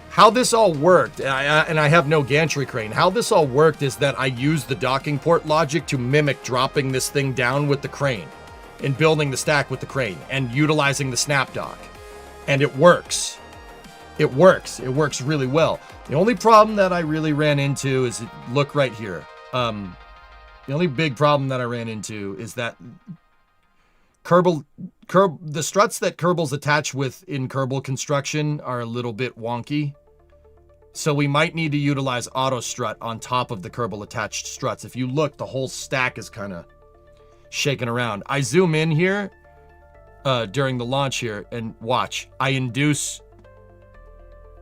How this all worked, and I have no gantry crane, how this all worked is that I used the docking port logic to mimic dropping this thing down with the crane and building the stack with the crane and utilizing the snap dock. And it works. It works. It works really well. The only problem that I really ran into is, look right here. The only big problem that I ran into is that the struts that Kerbals attach with in Kerbal construction are a little bit wonky. So we might need to utilize auto strut on top of the Kerbal attached struts. If you look, the whole stack is kind of shaking around. I zoom in here during the launch here and watch. I induce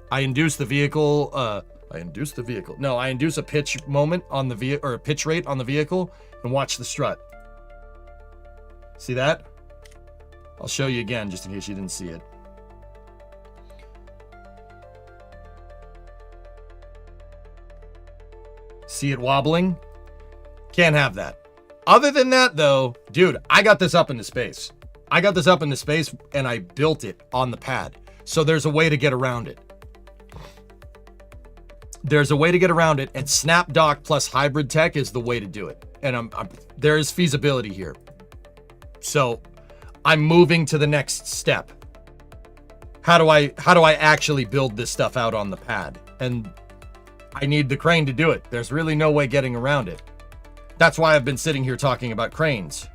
the vehicle. I induce a pitch moment on the vehicle, or a pitch rate on the vehicle, and watch the strut. See that? I'll show you again just in case you didn't see it. See it wobbling? Can't have that. Other than that, though, dude, I got this up into space. And I built it on the pad. So there's a way to get around it. And snap dock plus hybrid tech is the way to do it. And there is feasibility here. So I'm moving to the next step. How do I actually build this stuff out on the pad? And I need the crane to do it. There's really no way getting around it. That's why I've been sitting here talking about cranes.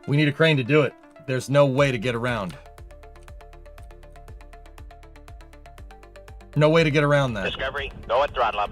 We need a crane to do it. There's no way to get around. No way to get around that. Discovery, go at throttle up.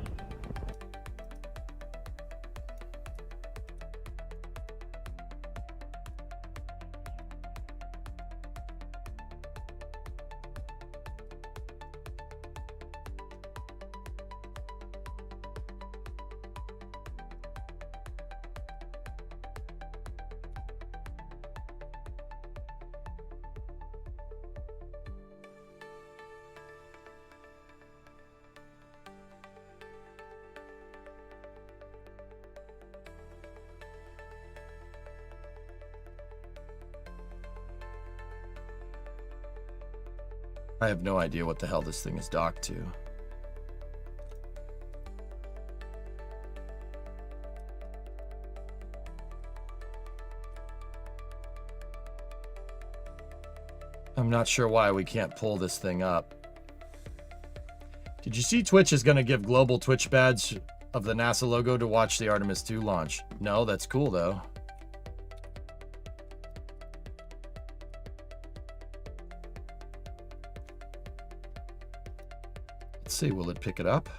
I have no idea what the hell this thing is docked to. I'm not sure why we can't pull this thing up. Did you see Twitch is going to give global Twitch badge of the NASA logo to watch the Artemis 2 launch? No, that's cool though. Let's see, will it pick it up?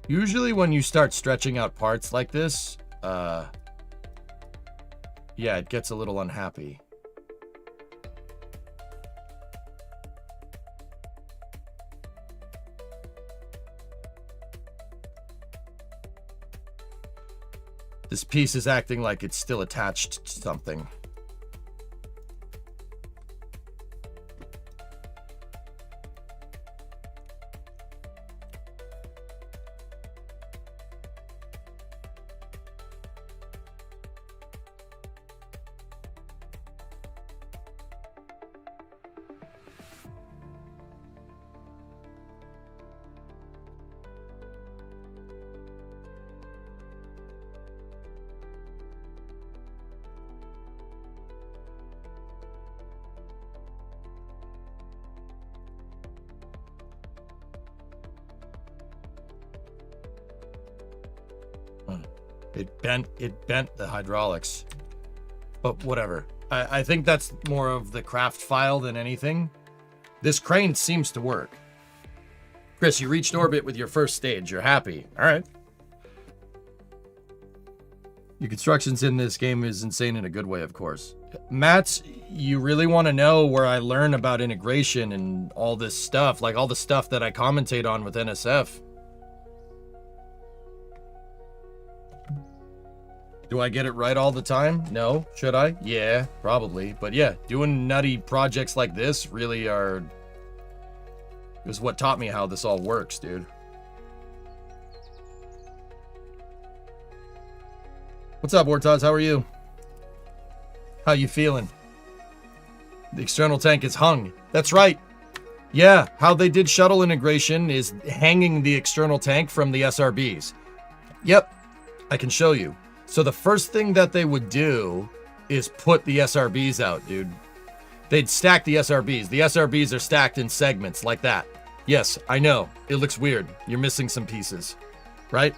Usually when you start stretching out parts like this, yeah, it gets a little unhappy. This piece is acting like it's still attached to something. It bent the hydraulics, but whatever. I think that's more of the craft file than anything. This crane seems to work. Chris, you reached orbit with your first stage. You're happy. All right. Your constructions in this game is insane in a good way, of course. Matt, you really want to know where I learn about integration and all this stuff, like all the stuff that I commentate on with NSF. Do I get it right all the time? No. Should I? Yeah, probably. But yeah, doing nutty projects like this really is what taught me how this all works, dude. What's up, Wartods? How are you? How you feeling? The external tank is hung. That's right. Yeah, how they did shuttle integration is hanging the external tank from the SRBs. Yep, I can show you. So the first thing that they would do is put the SRBs out, dude. They'd stack the SRBs. The SRBs are stacked in segments like that. Yes, I know. It looks weird. You're missing some pieces, right?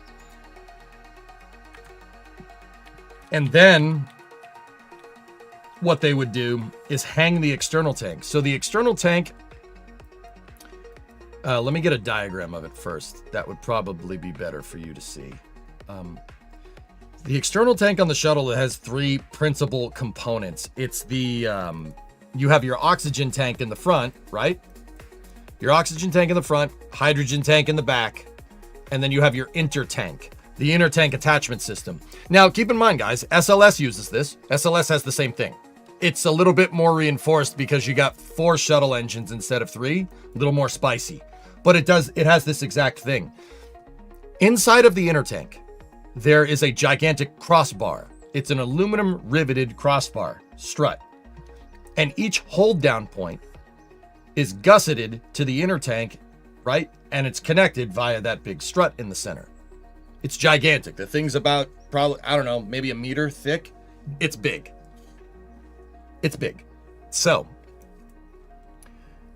And then what they would do is hang the external tank. So the external tank, let me get a diagram of it first. That would probably be better for you to see. The external tank on the shuttle has three principal components. It's the, you have your oxygen tank in the front, right? Your oxygen tank in the front, hydrogen tank in the back, and then you have your inter-tank, the inter-tank attachment system. Now, keep in mind, guys, SLS uses this. SLS has the same thing. It's a little bit more reinforced because you got 4 shuttle engines instead of 3, a little more spicy. But it has this exact thing. Inside of the inter-tank, there is a gigantic crossbar. It's an aluminum riveted crossbar strut. And each hold down point is gusseted to the inner tank, right? And it's connected via that big strut in the center. It's gigantic. The thing's about probably, I don't know, maybe a meter thick. It's big. It's big. So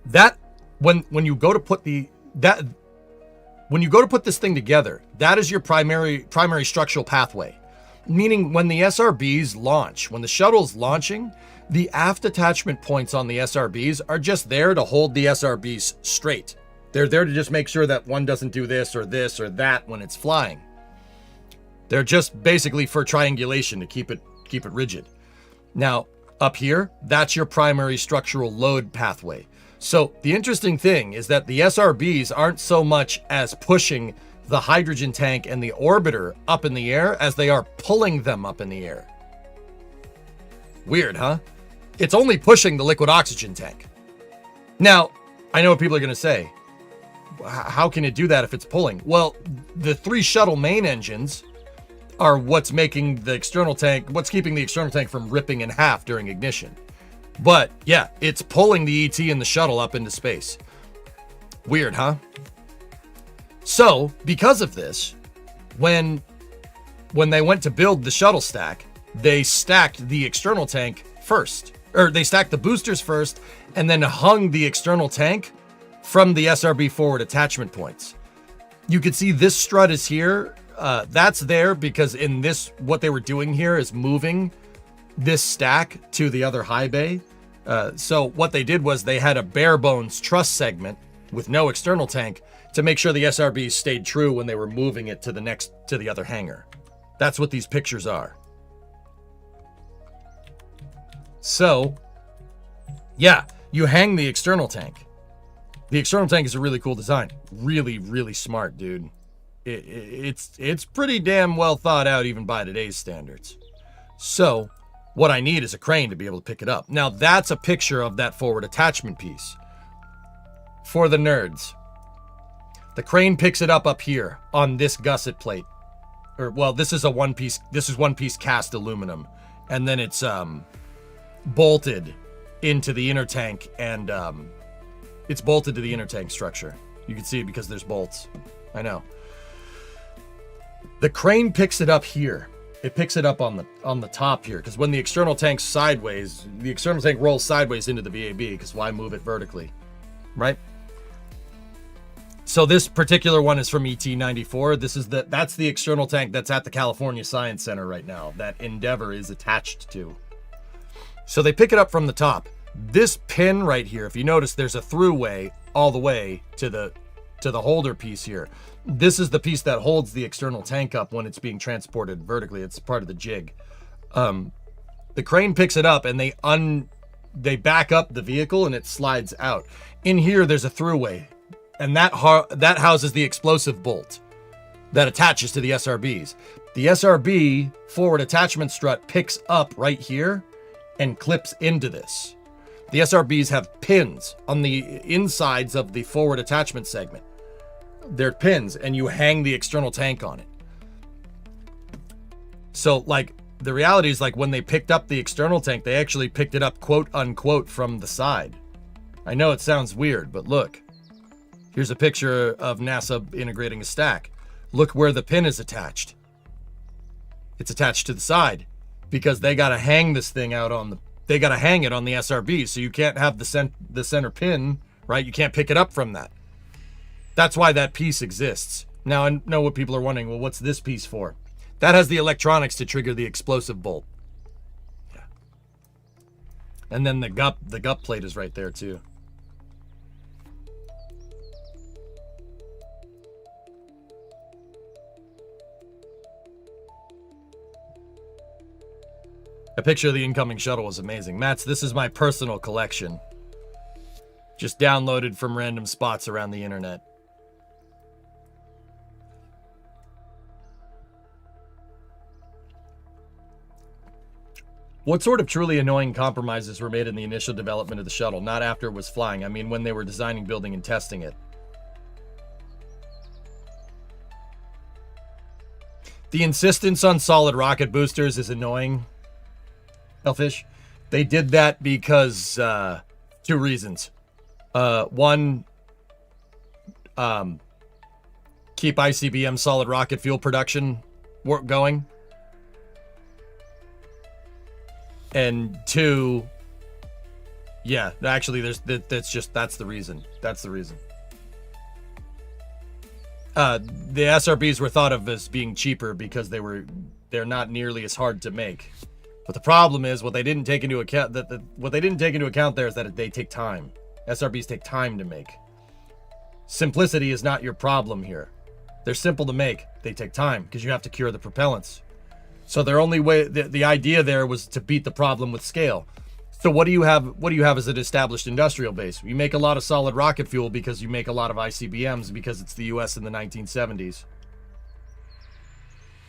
that when you go to put when you go to put this thing together, that is your primary structural pathway. Meaning when the SRBs launch, when the shuttle's launching, the aft attachment points on the SRBs are just there to hold the SRBs straight. They're there to just make sure that one doesn't do this or that when it's flying. They're just basically for triangulation to keep it rigid. Now, up here, that's your primary structural load pathway. So the interesting thing is that the SRBs aren't so much as pushing the hydrogen tank and the orbiter up in the air as they are pulling them up in the air. Weird, huh? It's only pushing the liquid oxygen tank. Now, I know what people are going to say. How can it do that if it's pulling? Well, the 3 shuttle main engines are what's making the external tank, what's keeping the external tank from ripping in half during ignition. But yeah, it's pulling the ET and the shuttle up into space. Weird, huh? So, because of this, when they went to build the shuttle stack, they stacked the external tank first. Or they stacked the boosters first, and then hung the external tank from the SRB forward attachment points. You can see this strut is here. That's there because in this, what they were doing here is moving this stack to the other high bay. So what they did was they had a bare bones truss segment with no external tank to make sure the SRBs stayed true when they were moving it to the other hangar. That's what these pictures are. So, yeah, you hang the external tank. The external tank is a really cool design. Really, really smart, dude. It's pretty damn well thought out even by today's standards. So, what I need is a crane to be able to pick it up. Now, that's a picture of that forward attachment piece. For the nerds, the crane picks it up here on this gusset plate. Or, well, this is one piece cast aluminum. And then it's bolted into the inner tank, and it's bolted to the inner tank structure. You can see it because there's bolts. I know. The crane picks it up here. It picks it up on the top here, because when the external tank's sideways, the external tank rolls sideways into the VAB, because why move it vertically, right? So this particular one is from ET-94. That's the external tank that's at the California Science Center right now, that Endeavour is attached to. So they pick it up from the top. This pin right here, if you notice, there's a throughway all the way to the holder piece here. This is the piece that holds the external tank up when it's being transported vertically. It's part of the jig. The crane picks it up and they back up the vehicle and it slides out. In here, there's a throughway, and that houses the explosive bolt that attaches to the SRBs. The SRB forward attachment strut picks up right here and clips into this. The SRBs have pins on the insides of the forward attachment segment. They're pins, and you hang the external tank on it. So, like, the reality is, like, when they picked up the external tank, they actually picked it up, quote unquote, from the side. I know it sounds weird, but look. Here's a picture of NASA integrating a stack. Look where the pin is attached. It's attached to the side, because they got to hang this thing out they got to hang it on the SRB, so you can't have the center pin, right? You can't pick it up from that. That's why that piece exists. Now, I know what people are wondering, well, what's this piece for? That has the electronics to trigger the explosive bolt. Yeah. And then the gut plate is right there too. A picture of the incoming shuttle was amazing. Mats, this is my personal collection. Just downloaded from random spots around the internet. What sort of truly annoying compromises were made in the initial development of the shuttle? Not after it was flying. I mean, when they were designing, building, and testing it. The insistence on solid rocket boosters is annoying. Hellfish. They did that because 2 reasons. One, keep ICBM solid rocket fuel production work going. And 2, yeah, actually that's the reason. That's the reason. The SRBs were thought of as being cheaper because they're not nearly as hard to make. But the problem is what they didn't take into account there is that they take time. SRBs take time to make. Simplicity is not your problem here. They're simple to make. They take time because you have to cure the propellants. So their only way, the idea there was to beat the problem with scale. So what do you have? What do you have as an established industrial base? You make a lot of solid rocket fuel because you make a lot of ICBMs because it's the U.S. in the 1970s.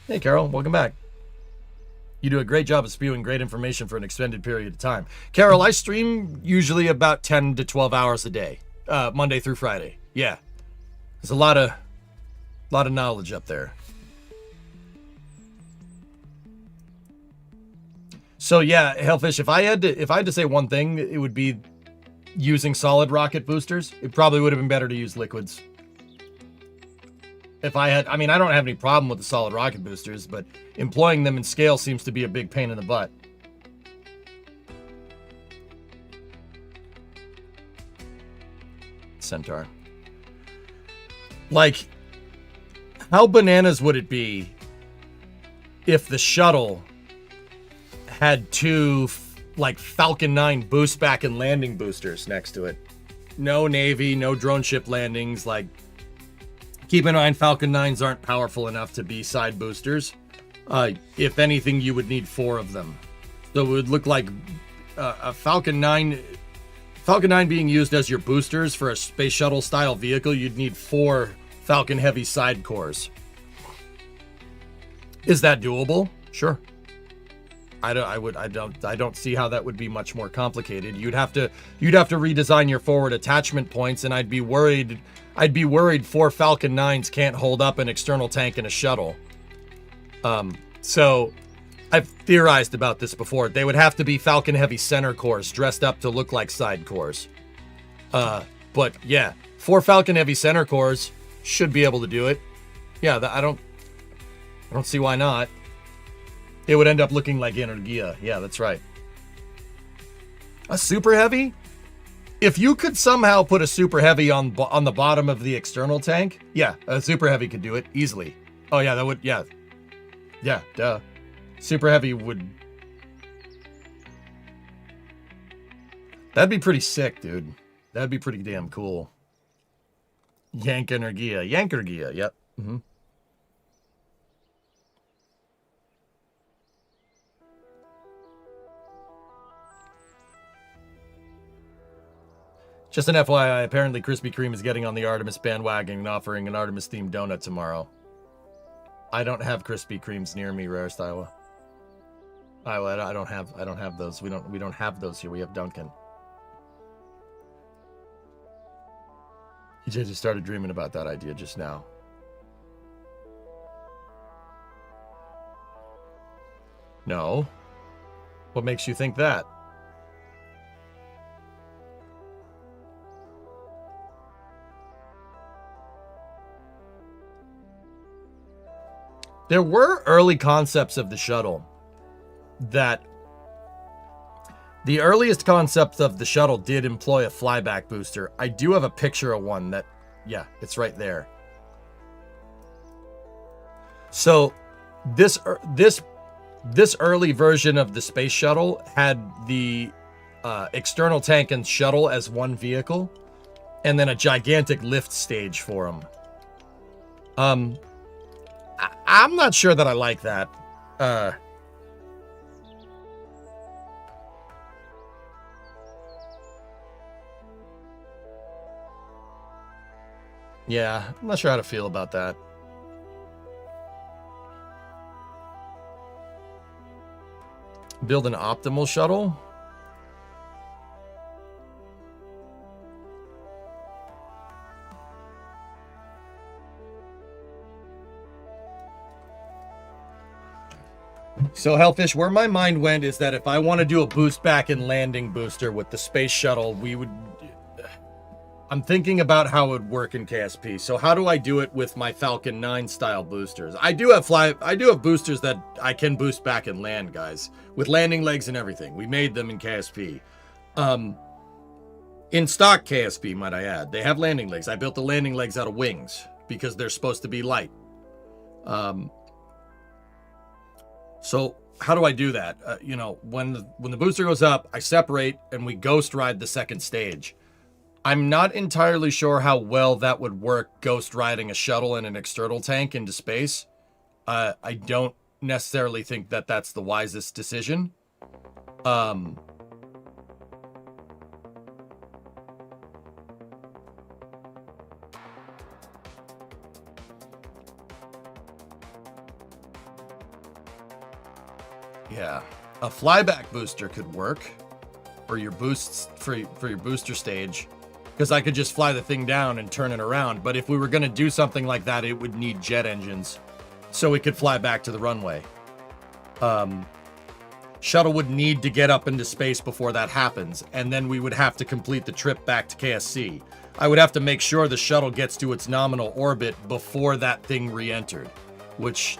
Hey, Carol, welcome back. You do a great job of spewing great information for an extended period of time. Carol, I stream usually about 10 to 12 hours a day, Monday through Friday. Yeah, there's a lot of knowledge up there. So yeah, Hellfish, if I had to say one thing, it would be using solid rocket boosters. It probably would have been better to use liquids. I mean, I don't have any problem with the solid rocket boosters, but employing them in scale seems to be a big pain in the butt. Centaur. Like, how bananas would it be if the shuttle had 2 like Falcon 9 boost back and landing boosters next to it? No Navy, no drone ship landings. Like, keep in mind, Falcon 9s aren't powerful enough to be side boosters. If anything, you would need 4 of them. So it would look like a Falcon 9 being used as your boosters for a space shuttle style vehicle. You'd need 4 Falcon Heavy side cores. Is that doable? Sure. I don't see how that would be much more complicated. You'd have to redesign your forward attachment points, and I'd be worried 4 Falcon 9s can't hold up an external tank and a shuttle. So I've theorized about this before. They would have to be Falcon Heavy center cores dressed up to look like side cores. But yeah, 4 Falcon Heavy center cores should be able to do it. Yeah, I don't see why not. It would end up looking like Energia. Yeah, that's right. A super heavy? If you could somehow put a super heavy on the bottom of the external tank, yeah, a super heavy could do it easily. Oh yeah, that would, yeah. Yeah, duh. Super heavy would... That'd be pretty sick, dude. That'd be pretty damn cool. Yankergia, yep. Mm-hmm. Just an FYI, apparently Krispy Kreme is getting on the Artemis bandwagon and offering an Artemis-themed donut tomorrow. I don't have Krispy Kremes near me, Rarest Iowa. Iowa, I don't have those. We don't have those here. We have Dunkin'. EJ just started dreaming about that idea just now. No. What makes you think that? There were early concepts of the shuttle that the earliest concepts of the shuttle did employ a flyback booster. I do have a picture of one that, yeah, it's right there. So this early version of the space shuttle had the external tank and shuttle as one vehicle, and then a gigantic lift stage for them. I'm not sure that I like that. Yeah, I'm not sure how to feel about that. Build an optimal shuttle. So Hellfish, where my mind went is that if I want to do a boost back and landing booster with the space shuttle, I'm thinking about how it would work in KSP. So how do I do it with my Falcon 9 style boosters? I do have boosters that I can boost back and land, guys, with landing legs and everything. We made them in KSP. In stock KSP, might I add, they have landing legs. I built the landing legs out of wings because they're supposed to be light. So how do I do that? When the booster goes up, I separate and we ghost ride the second stage. I'm not entirely sure how well that would work, ghost riding a shuttle and an external tank into space. I don't necessarily think that that's the wisest decision. Yeah, a flyback booster could work for your boosts for your booster stage, because I could just fly the thing down and turn it around. But if we were going to do something like that, it would need jet engines, so it could fly back to the runway. Shuttle would need to get up into space before that happens, and then we would have to complete the trip back to KSC. I would have to make sure the shuttle gets to its nominal orbit before that thing re-entered, which...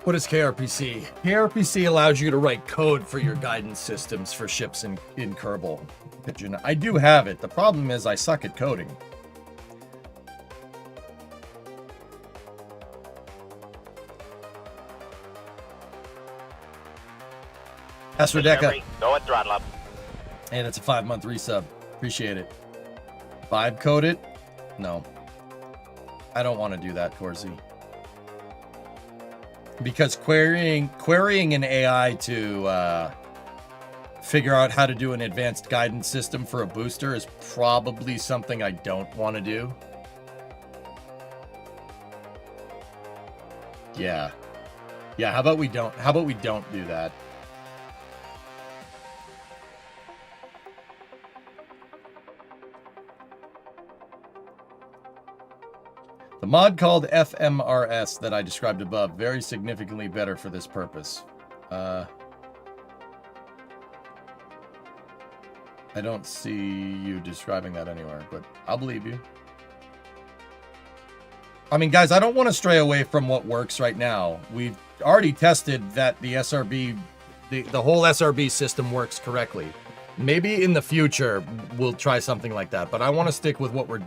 What is KRPC? KRPC allows you to write code for your guidance systems for ships in Kerbal. Pigeon. I do have it. The problem is I suck at coding. Astrodeka. Go at throttle up. Hey, that's a 5-month resub. Appreciate it. Vibe code it? No. I don't want to do that, Corsi. Because querying an AI to figure out how to do an advanced guidance system for a booster is probably something I don't want to do. Yeah. Yeah, how about we don't do that? The mod called FMRS that I described above, very significantly better for this purpose. I don't see you describing that anywhere, but I'll believe you. I mean, guys, I don't want to stray away from what works right now. We've already tested that the SRB, the whole SRB system works correctly. Maybe in the future, we'll try something like that, but I want to stick with what we're...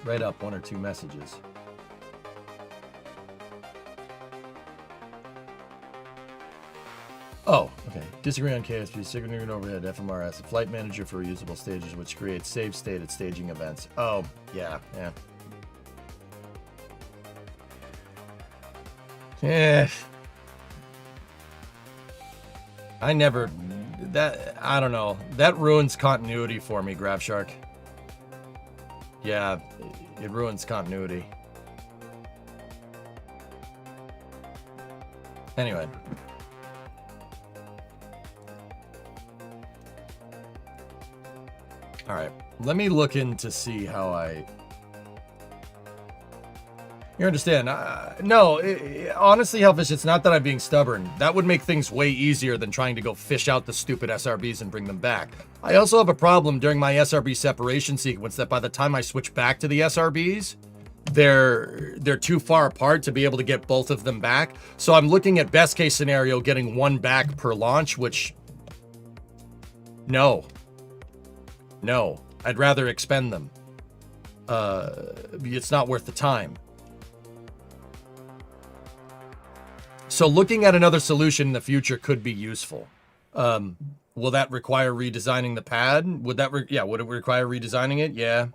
Write up 1 or 2 messages. Oh, okay. Disagree on KSP, signaling overhead, FMRS, a flight manager for reusable stages, which creates save state at staging events. Oh, yeah. Yeah. I don't know. That ruins continuity for me, Gravshark. Yeah, it ruins continuity. Anyway. All right, let me look in to see how You understand? No, honestly, Hellfish, it's not that I'm being stubborn. That would make things way easier than trying to go fish out the stupid SRBs and bring them back. I also have a problem during my SRB separation sequence that by the time I switch back to the SRBs, they're too far apart to be able to get both of them back. So I'm looking at best case scenario getting one back per launch, which no, I'd rather expend them. It's not worth the time. So looking at another solution in the future could be useful. Will that require redesigning the pad? Would it require redesigning it? Yeah.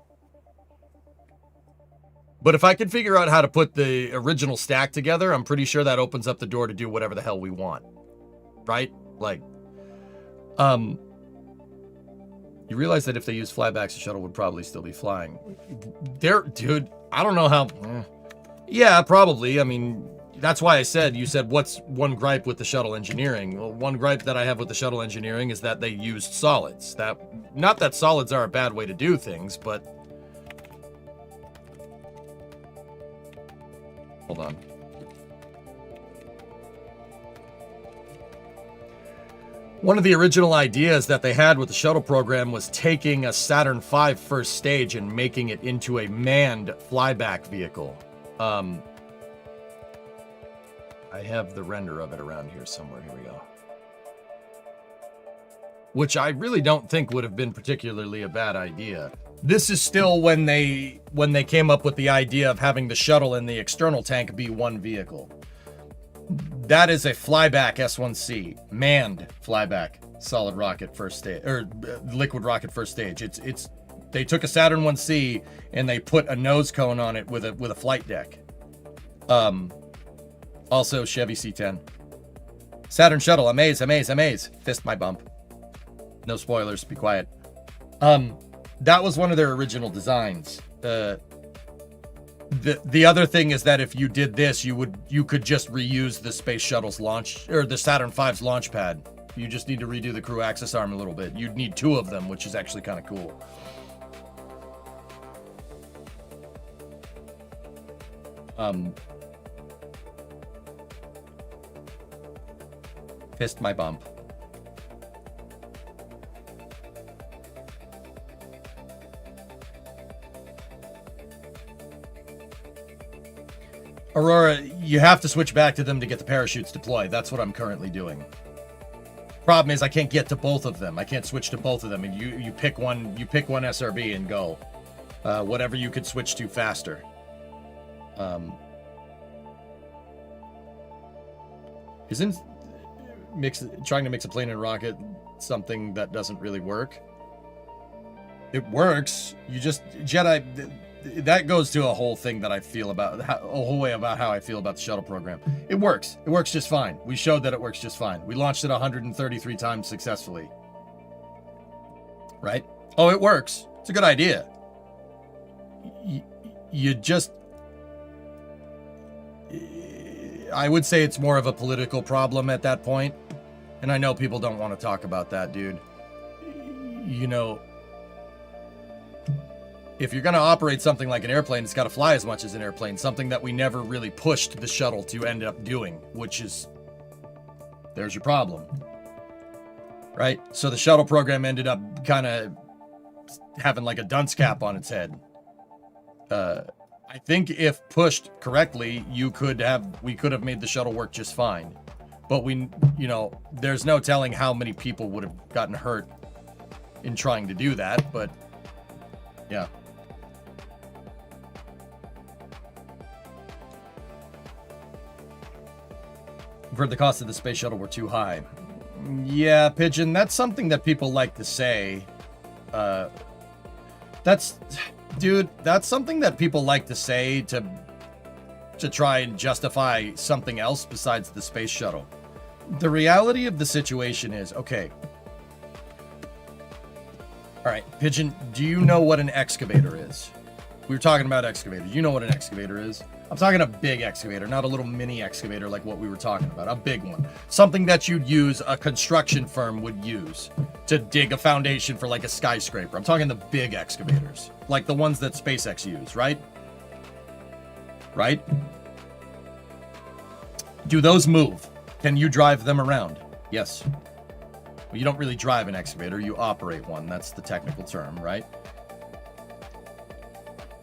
But if I can figure out how to put the original stack together, I'm pretty sure that opens up the door to do whatever the hell we want. Right? Like, you realize that if they use flybacks, the shuttle would probably still be flying. Dude, I don't know how. Yeah, probably. I mean, that's why you said, what's one gripe with the shuttle engineering? Well, one gripe that I have with the shuttle engineering is that they used solids. Not that solids are a bad way to do things, but hold on. One of the original ideas that they had with the shuttle program was taking a Saturn V first stage and making it into a manned flyback vehicle. I have the render of it around here somewhere. Here we go. Which I really don't think would have been particularly a bad idea. This is still when they came up with the idea of having the shuttle and the external tank be one vehicle. That is a flyback S1C, manned flyback solid rocket first stage, or liquid rocket first stage. They took a Saturn 1C and they put a nose cone on it with a flight deck. Also Chevy C10. Saturn shuttle, amaze. Fist my bump. No spoilers, be quiet. That was one of their original designs. The other thing is that if you did this, you could just reuse the space shuttle's launch, or the Saturn V's launch pad. You just need to redo the crew access arm a little bit. You'd need two of them, which is actually kind of cool. Fist my bump. Aurora, you have to switch back to them to get the parachutes deployed. That's what I'm currently doing. Problem is I can't get to both of them. I can't switch to both of them. And you pick one SRB and go. Whatever you could switch to faster. Isn't trying to mix a plane and a rocket something that doesn't really work? It works. You just Jedi. That goes to a whole thing that I feel about a whole way about how I feel about the shuttle program. It works. It works just fine. We showed that it works just fine. We launched it 133 times successfully. Right? Oh, it works. It's a good idea. You just. I would say it's more of a political problem at that point. And I know people don't want to talk about that, dude. You know, if you're going to operate something like an airplane, it's got to fly as much as an airplane. Something that we never really pushed the shuttle to end up doing, which is, there's your problem. Right? So the shuttle program ended up kind of having like a dunce cap on its head. I think if pushed correctly, we could have made the shuttle work just fine. But there's no telling how many people would have gotten hurt in trying to do that, but yeah. I've heard the cost of the space shuttle were too high. Yeah, Pigeon, that's something that people like to say. That's something that people like to say to try and justify something else besides the space shuttle. The reality of the situation is, okay. All right, Pigeon, do you know what an excavator is? We were talking about excavators. You know what an excavator is? I'm talking a big excavator, not a little mini excavator like what we were talking about. A big one. Something that you'd use, a construction firm would use to dig a foundation for like a skyscraper. I'm talking the big excavators, like the ones that SpaceX use, right? right? Do those move? Can you drive them around? Yes. Well, you don't really drive an excavator, you operate one. That's the technical term, right?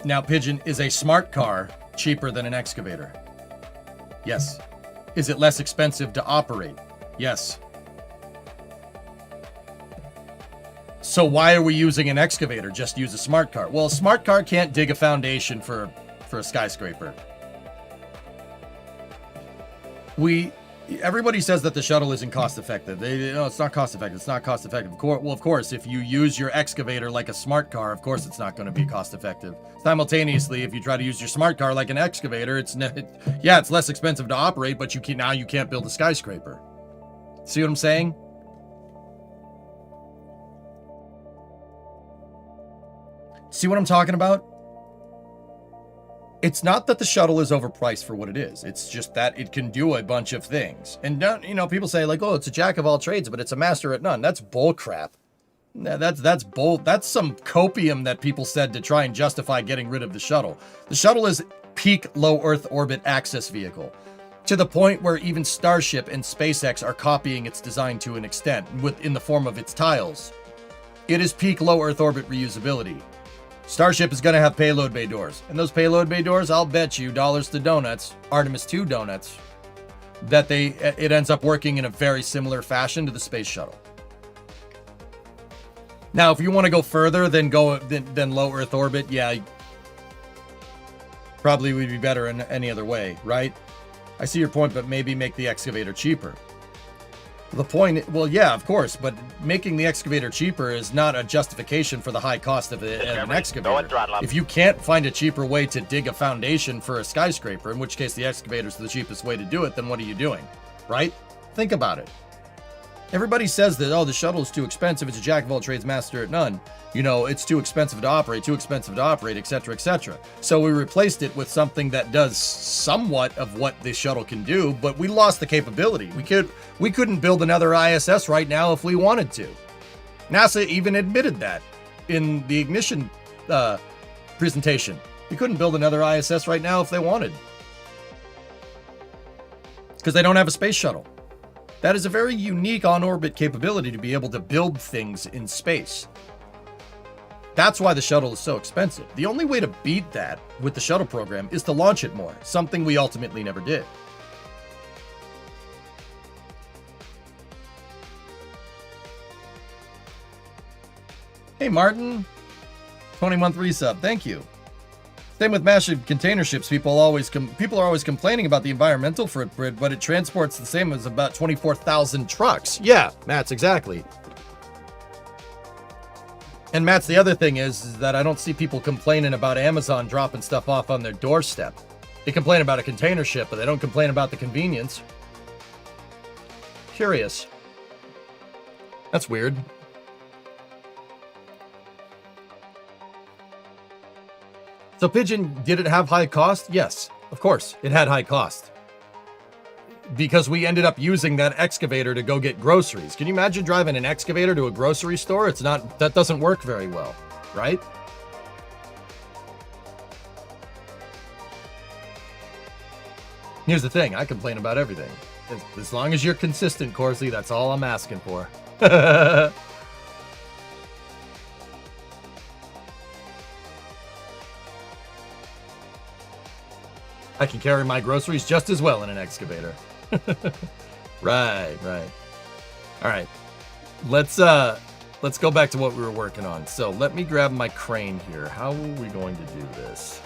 Now, Pigeon, is a smart car cheaper than an excavator? Yes. Is it less expensive to operate? Yes. So why are we using an excavator? Just use a smart car. Well, a smart car can't dig a foundation for a skyscraper. Everybody says that the shuttle isn't cost effective. It's not cost effective. It's not cost effective. Well, of course, if you use your excavator like a smart car, of course it's not going to be cost effective. Simultaneously, if you try to use your smart car like an excavator, it's less expensive to operate, but you can't build a skyscraper. See what I'm saying? See what I'm talking about? It's not that the shuttle is overpriced for what it is. It's just that it can do a bunch of things. And people say like, oh, it's a jack of all trades, but it's a master at none. That's bull crap. That's some copium that people said to try and justify getting rid of the shuttle. The shuttle is peak low Earth orbit access vehicle, to the point where even Starship and SpaceX are copying its design to an extent in the form of its tiles. It is peak low Earth orbit reusability. Starship is going to have payload bay doors. And those payload bay doors, I'll bet you dollars to donuts, Artemis 2 donuts, that it ends up working in a very similar fashion to the space shuttle. Now, if you want to go further than low Earth orbit, yeah, probably would be better in any other way, right? I see your point, but maybe make the excavator cheaper. The point, well, yeah, of course, but making the excavator cheaper is not a justification for the high cost of an excavator. If you can't find a cheaper way to dig a foundation for a skyscraper, in which case the excavator is the cheapest way to do it, then what are you doing, right? Think about it. Everybody says that, oh, the shuttle is too expensive, it's a jack of all trades, master at none. It's too expensive to operate, etc., etc. So we replaced it with something that does somewhat of what the shuttle can do, but we lost the capability. We couldn't build another ISS right now if we wanted to. NASA even admitted that in the ignition presentation. We couldn't build another ISS right now if they wanted, because they don't have a space shuttle. That is a very unique on-orbit capability to be able to build things in space. That's why the shuttle is so expensive. The only way to beat that with the shuttle program is to launch it more, something we ultimately never did. Hey Martin, 20-month resub, thank you. Same with massive container ships. People are always complaining about the environmental footprint, but it transports the same as about 24,000 trucks. Yeah, Matt's exactly. And Matt's, the other thing is that I don't see people complaining about Amazon dropping stuff off on their doorstep. They complain about a container ship, but they don't complain about the convenience. Curious. That's weird. So Pigeon, did it have high cost? Yes, of course, it had high cost. Because we ended up using that excavator to go get groceries. Can you imagine driving an excavator to a grocery store? That doesn't work very well, right? Here's the thing, I complain about everything. As long as you're consistent, Corsi, that's all I'm asking for. I can carry my groceries just as well in an excavator. Right. All right. Let's go back to what we were working on. So let me grab my crane here. How are we going to do this?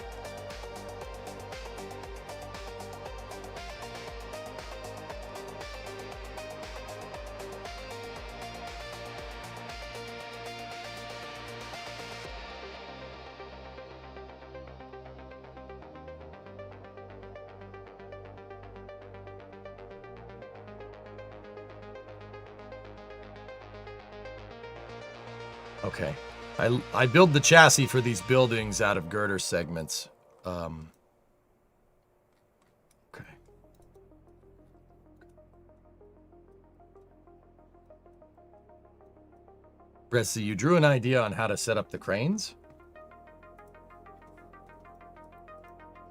Okay, I build the chassis for these buildings out of girder segments. Okay. Bressy, you drew an idea on how to set up the cranes?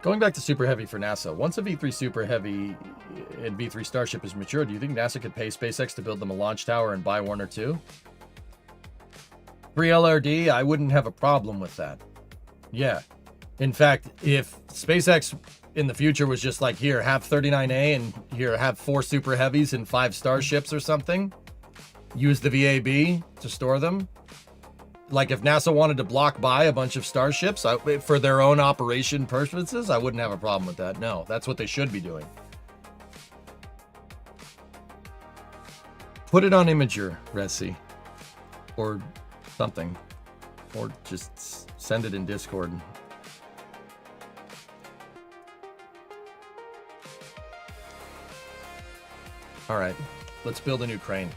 Going back to Super Heavy for NASA, once a V3 Super Heavy and V3 Starship is mature, do you think NASA could pay SpaceX to build them a launch tower and buy one or two? 3LRD, I wouldn't have a problem with that. Yeah. In fact, if SpaceX in the future was just like, here, have 39A and here, have 4 Super Heavies and 5 Starships or something, use the VAB to store them. Like if NASA wanted to block buy a bunch of Starships for their own operation purposes, I wouldn't have a problem with that. No, that's what they should be doing. Put it on Imager, Resi. Or something. Or just send it in Discord. All right, let's build a new crane.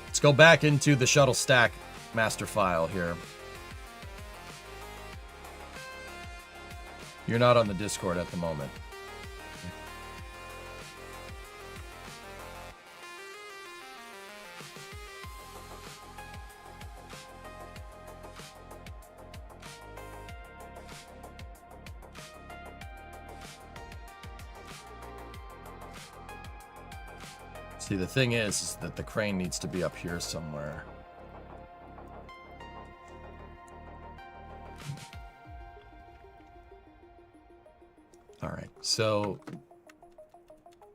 Let's go back into the shuttle stack master file here. You're not on the Discord at the moment. See, the thing is that the crane needs to be up here somewhere. All right, so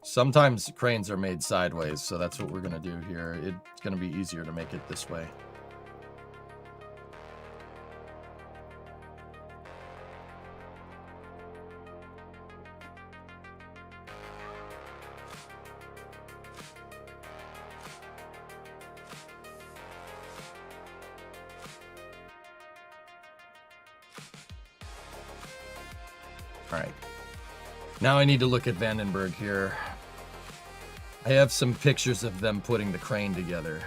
sometimes cranes are made sideways, so that's what we're going to do here. It's going to be easier to make it this way. All right. Now I need to look at Vandenberg here. I have some pictures of them putting the crane together.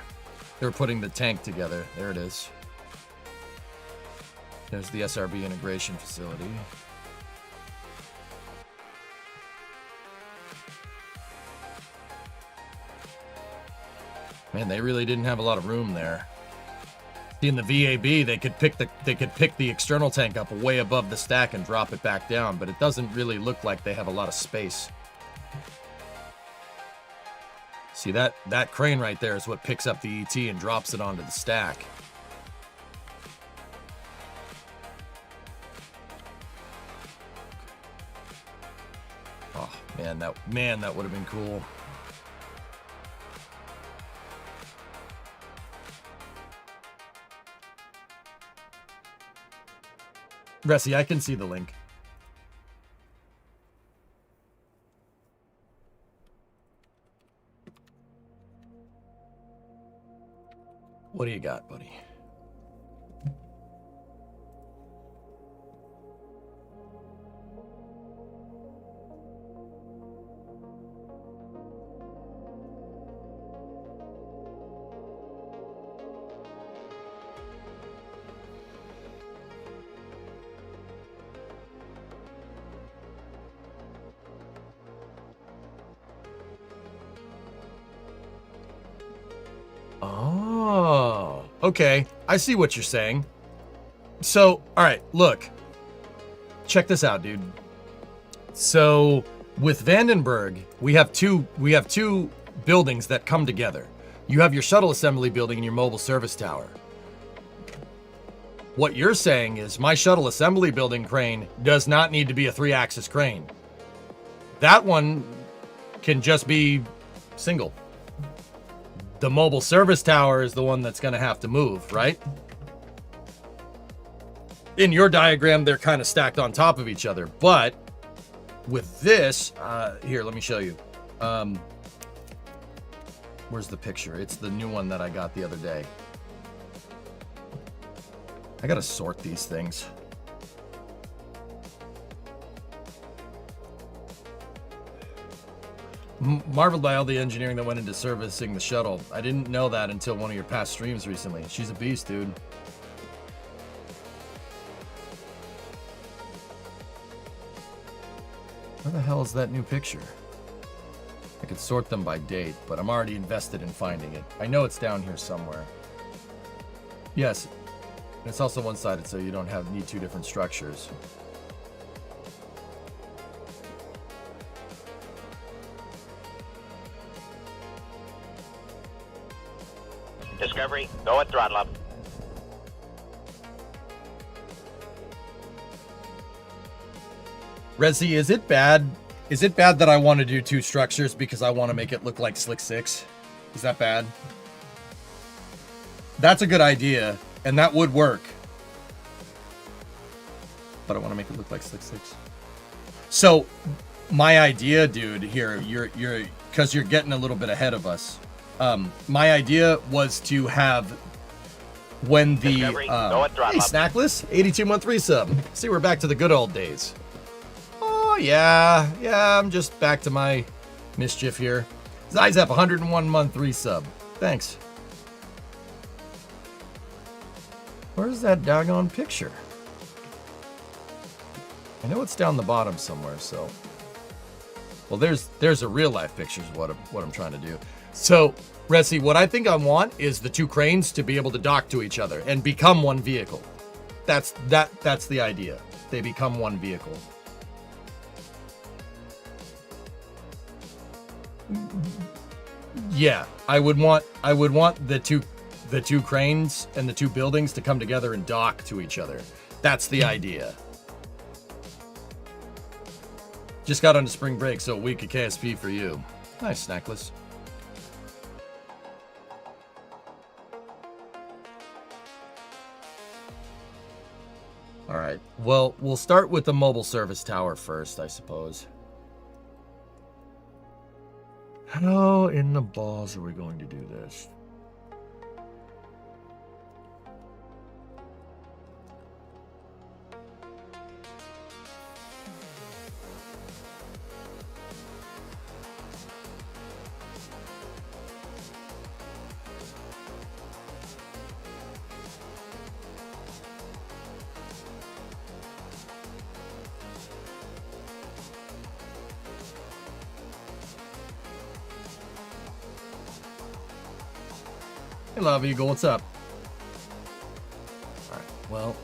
They're putting the tank together. There it is. There's the SRB integration facility. Man, they really didn't have a lot of room there. In the VAB, they could pick the external tank up way above the stack and drop it back down, but it doesn't really look like they have a lot of space. See, that crane right there is what picks up the ET and drops it onto the stack. Oh, man, that would have been cool. Resi, I can see the link. What do you got, buddy? Oh, okay. I see what you're saying. So, all right, look. Check this out, dude. So, with Vandenberg, we have two buildings that come together. You have your shuttle assembly building and your mobile service tower. What you're saying is my shuttle assembly building crane does not need to be a 3-axis crane. That one can just be single. The mobile service tower is the one that's going to have to move, right? In your diagram, they're kind of stacked on top of each other. But with this, here, let me show you. Where's the picture? It's the new one that I got the other day. I got to sort these things. Marveled by all the engineering that went into servicing the shuttle. I didn't know that until one of your past streams recently. She's a beast, dude. Where the hell is that new picture? I could sort them by date, but I'm already invested in finding it. I know it's down here somewhere. Yes, and it's also one-sided, so you don't need 2 different structures. Discovery, go at throttle up. Resi, is it bad? Is it bad that I want to do 2 structures because I want to make it look like Slick 6? Is that bad? That's a good idea, and that would work. But I want to make it look like Slick 6. So, my idea, dude, here, you're because you're getting a little bit ahead of us. My idea was to have when the Discovery, go at throttle hey, up. Snackless, 82-month resub. See, we're back to the good old days. Oh yeah, I'm just back to my mischief here. Zizap, 101-month resub. Thanks. Where's that doggone picture? I know it's down the bottom somewhere, so. Well, there's a real life picture is what I'm trying to do. So, Resi, what I think I want is the 2 cranes to be able to dock to each other and become one vehicle. That's the idea. They become one vehicle. Yeah, I would want the two cranes and the 2 buildings to come together and dock to each other. That's the idea. Just got onto spring break, so a week of KSP for you. Nice, Snackless. All right. Well, we'll start with the mobile service tower first, I suppose. How in the balls are we going to do this? Hey, Love Eagle, what's up? All right, well.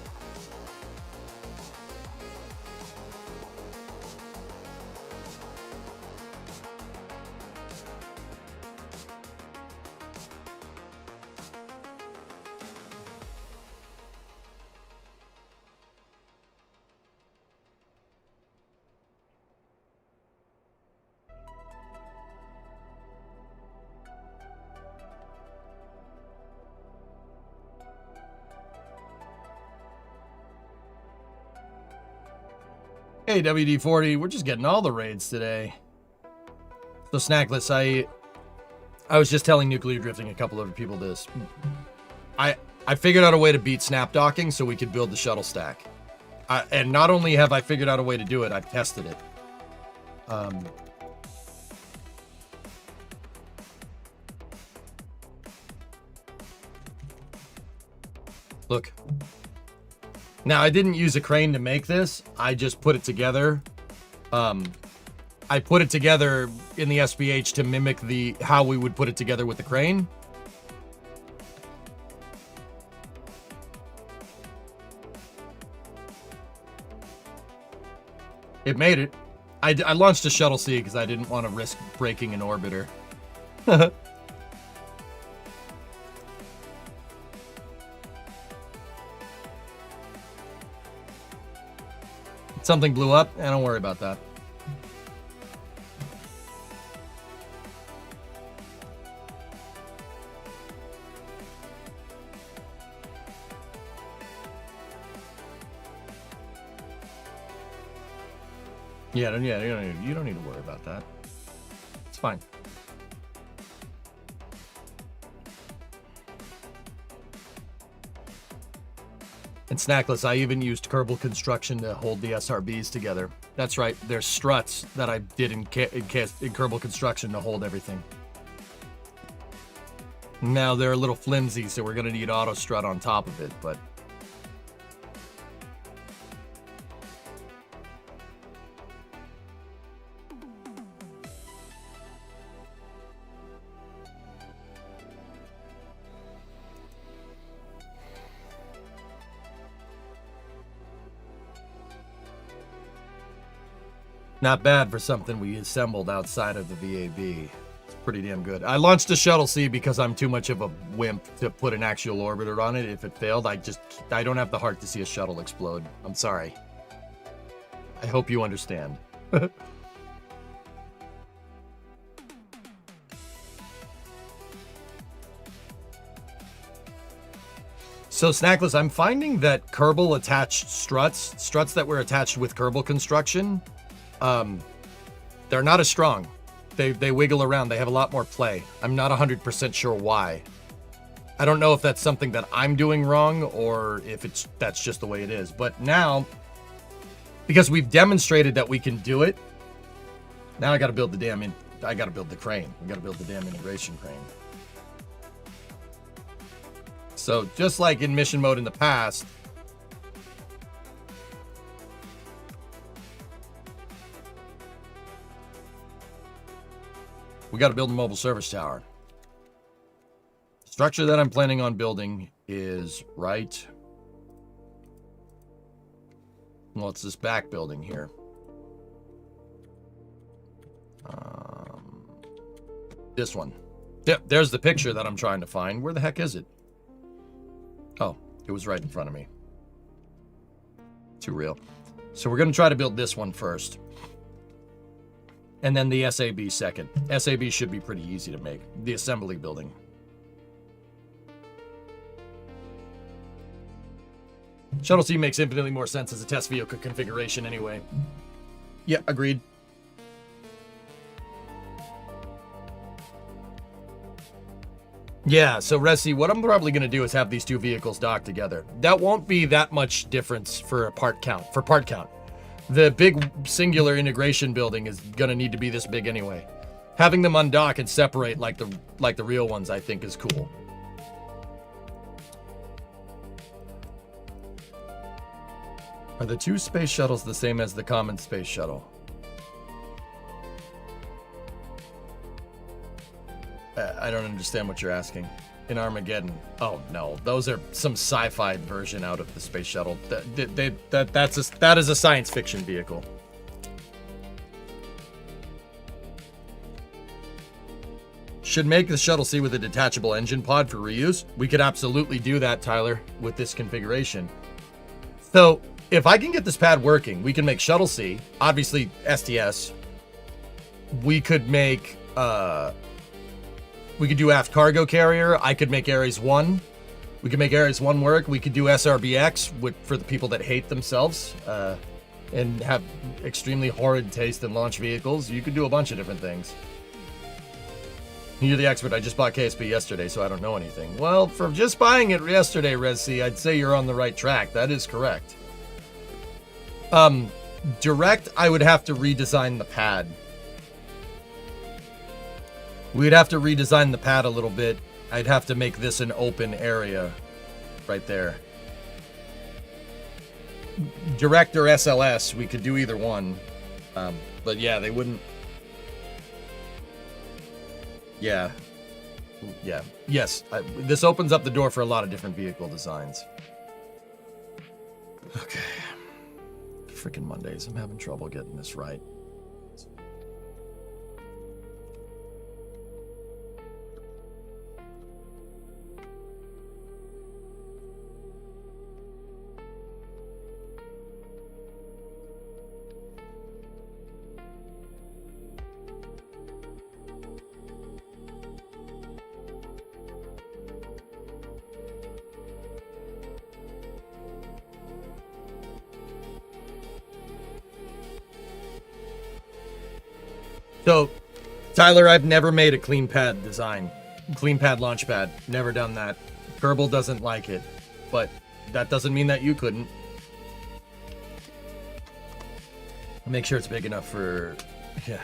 Hey, WD-40, we're just getting all the raids today. So, Snackless, I was just telling Nuclear Drifting a couple other people this. I figured out a way to beat snap docking so we could build the shuttle stack. And not only have I figured out a way to do it, I've tested it. Look. Now, I didn't use a crane to make this. I just put it together. I put it together in the SPH to mimic how we would put it together with the crane. It made it. I launched a Shuttle C because I didn't want to risk breaking an orbiter. Something blew up, and don't worry about that. Yeah, you don't need to worry about that. It's fine. And Snackless, I even used Kerbal construction to hold the SRBs together. That's right, there's struts that I did in Kerbal construction to hold everything. Now they're a little flimsy, so we're gonna need auto strut on top of it, but not bad for something we assembled outside of the VAB. It's pretty damn good. I launched a Shuttle C because I'm too much of a wimp to put an actual orbiter on it. If it failed, I don't have the heart to see a shuttle explode. I'm sorry. I hope you understand. So, Snackless, I'm finding that Kerbal attached struts that were attached with Kerbal construction, they're not as strong. They wiggle around. They have a lot more play. I'm not 100% sure why. I don't know if that's something that I'm doing wrong or if that's just the way it is. But now, because we've demonstrated that we can do it, now I got to build I got to build the crane. We got to build the damn integration crane. So just like in mission mode in the past, we got to build a mobile service tower. The structure that I'm planning on building is right. Well, it's this back building here. This one. Yep, there's the picture that I'm trying to find. Where the heck is it? Oh, it was right in front of me. Too real. So we're going to try to build this one first. And then the SAB second. SAB should be pretty easy to make. The assembly building. Shuttle C makes infinitely more sense as a test vehicle configuration anyway. Yeah, agreed. Yeah, so Resi, what I'm probably going to do is have these two vehicles docked together. That won't be that much difference for part count. The big singular integration building is going to need to be this big anyway. Having them undock and separate like the real ones, I think, is cool. Are the two space shuttles the same as the common space shuttle? I don't understand what you're asking. In Armageddon. Oh, no. Those are some sci-fi version out of the space shuttle. That is a science fiction vehicle. Should make the Shuttle C with a detachable engine pod for reuse. We could absolutely do that, Tyler, with this configuration. So, if I can get this pad working, we can make Shuttle C, obviously STS. We could make, we could do aft cargo carrier. I could make Ares 1. We could make Ares 1 work. We could do SRBX for the people that hate themselves and have extremely horrid taste in launch vehicles. You could do a bunch of different things. You're the expert. I just bought KSP yesterday, so I don't know anything. Well, for just buying it yesterday, Resi, I'd say you're on the right track. That is correct. Direct, I would have to redesign the pad. We'd have to redesign the pad a little bit. I'd have to make this an open area right there. Direct or SLS, we could do either one. But yeah, they wouldn't. Yeah. Yeah. Yes. This opens up the door for a lot of different vehicle designs. Okay. Freaking Mondays. I'm having trouble getting this right. So, Tyler, I've never made a clean pad design. Clean pad launch pad. Never done that. Kerbal doesn't like it. But that doesn't mean that you couldn't. Make sure it's big enough for... Yeah.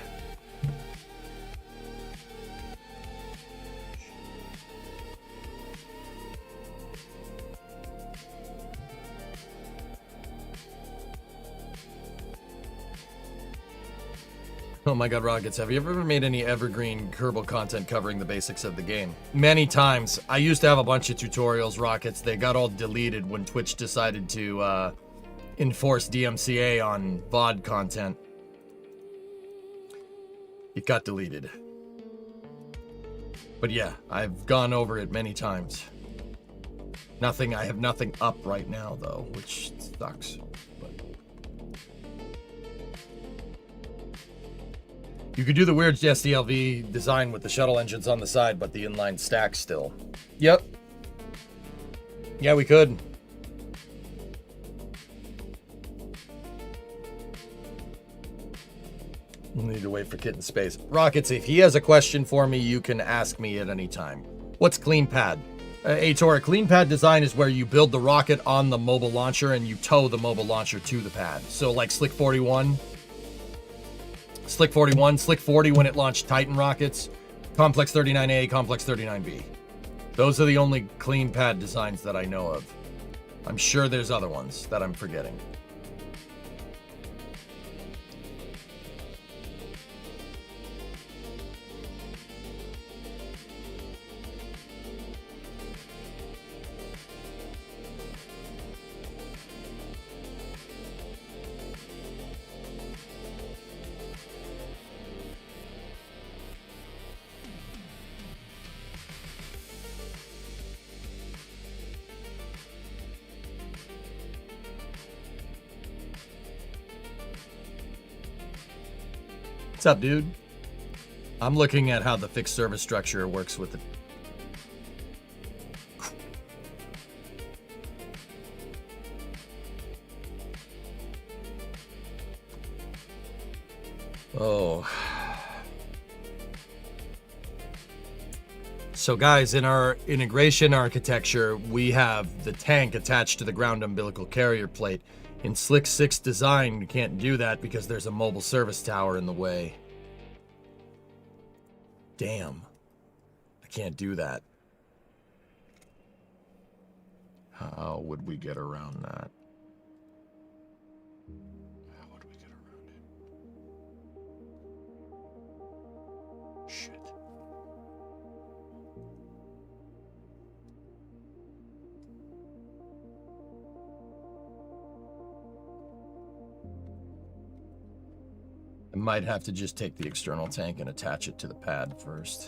Oh my god, Rockets, have you ever made any evergreen Kerbal content covering the basics of the game? Many times. I used to have a bunch of tutorials, Rockets. They got all deleted when Twitch decided to enforce DMCA on VOD content. It got deleted. But yeah, I've gone over it many times. I have nothing up right now though, which sucks. But you could do the weird SDLV design with the shuttle engines on the side, but the inline stack still. Yep. Yeah, we could. We'll need to wait for Kit in space. Rockets, if he has a question for me, you can ask me at any time. What's clean pad? Aitor, a clean pad design is where you build the rocket on the mobile launcher and you tow the mobile launcher to the pad. So like Slick 41, Slick 40 when it launched Titan rockets, Complex 39A, Complex 39B. Those are the only clean pad designs that I know of. I'm sure there's other ones that I'm forgetting. What's up, dude? I'm looking at how the fixed service structure works with it. Oh. So guys, in our integration architecture, we have the tank attached to the ground umbilical carrier plate. In Slick 6 design, you can't do that because there's a mobile service tower in the way. Damn. I can't do that. How would we get around that? How would we get around it? Shit. I might have to just take the external tank and attach it to the pad first.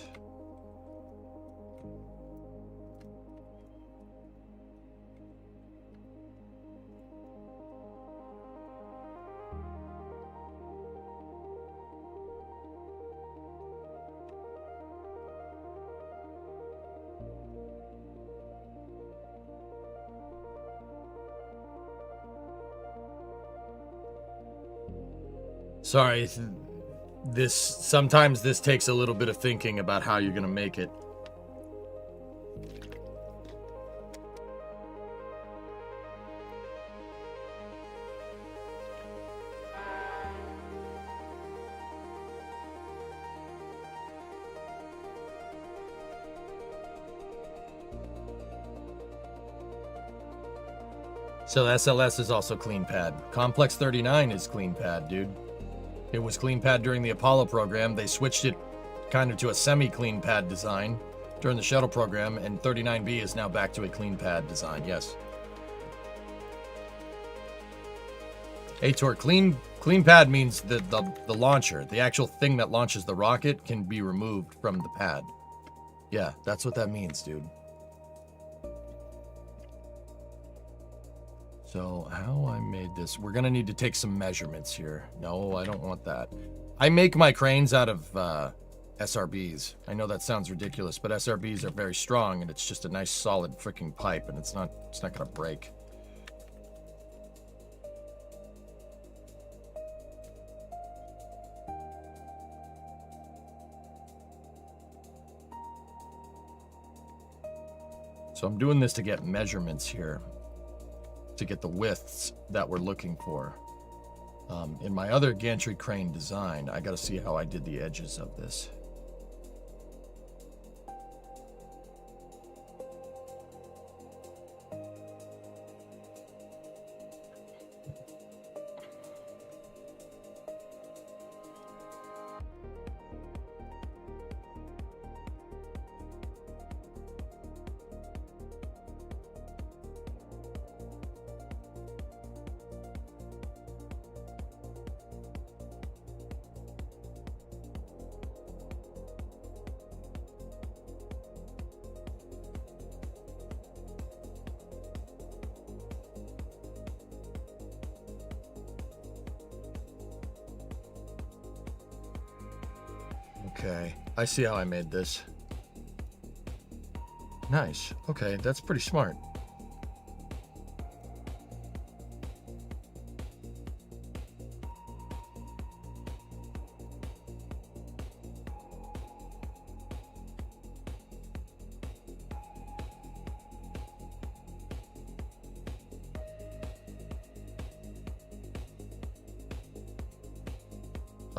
Sorry, sometimes this takes a little bit of thinking about how you're gonna make it. So SLS is also clean pad. Complex 39 is clean pad, dude. It was clean pad during the Apollo program. They switched it kind of to a semi-clean pad design during the Shuttle program, and 39B is now back to a clean pad design, yes. Aitor, clean pad means the launcher, the actual thing that launches the rocket, can be removed from the pad. Yeah, that's what that means, dude. So how I made this, we're gonna need to take some measurements here. No, I don't want that. I make my cranes out of SRBs. I know that sounds ridiculous, but SRBs are very strong and it's just a nice solid freaking pipe and it's not gonna break. So I'm doing this to get measurements here, to get the widths that we're looking for. In my other gantry crane design, I gotta see how I did the edges of this. Okay, I see how I made this. Nice. Okay, that's pretty smart.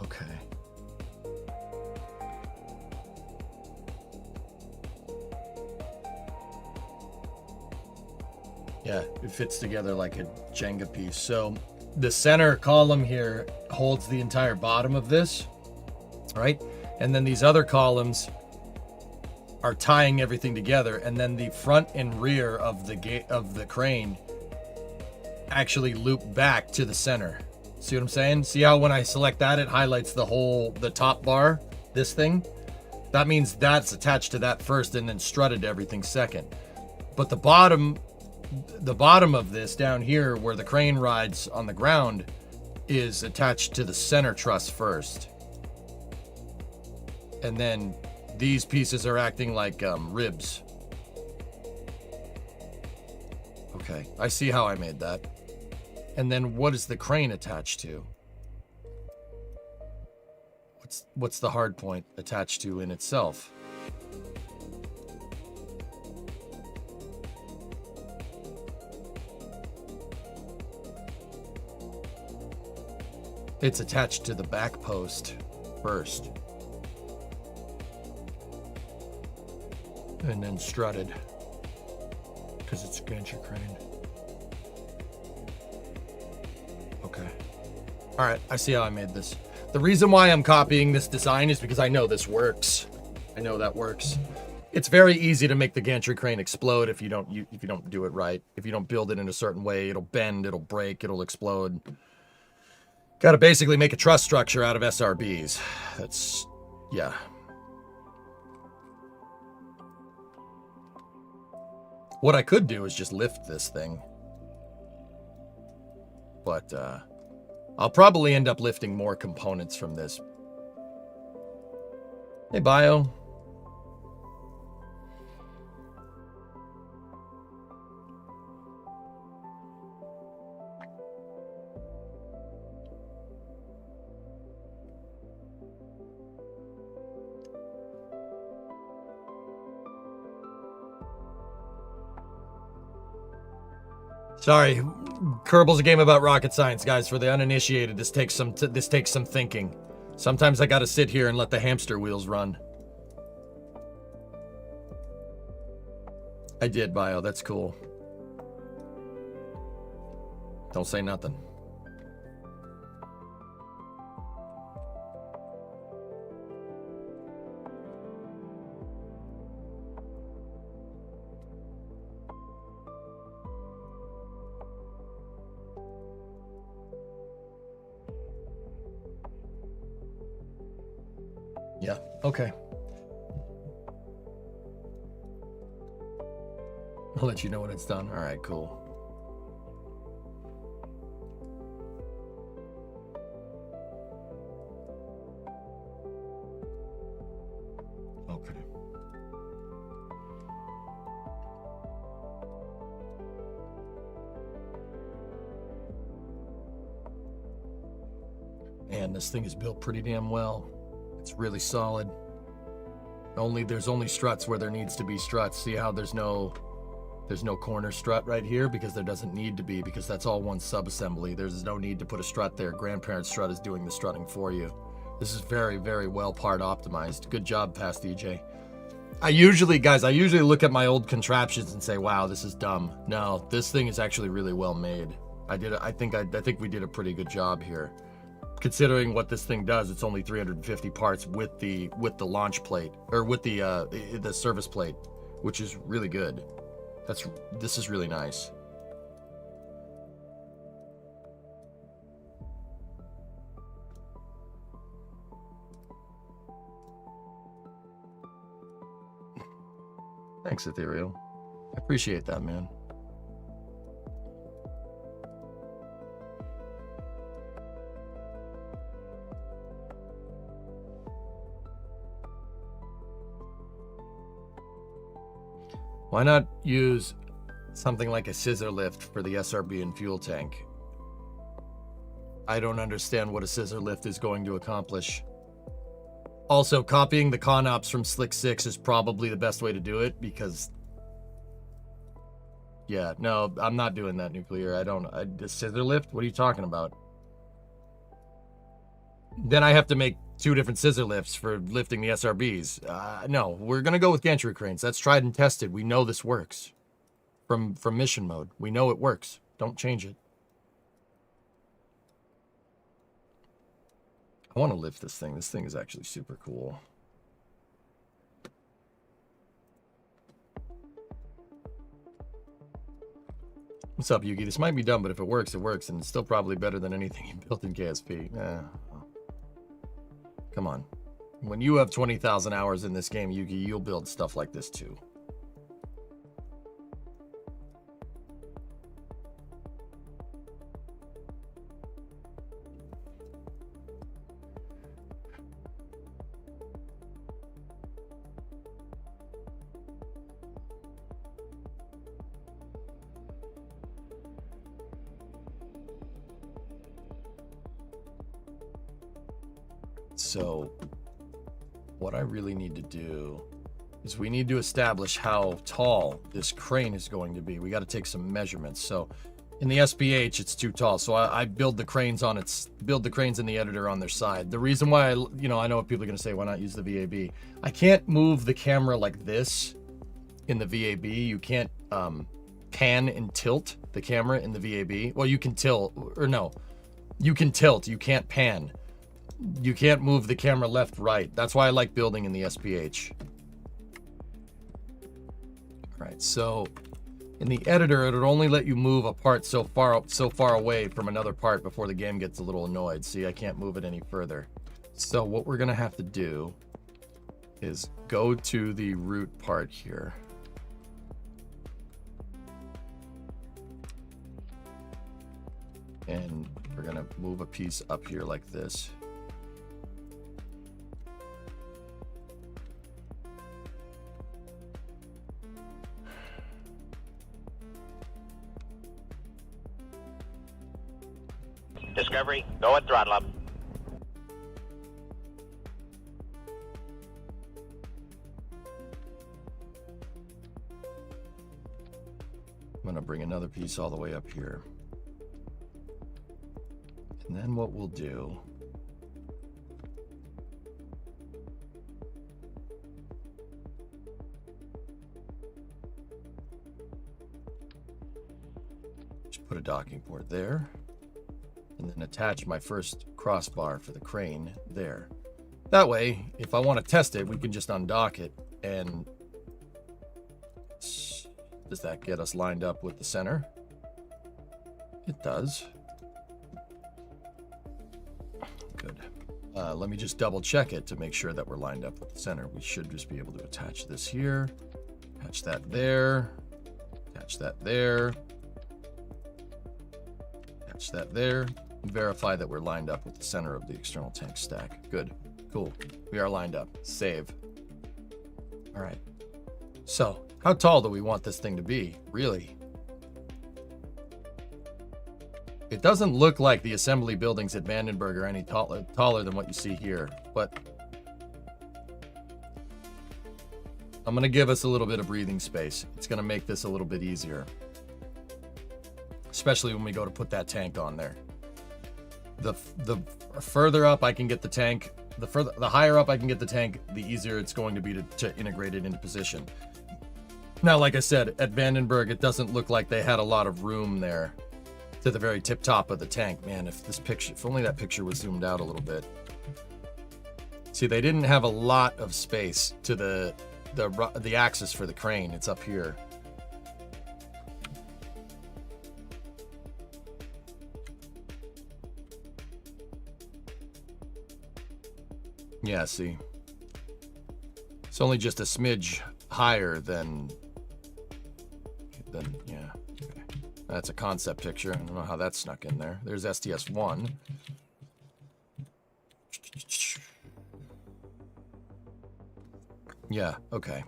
Okay. Yeah, it fits together like a Jenga piece. So the center column here holds the entire bottom of this, right? And then these other columns are tying everything together, and then the front and rear of the crane actually loop back to the center. See what I'm saying? See how when I select that, it highlights the top bar, this thing? That means that's attached to that first and then strutted to everything second. But the bottom of this down here where the crane rides on the ground is attached to the center truss first. And then these pieces are acting like ribs. Okay, I see how I made that. And then what is the crane attached to? What's the hard point attached to in itself? It's attached to the back post first. And then strutted. Because it's a gantry crane. Okay. Alright, I see how I made this. The reason why I'm copying this design is because I know this works. I know that works. It's very easy to make the gantry crane explode if you don't do it right. If you don't build it in a certain way, it'll bend, it'll break, it'll explode. Got to basically make a truss structure out of SRBs. That's, yeah. What I could do is just lift this thing. But I'll probably end up lifting more components from this. Hey, Bio. Sorry, Kerbal's a game about rocket science, guys. For the uninitiated, this takes some thinking. Sometimes I gotta sit here and let the hamster wheels run. I did, Bio. That's cool. Don't say nothing. Yeah, okay. I'll let you know when it's done. All right, cool. Okay. And this thing is built pretty damn well. It's really solid. There's only struts where there needs to be struts. See how there's no corner strut right here, because there doesn't need to be, because that's all one sub-assembly. There's no need to put a strut there. Grandparent strut is doing the strutting for you. This is very, very well part optimized. Good job, Past DJ. I usually look at my old contraptions and say, wow, this is dumb. No, this thing is actually really well made. I think we did a pretty good job here. Considering what this thing does, it's only 350 parts with the launch plate, or with the service plate, which is really good. This is really nice. Thanks, Ethereal. I appreciate that, man. Why not use something like a scissor lift for the SRB and fuel tank? I don't understand what a scissor lift is going to accomplish. Also, copying the con ops from Slick 6 is probably the best way to do it because... Yeah, no, I'm not doing that, Nuclear. The scissor lift? What are you talking about? Then I have to make 2 different scissor lifts for lifting the SRBs. No, we're going to go with gantry cranes. That's tried and tested. We know this works. From mission mode. We know it works. Don't change it. I want to lift this thing. This thing is actually super cool. What's up, Yugi? This might be dumb, but if it works, it works. And it's still probably better than anything you built in KSP. Come on. When you have 20,000 hours in this game, Yugi, you'll build stuff like this too. So what I really need to do is we need to establish how tall this crane is going to be. We got to take some measurements. So in the SPH, it's too tall. So I build the cranes in the editor on their side. The reason why, I know what people are going to say, why not use the VAB? I can't move the camera like this in the VAB. You can't pan and tilt the camera in the VAB. Well, you can tilt, or no, you can tilt, you can't pan. You can't move the camera left, right. That's why I like building in the SPH. All right, so in the editor, it'll only let you move a part so far away from another part before the game gets a little annoyed. See, I can't move it any further. So what we're gonna have to do is go to the root part here. And we're gonna move a piece up here like this. Discovery, go at throttle up. I'm gonna bring another piece all the way up here. And then what we'll do just put a docking port there. And then attach my first crossbar for the crane there. That way, if I want to test it, we can just undock it. And does that get us lined up with the center? It does. Good. Let me just double check it to make sure that we're lined up with the center. We should just be able to attach this here, attach that there, attach that there, attach that there. Verify that we're lined up with the center of the external tank stack. Good. Cool. We are lined up. Save. All right. So, how tall do we want this thing to be? Really? It doesn't look like the assembly buildings at Vandenberg are any taller than what you see here, but I'm going to give us a little bit of breathing space. It's going to make this a little bit easier, especially when we go to put that tank on there. The further up I can get the tank, the higher up I can get the tank, the easier it's going to be to integrate it into position. Now, like I said, at Vandenberg, it doesn't look like they had a lot of room there to the very tip top of the tank. Man, if only that picture was zoomed out a little bit. See, they didn't have a lot of space to the axis for the crane. It's up here. Yeah, see. It's only just a smidge higher than yeah. Okay. That's a concept picture. I don't know how that snuck in there. There's STS-1. Yeah, okay.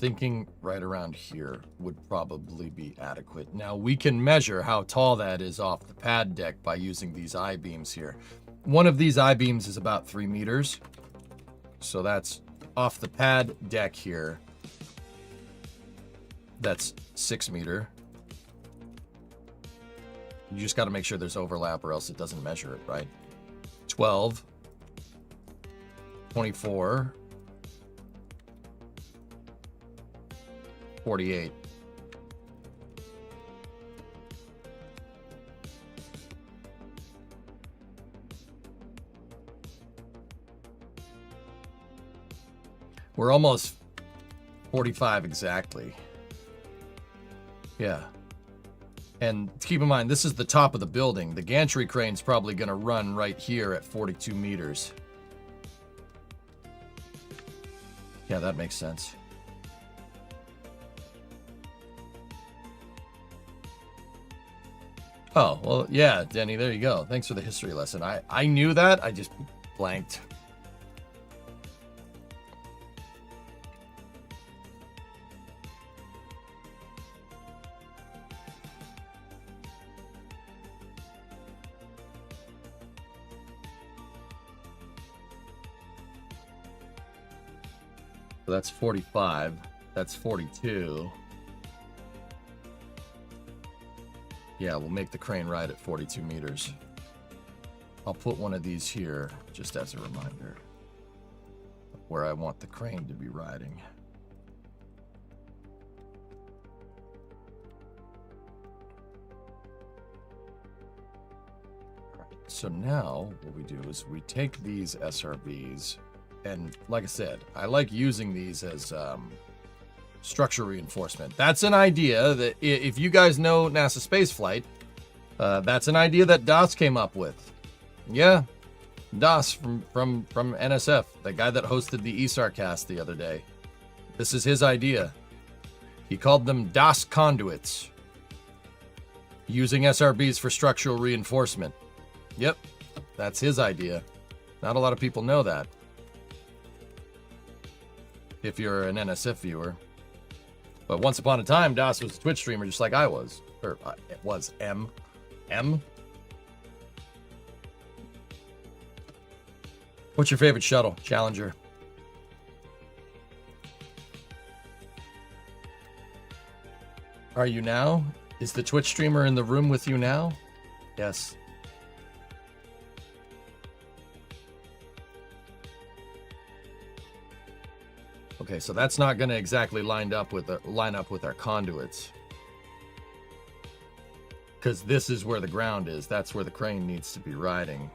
thinking right around here would probably be adequate. Now, we can measure how tall that is off the pad deck by using these I-beams here. One of these I-beams is about 3 meters. So that's off the pad deck here. That's 6 meter. You just got to make sure there's overlap or else it doesn't measure it, right? 12, 24, 48. We're almost 45 exactly. Yeah. And keep in mind, this is the top of the building. The gantry crane's probably going to run right here at 42 meters. Yeah, that makes sense. Oh, well, yeah, Denny, there you go. Thanks for the history lesson. I knew that. I just blanked. So that's 45. That's 42. Yeah, we'll make the crane ride at 42 meters. I'll put one of these here just as a reminder of where I want the crane to be riding. All right, so now what we do is we take these SRBs, and like I said, I like using these as structure reinforcement. That's an idea that, if you guys know NASA spaceflight, that's an idea that Das came up with. Yeah, Das from NSF, the guy that hosted the ESAR cast the other day. This is his idea. He called them Das conduits, using SRBs for structural reinforcement. Yep, that's his idea. Not a lot of people know that. If you're an NSF viewer. But once upon a time, Das was a Twitch streamer just like I was. Or it was M. What's your favorite shuttle? Challenger. Are you now? Is the Twitch streamer in the room with you now? Yes. Okay, so that's not going to exactly line up with our conduits. Because this is where the ground is. That's where the crane needs to be riding.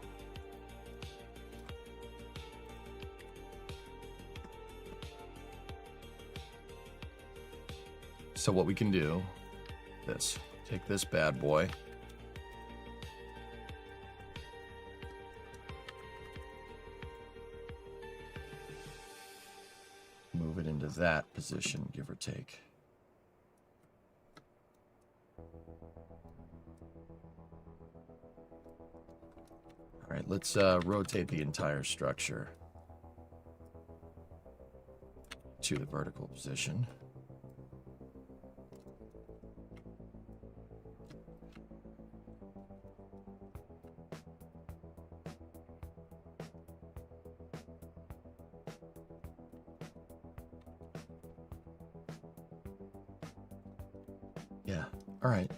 So what we can do, take this bad boy. Move it into that position, give or take. All right, let's rotate the entire structure to the vertical position. Yeah, all right.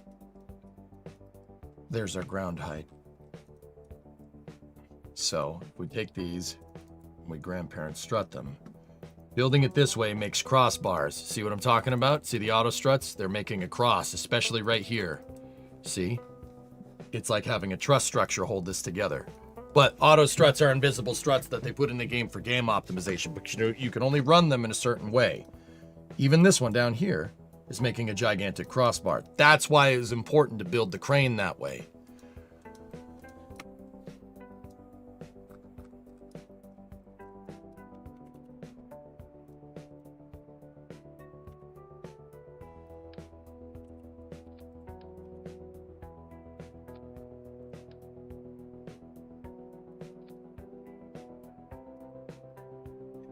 There's our ground height. So if we take these and we grandparent strut them, building it this way makes crossbars. See what I'm talking about? See the auto struts? They're making a cross, especially right here. See? It's like having a truss structure hold this together. But auto struts are invisible struts that they put in the game for game optimization, but you can only run them in a certain way. Even this one down here is making a gigantic crossbar. That's why it was important to build the crane that way.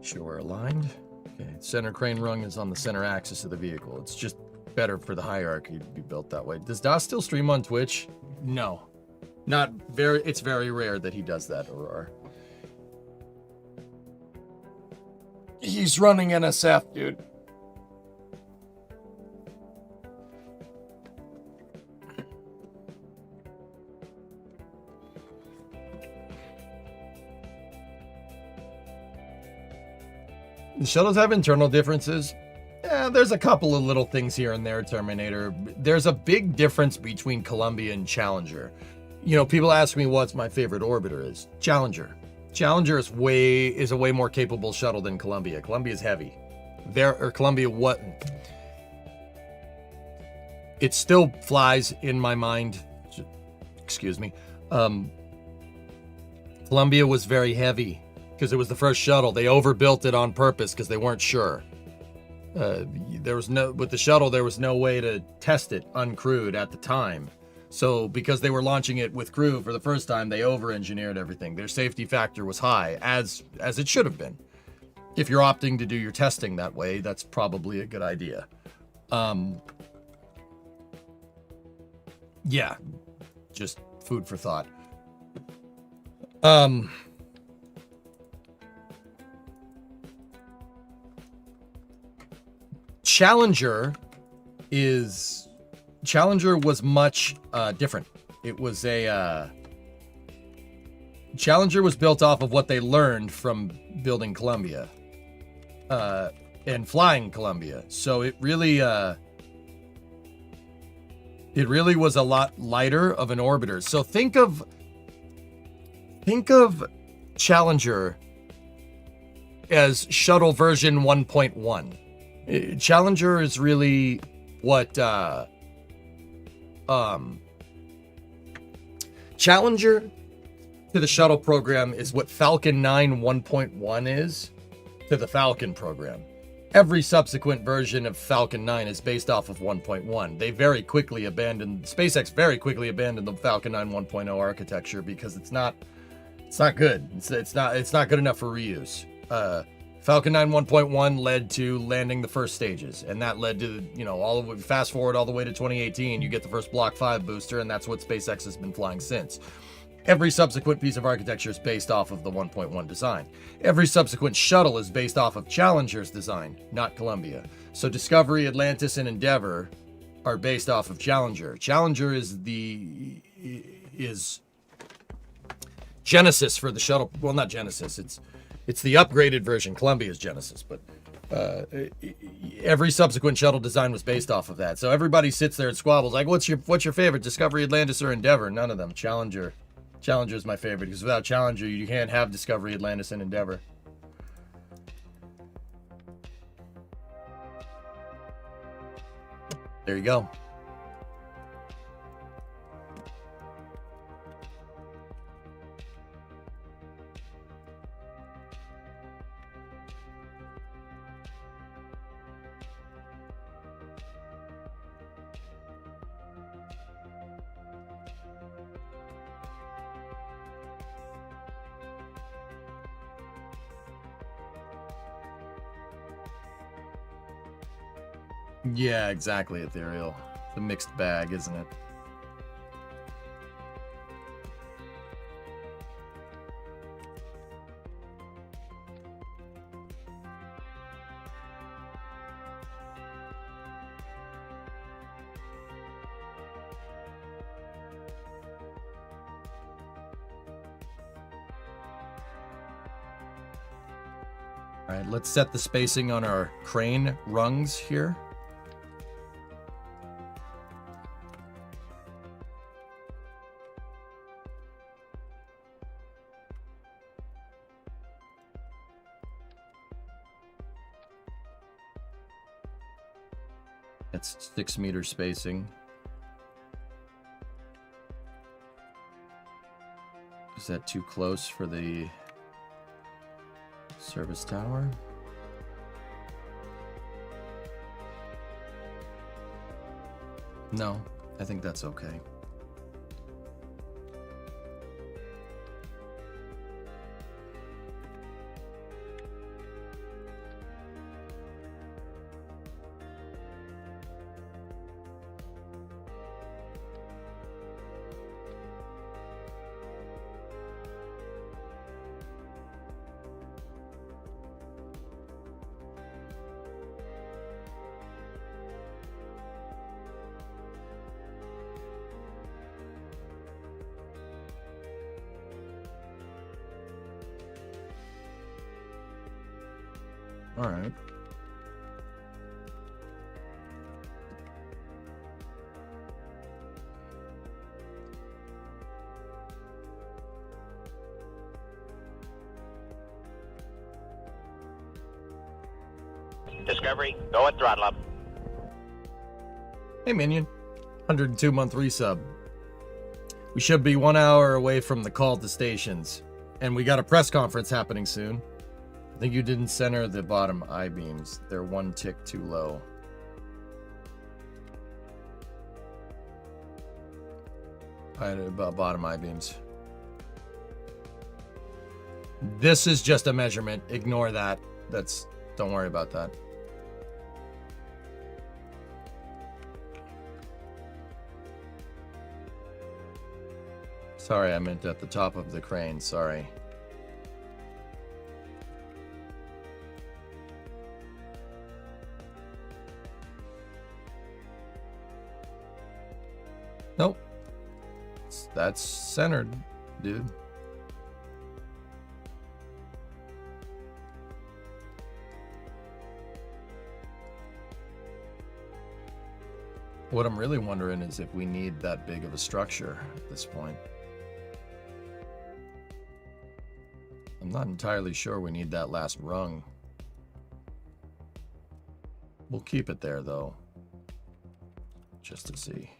Sure, we're aligned. Okay, center crane rung is on the center axis of the vehicle. It's just better for the hierarchy to be built that way. Does Das still stream on Twitch? No. Not very, it's very rare that he does that, Aurora. He's running NSF, dude. The shuttles have internal differences. There's a couple of little things here and there, Terminator. There's a big difference between Columbia and Challenger. You know, people ask me what's my favorite orbiter is. Challenger. Challenger is a way more capable shuttle than Columbia. Columbia is heavy. Columbia what? It still flies in my mind. Excuse me. Columbia was very heavy because it was the first shuttle. They overbuilt it on purpose because they weren't sure. With the shuttle, there was no way to test it uncrewed at the time. So because they were launching it with crew for the first time, they over-engineered everything. Their safety factor was high, as it should have been. If you're opting to do your testing that way, that's probably a good idea. Yeah, just food for thought. Challenger was much different. It was Challenger was built off of what they learned from building Columbia and flying Columbia. So it really was a lot lighter of an orbiter. So think of Challenger as shuttle version 1.1. Challenger is really what Challenger to the shuttle program is what Falcon 9 1.1 is to the Falcon program. Every subsequent version of Falcon 9 is based off of 1.1. They SpaceX very quickly abandoned the Falcon 9 1.0 architecture because it's not good. It's not good enough for reuse. Falcon 9 1.1 led to landing the first stages, and that led to, fast forward all the way to 2018, you get the first Block 5 booster, and that's what SpaceX has been flying since. Every subsequent piece of architecture is based off of the 1.1 design. Every subsequent shuttle is based off of Challenger's design, not Columbia. So Discovery, Atlantis, and Endeavour are based off of Challenger. Challenger is Genesis for the shuttle. Well, not Genesis. It's the upgraded version. Columbia is Genesis, but every subsequent shuttle design was based off of that. So everybody sits there and squabbles like, "What's your favorite? Discovery, Atlantis, or Endeavour?" None of them. Challenger. Challenger is my favorite because without Challenger, you can't have Discovery, Atlantis, and Endeavour. There you go. Yeah, exactly, Ethereal. It's a mixed bag, isn't it? All right, let's set the spacing on our crane rungs here. That's 6 meter spacing. Is that too close for the service tower? No, I think that's okay. All right. Discovery, go at throttle up. Hey, Minion. 102-month resub. We should be 1 hour away from the call to stations. And we got a press conference happening soon. I think you didn't center the bottom I-beams. They're one tick too low. Bottom I-beams. This is just a measurement. Ignore that. Don't worry about that. Sorry, I meant at the top of the crane. Sorry. Nope. That's centered, dude. What I'm really wondering is if we need that big of a structure at this point. I'm not entirely sure we need that last rung. We'll keep it there, though, just to see.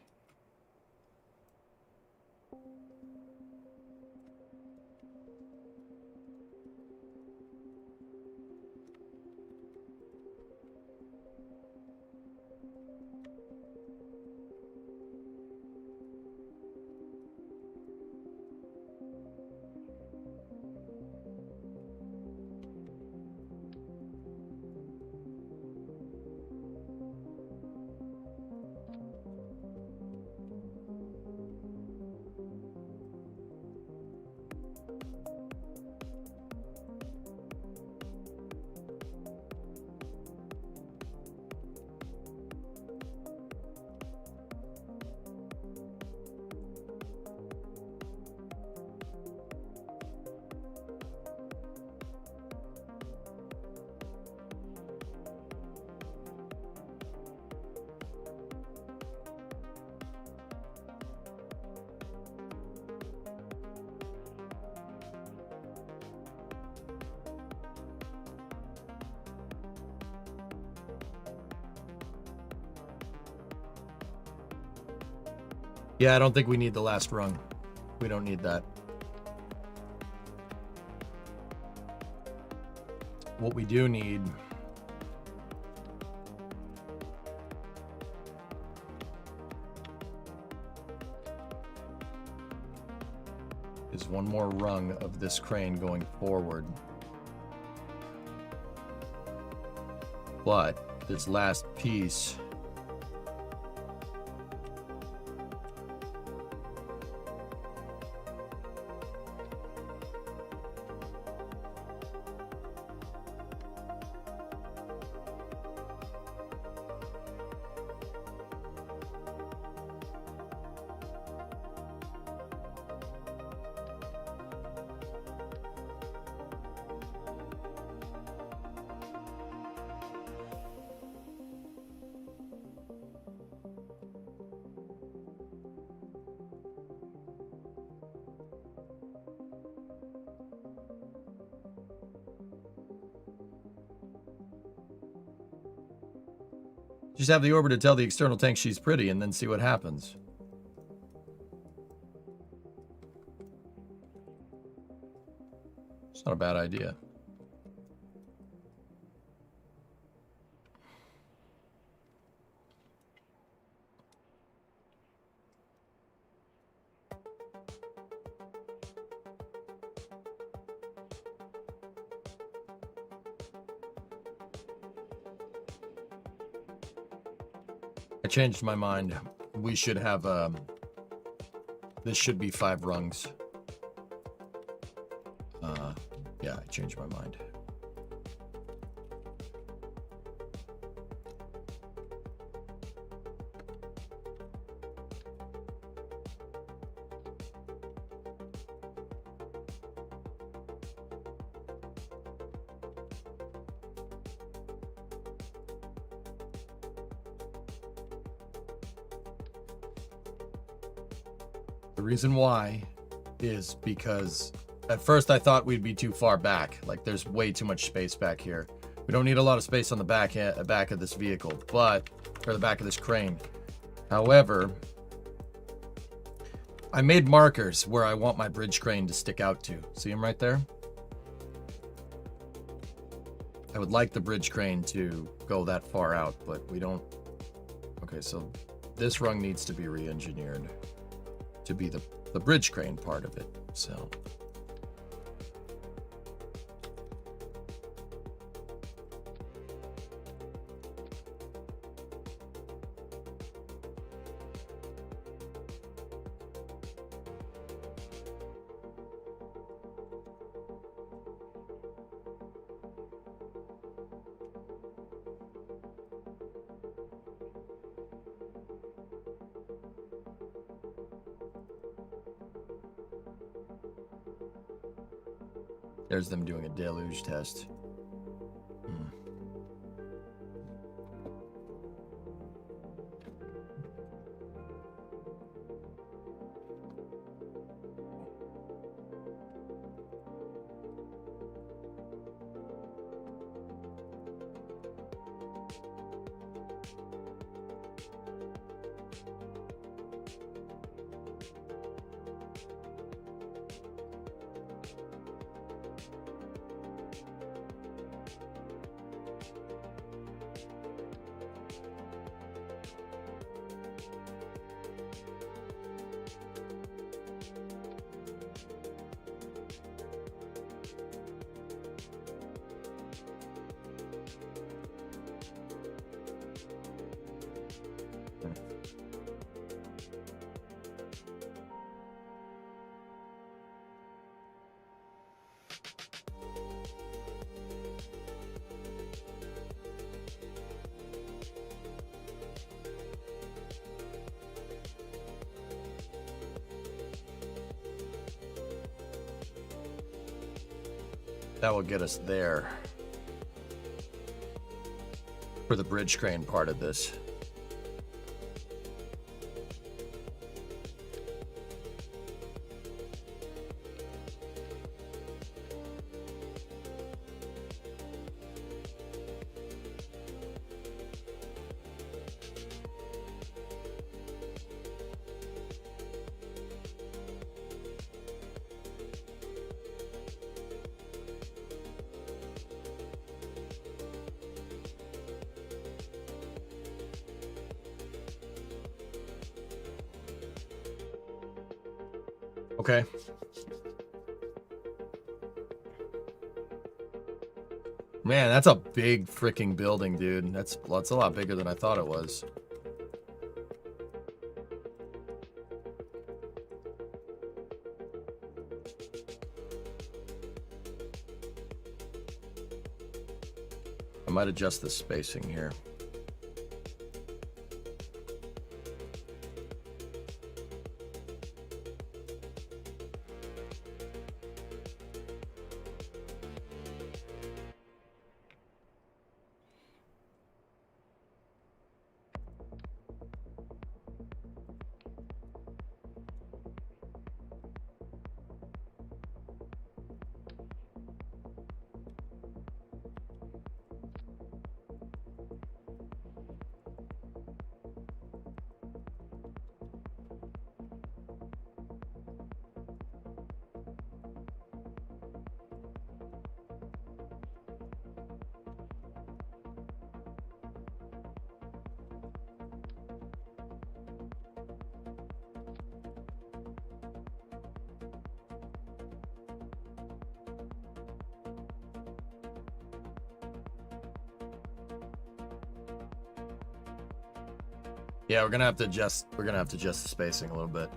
Yeah, I don't think we need the last rung. We don't need that. What we do need is one more rung of this crane going forward. But this last piece just have the orbiter tell the external tank she's pretty and then see what happens. It's not a bad idea. I changed my mind. We should have, this should be 5 rungs. Yeah, I changed my mind. The reason why is because at first I thought we'd be too far back. Like there's way too much space back here. We don't need a lot of space on the back of this vehicle, or the back of this crane. However, I made markers where I want my bridge crane to stick out to. See them right there? I would like the bridge crane to go that far out, but we don't. Okay, so this rung needs to be re-engineered to be the bridge crane part of it. So there's them doing a deluge test. That will get us there for the bridge crane part of this. Okay. Man, that's a big freaking building, dude. That's a lot bigger than I thought it was. I might adjust the spacing here. Yeah, we're gonna have to adjust the spacing a little bit.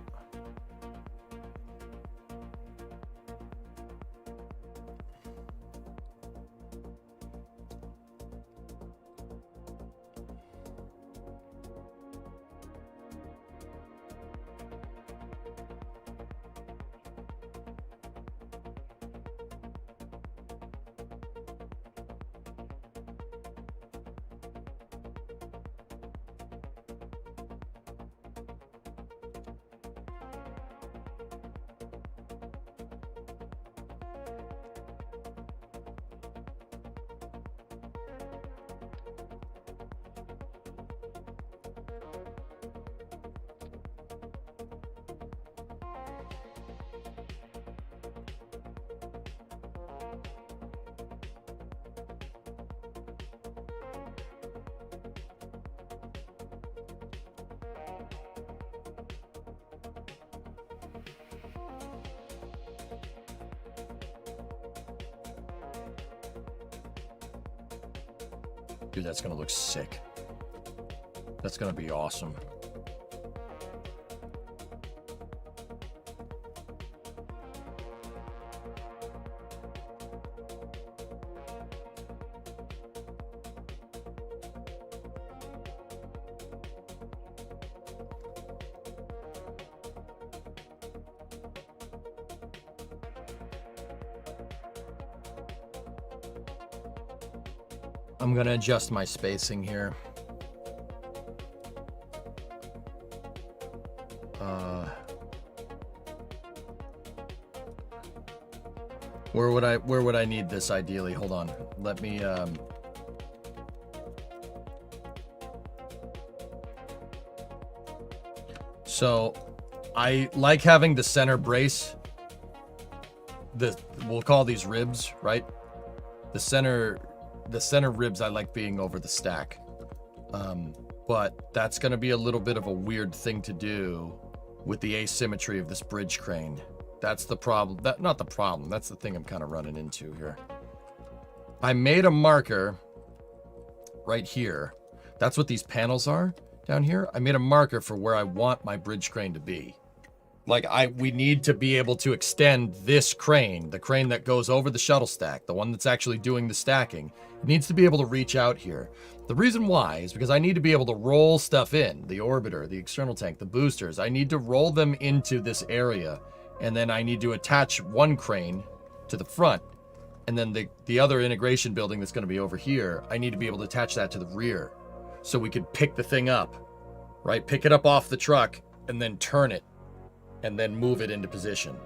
Dude, that's gonna look sick. That's gonna be awesome. I'm gonna adjust my spacing here. Where would I need this ideally? Hold on. Let me So I like having the center brace. We'll call these ribs, right? The center ribs I like being over the stack. But that's going to be a little bit of a weird thing to do with the asymmetry of this bridge crane. That's the problem. Not the problem. That's the thing I'm kind of running into here. I made a marker right here. That's what these panels are down here. I made a marker for where I want my bridge crane to be. Like we need to be able to extend this crane, the crane that goes over the shuttle stack, the one that's actually doing the stacking, it needs to be able to reach out here. The reason why is because I need to be able to roll stuff in, the orbiter, the external tank, the boosters. I need to roll them into this area, and then I need to attach one crane to the front, and then the other integration building that's going to be over here, I need to be able to attach that to the rear, so we could pick the thing up, right? Pick it up off the truck, and then turn it, and then move it into position.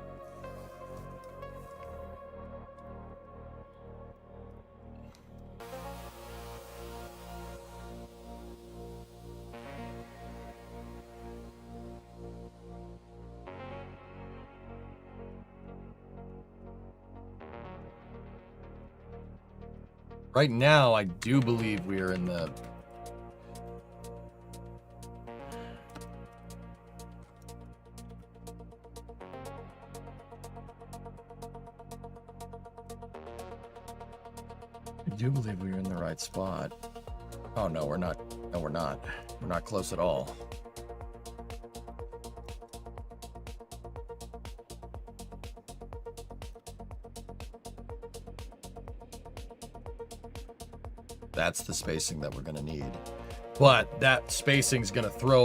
Right now, I do believe we are in the... I do believe we are in the right spot. Oh, no, we're not. No, we're not. We're not close at all. That's the spacing that we're going to need. But that spacing is going to throw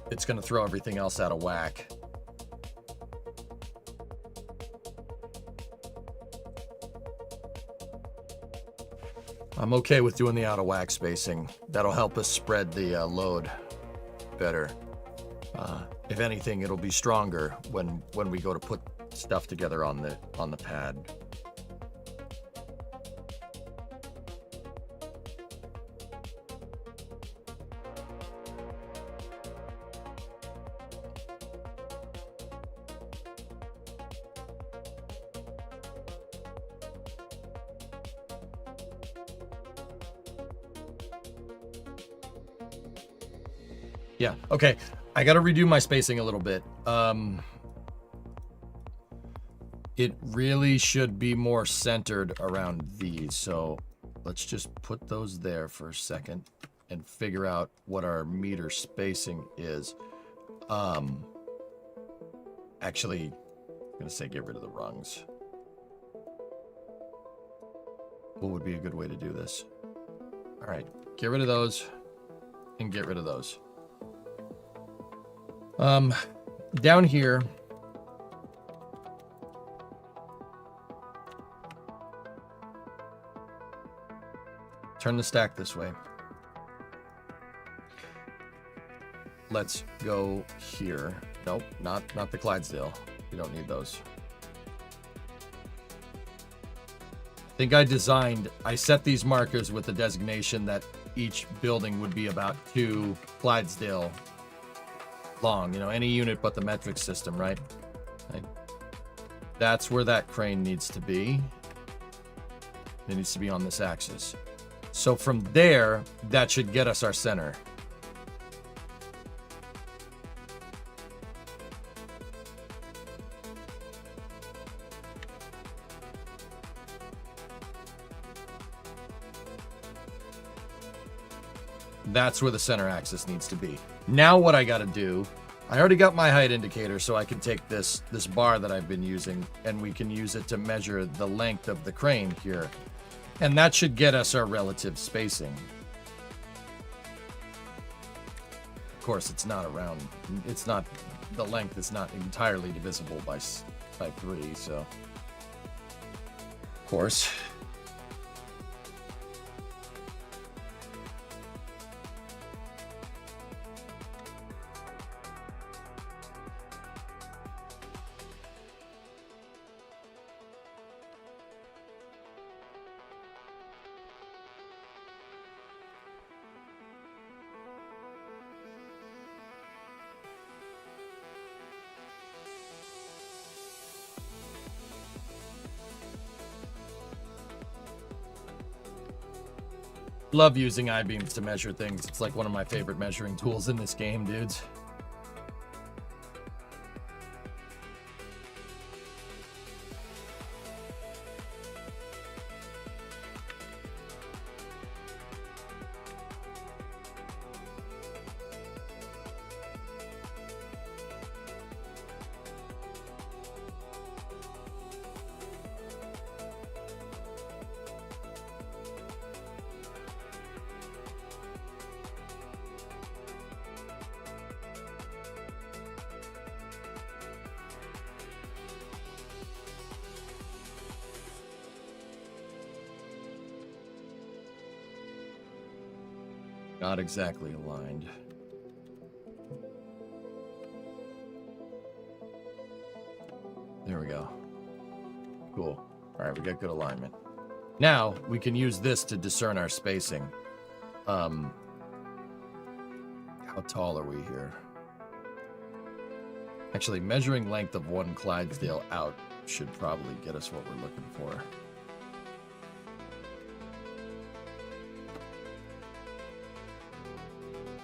it's going to throw everything else out of whack. I'm okay with doing the out of whack spacing. That'll help us spread the load better. If anything, it'll be stronger when we go to put stuff together on the pad. Yeah, okay. I gotta redo my spacing a little bit. It really should be more centered around these. So let's just put those there for a second and figure out what our meter spacing is. Actually, I'm gonna say get rid of the rungs. What would be a good way to do this? All right, get rid of those and get rid of those. Down here, turn the stack this way. Let's go here. Nope, not the Clydesdale. We don't need those. I think I set these markers with the designation that each building would be about 2 Clydesdale long, you know, any unit but the metric system, right? That's where that crane needs to be. It needs to be on this axis. So from there, that should get us our center. That's where the center axis needs to be. Now what I got to do, I already got my height indicator, so I can take this bar that I've been using, and we can use it to measure the length of the crane here. And that should get us our relative spacing. Of course, it's not around, it's not, the length is not entirely divisible by 3, so. Of course. Love using I-beams to measure things. It's like one of my favorite measuring tools in this game, dudes. Not exactly aligned. There we go. Cool. All right, we got good alignment. Now, we can use this to discern our spacing. How tall are we here? Actually, measuring length of one Clydesdale out should probably get us what we're looking for.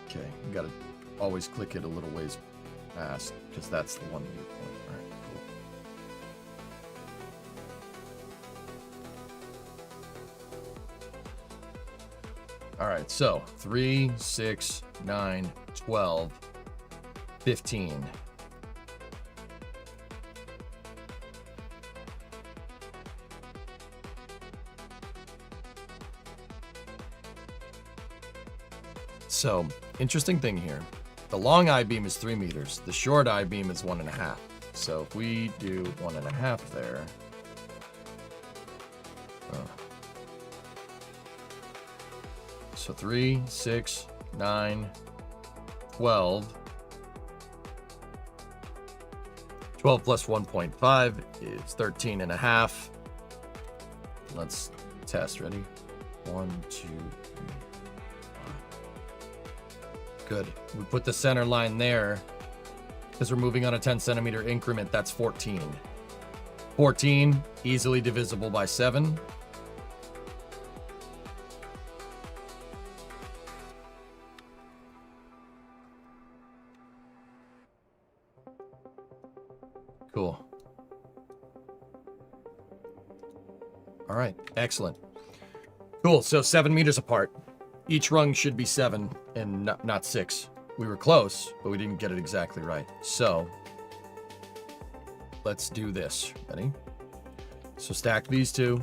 Okay, you gotta always click it a little ways past, because that's the one viewpoint. All right, cool. All right, so 3, 6, 9, 12, 15. So, interesting thing here. The long I-beam is 3 meters. The short I-beam is 1.5. So if we do 1.5 there. So 3, 6, 9, 12. 12 plus 1.5 is 13.5. Let's test. Ready? 1, 2, 3. Good. We put the center line there because we're moving on a 10 centimeter increment. That's 14. 14, easily divisible by 7. Cool. All right, excellent. Cool, so 7 meters apart. Each rung should be 7 and not 6. We were close, but we didn't get it exactly right. So let's do this. Ready? So stack these two,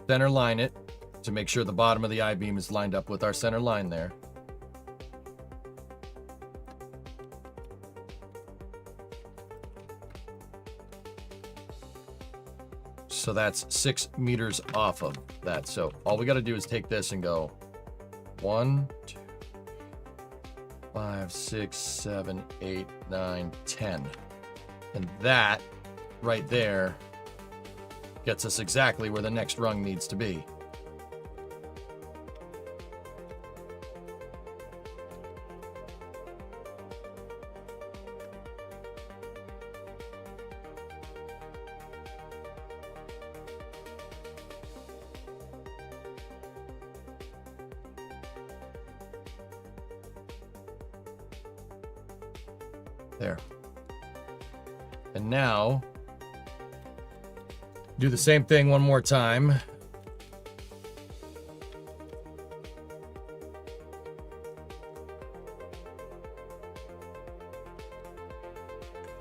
center line it to make sure the bottom of the I-beam is lined up with our center line there. So that's 6 meters off of that. So all we got to do is take this and go 1, 2, 5, 6, 7, 8, 9, 10. And that right there gets us exactly where the next rung needs to be. There. And now, do the same thing one more time.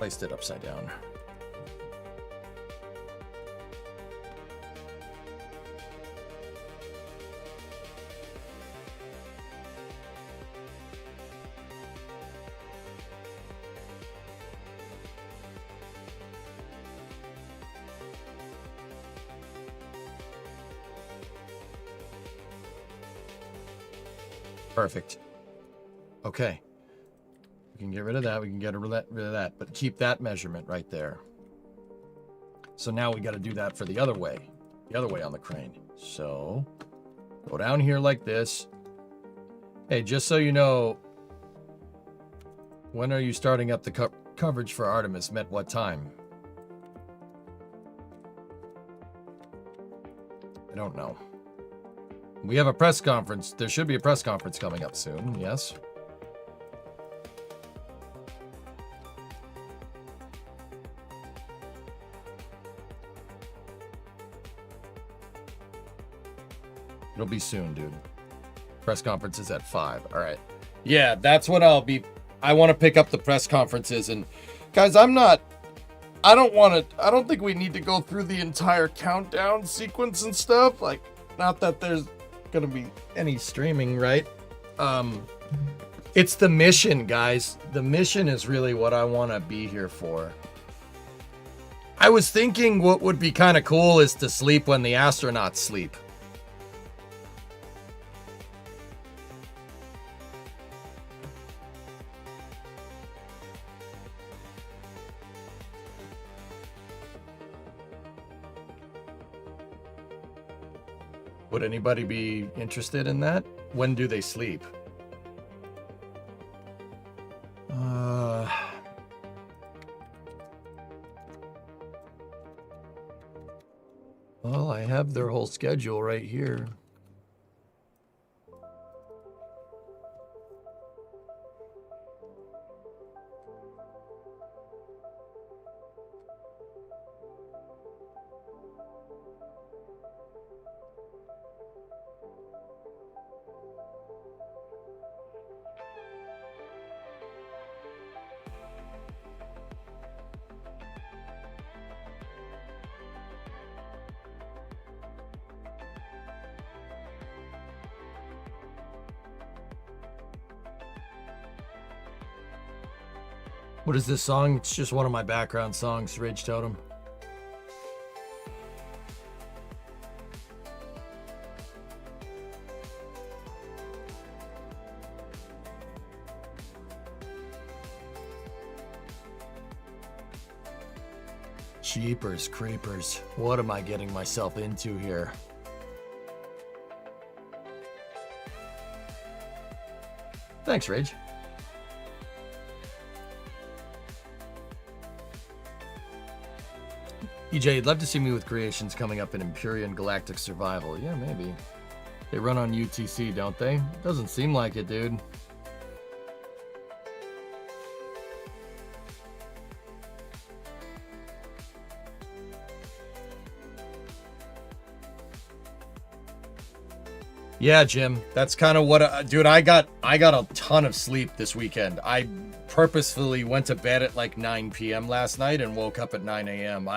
Placed it upside down. Perfect. Okay. We can get rid of that. We can get rid of that. But keep that measurement right there. So now we got to do that for the other way. The other way on the crane. So go down here like this. Hey, just so you know, when are you starting up the coverage for Artemis? Met what time? I don't know. We have a press conference. There should be a press conference coming up soon, yes? It'll be soon, dude. Press conference is at 5. All right. Yeah, that's what I'll be. I want to pick up the press conferences. And guys, I don't think we need to go through the entire countdown sequence and stuff. Like, not that there's gonna be any streaming, right? It's the mission, guys. The mission is really what I want to be here for. I was thinking what would be kind of cool is to sleep when the astronauts sleep. Would anybody be interested in that? When do they sleep? Well, I have their whole schedule right here. What is this song? It's just one of my background songs, Rage Totem. Jeepers creepers. What am I getting myself into here? Thanks, Rage. EJ, you'd love to see me with creations coming up in Empyrean Galactic Survival. Yeah, maybe. They run on UTC, don't they? Doesn't seem like it, dude. Yeah, Jim. That's kind of what, dude. I got a ton of sleep this weekend. I purposefully went to bed at like 9 p.m. last night and woke up at 9 a.m.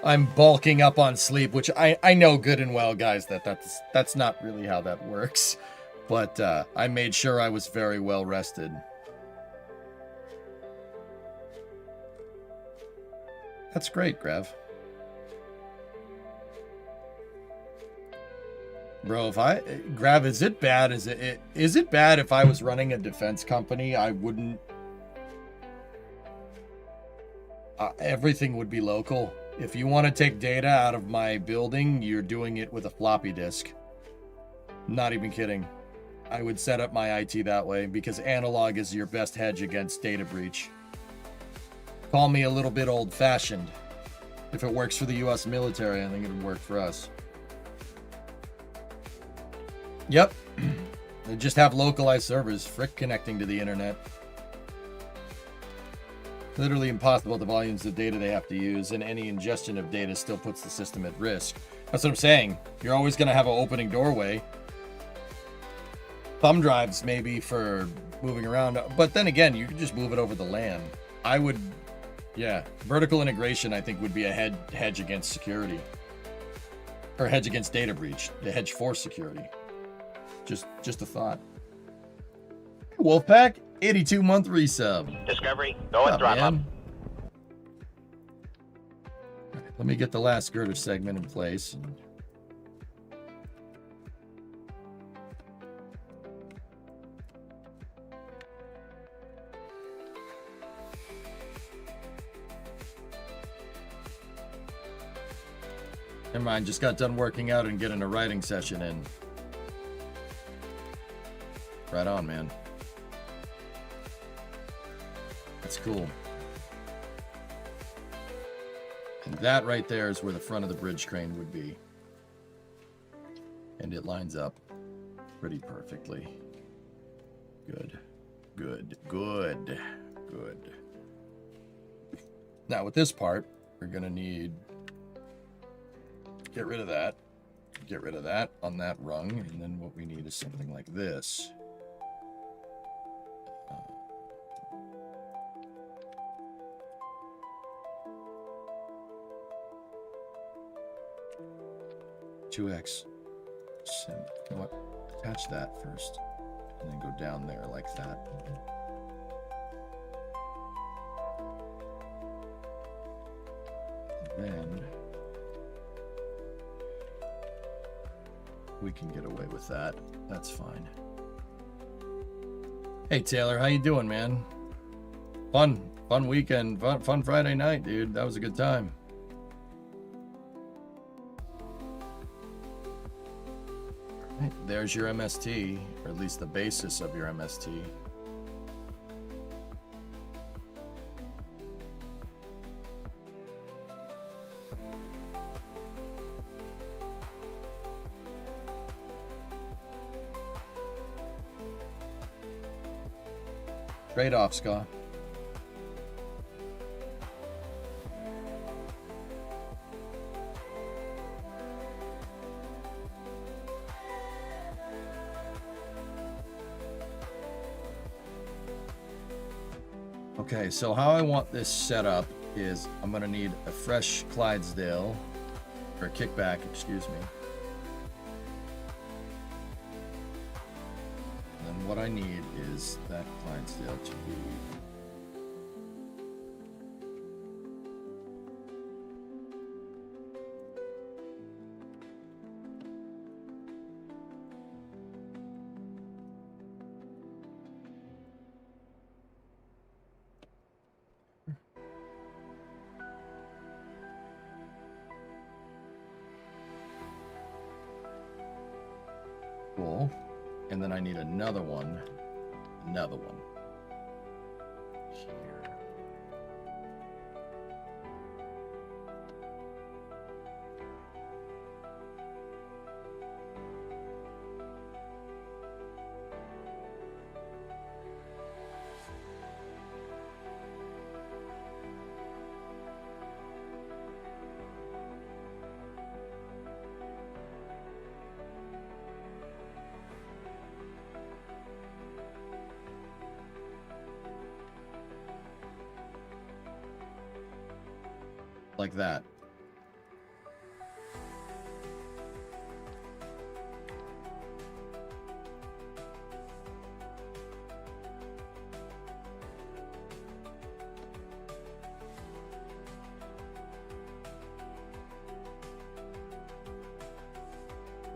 I'm bulking up on sleep, which I know good and well, guys, that's not really how that works. But I made sure I was very well rested. That's great, Grav. Bro, Grav, is it bad? Is it bad if I was running a defense company? I wouldn't. Everything would be local. If you want to take data out of my building, you're doing it with a floppy disk. Not even kidding. I would set up my IT that way because analog is your best hedge against data breach. Call me a little bit old-fashioned. If it works for the US military, I think it would work for us. Yep. They just have localized servers, frick connecting to the internet. Literally impossible the volumes of data they have to use, and any ingestion of data still puts the system at risk. That's what I'm saying. You're always going to have an opening doorway. Thumb drives maybe for moving around, but then again, you can just move it over the LAN. I would Yeah, vertical integration I think would be a hedge against security. Or hedge against data breach. The hedge for security. Just a thought. Wolfpack, 82-month resub. Discovery, go and Up, throttle up. man. All right, let me get the last girder segment in place. Never mind, just got done working out and getting a writing session in. Right on, man. That's cool. And that right there is where the front of the bridge crane would be. And it lines up pretty perfectly. Good. Good. Good. Good. Now with this part, we're gonna need... Get rid of that. Get rid of that on that rung. And then what we need is something like this. 2x. Send. You know what? Attach that first. And then go down there like that. And then we can get away with that. That's fine. Hey Taylor, how you doing, man? Fun weekend, fun Friday night, dude. That was a good time. Right, there's your MST, or at least the basis of your MST. Trade off, Scott. Okay, so how I want this set up is I'm going to need a fresh Clydesdale, or kickback, excuse me. And what I need is that Clydesdale to be cool. And then I need another one. Another one. Here. Like that.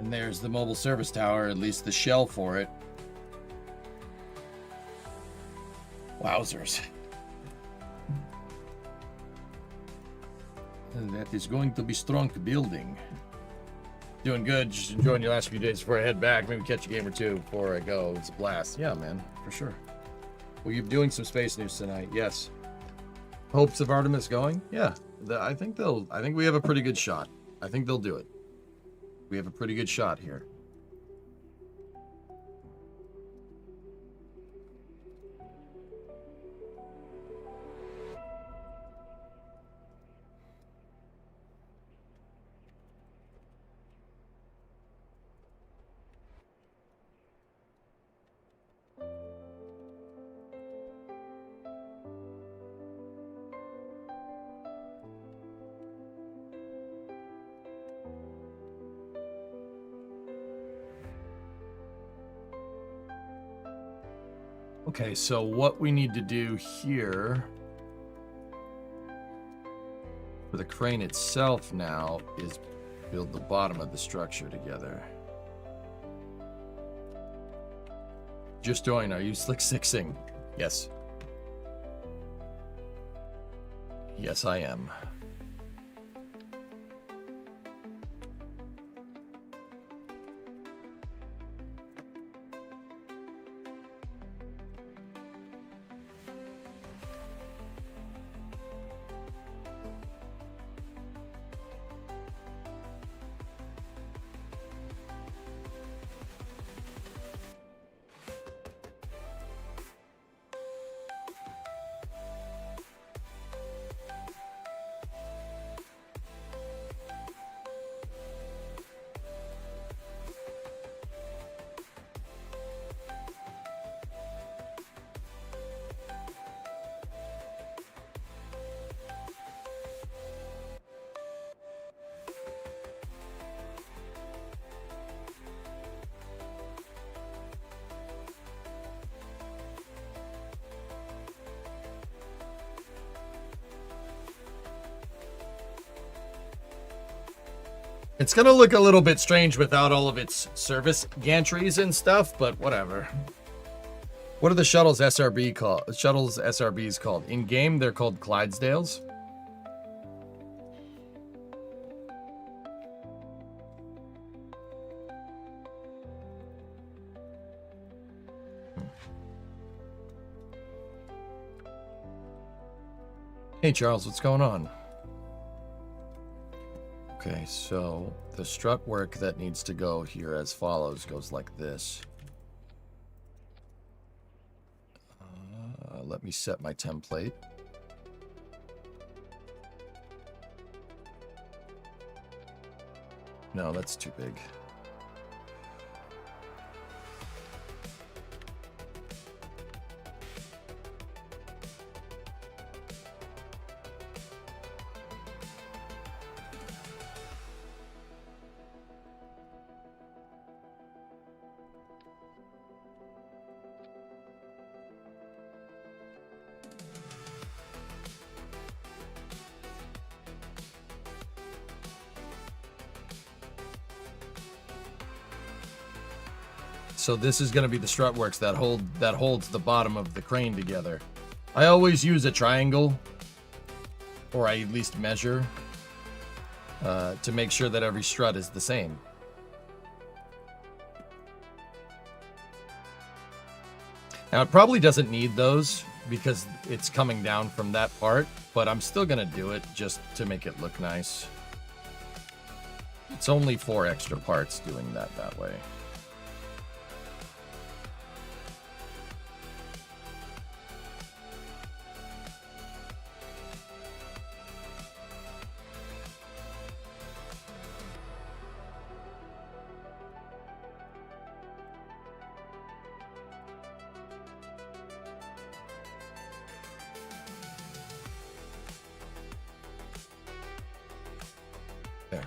And there's the mobile service tower, at least the shell for it. Wowzers. That is going to be strong building. Doing good. Just enjoying your last few days before I head back. Maybe catch a game or two before I go. It's a blast. Yeah, man, for sure. Well, you're doing some space news tonight. Yes. Hopes of Artemis going? Yeah. I think we have a pretty good shot. I think they'll do it. We have a pretty good shot here. Okay, so what we need to do here for the crane itself now is build the bottom of the structure together. Just join. Are you Slick Sixing? Yes. Yes, I am. It's gonna look a little bit strange without all of its service gantries and stuff, but whatever. What are the shuttles SRB called? Shuttles SRBs called? In game, they're called Clydesdales. Hey Charles, what's going on? Okay, so the strut work that needs to go here as follows goes like this. Let me set my template. No, that's too big. So this is going to be the strut works that holds the bottom of the crane together. I always use a triangle, or I at least measure, to make sure that every strut is the same. Now it probably doesn't need those because it's coming down from that part, but I'm still going to do it just to make it look nice. It's only 4 extra parts doing that way. There.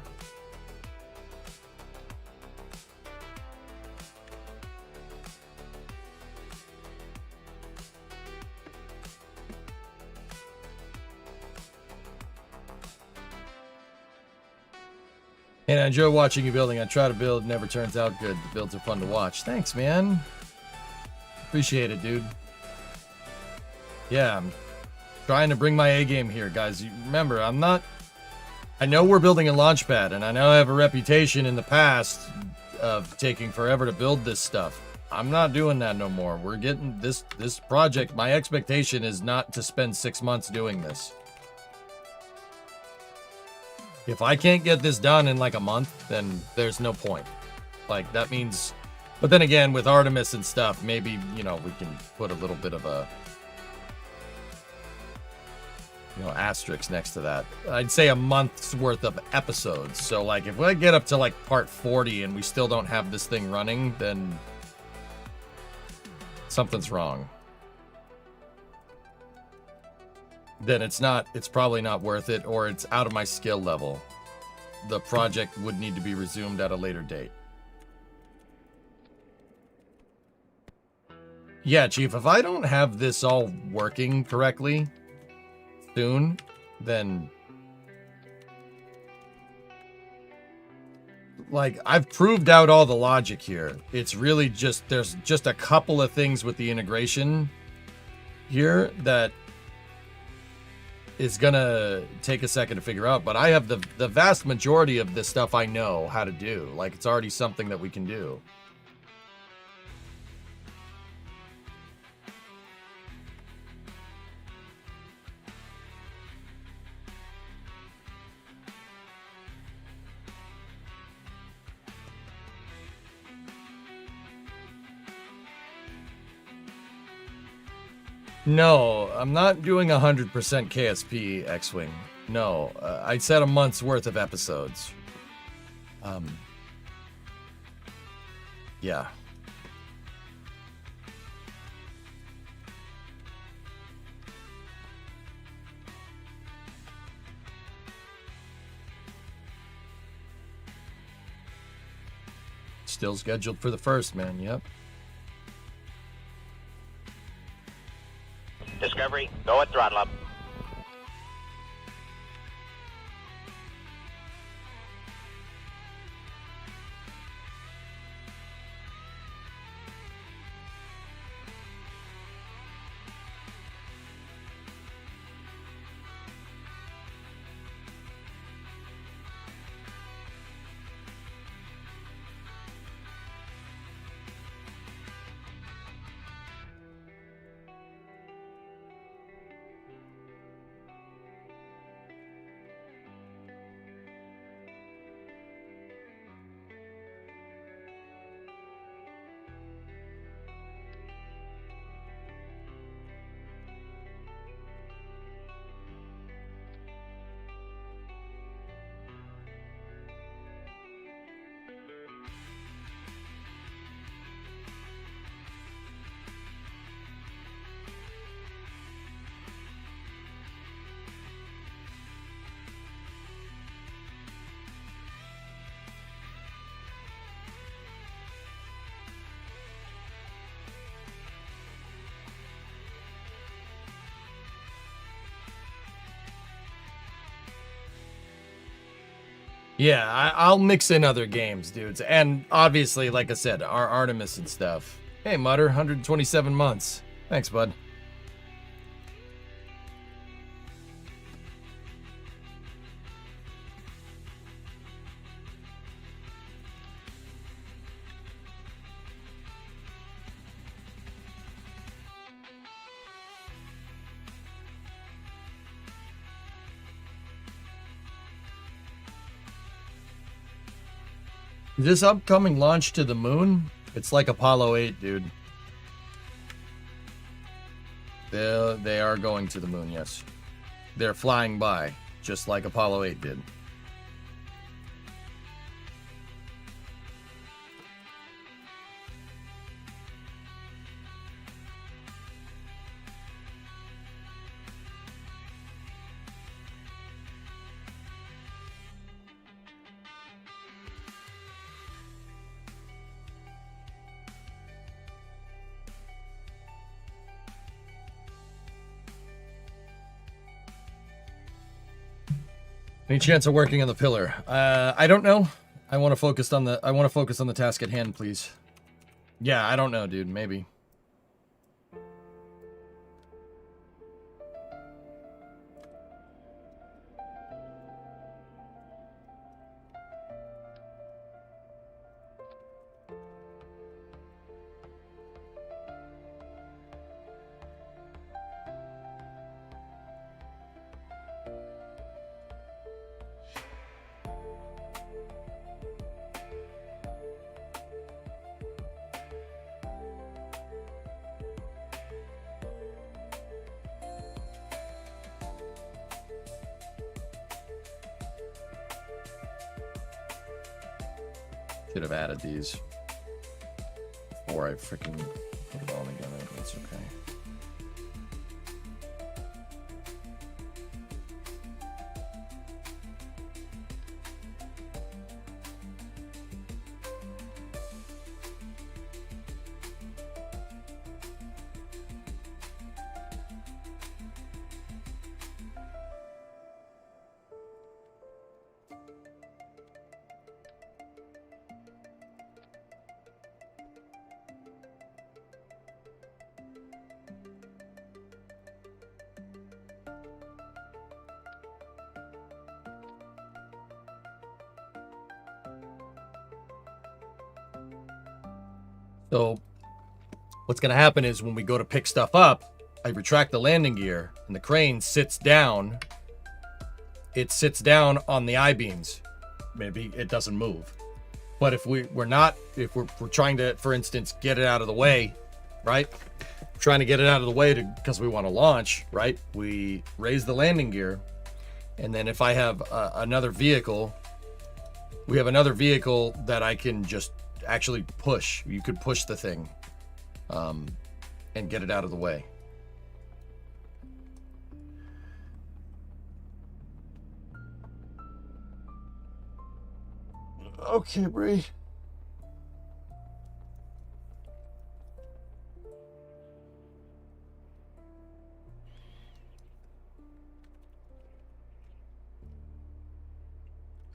And I enjoy watching you building. I try to build, never turns out good. The builds are fun to watch. Thanks, man. Appreciate it, dude. Yeah, I'm trying to bring my A game here, guys. You remember, I know we're building a launch pad, and I know I have a reputation in the past of taking forever to build this stuff. I'm not doing that no more. We're getting this project. My expectation is not to spend 6 months doing this. If I can't get this done in like a month, then there's no point. Like, that means... But then again, with Artemis and stuff, maybe, you know, we can put a little bit of a... asterisk next to that. I'd say a month's worth of episodes. So, like, if we get up to, like, part 40 and we still don't have this thing running, then something's wrong. Then it's probably not worth it, or it's out of my skill level. The project would need to be resumed at a later date. Yeah, Chief, if I don't have this all working correctly soon, then... Like, I've proved out all the logic here. It's really just, there's just a couple of things with the integration here that is gonna take a second to figure out, but I have the vast majority of this stuff I know how to do. Like, it's already something that we can do. No, I'm not doing 100% KSP X-Wing. No, I said a month's worth of episodes. Yeah. Still scheduled for the 1st, man. Yep. Discovery, go at throttle up. Yeah, I'll mix in other games, dudes. And obviously, like I said, our Artemis and stuff. Hey, Mutter, 127 months. Thanks, bud. This upcoming launch to the moon, it's like Apollo 8, dude. They are going to the moon, yes. They're flying by, just like Apollo 8 did. Any chance of working on the pillar? I don't know. I want to focus on the task at hand, please. Yeah, I don't know, dude. Maybe. Should have added these before I freaking put it all together. That's okay. So what's going to happen is when we go to pick stuff up, I retract the landing gear and the crane sits down. It sits down on the I-beams. Maybe it doesn't move. But if we're trying to, for instance, get it out of the way, right? Trying to get it out of the way because we want to launch, right? We raise the landing gear. And then if I have another vehicle, we have another vehicle that I can just actually push. You could push the thing and get it out of the way. Okay, Bree.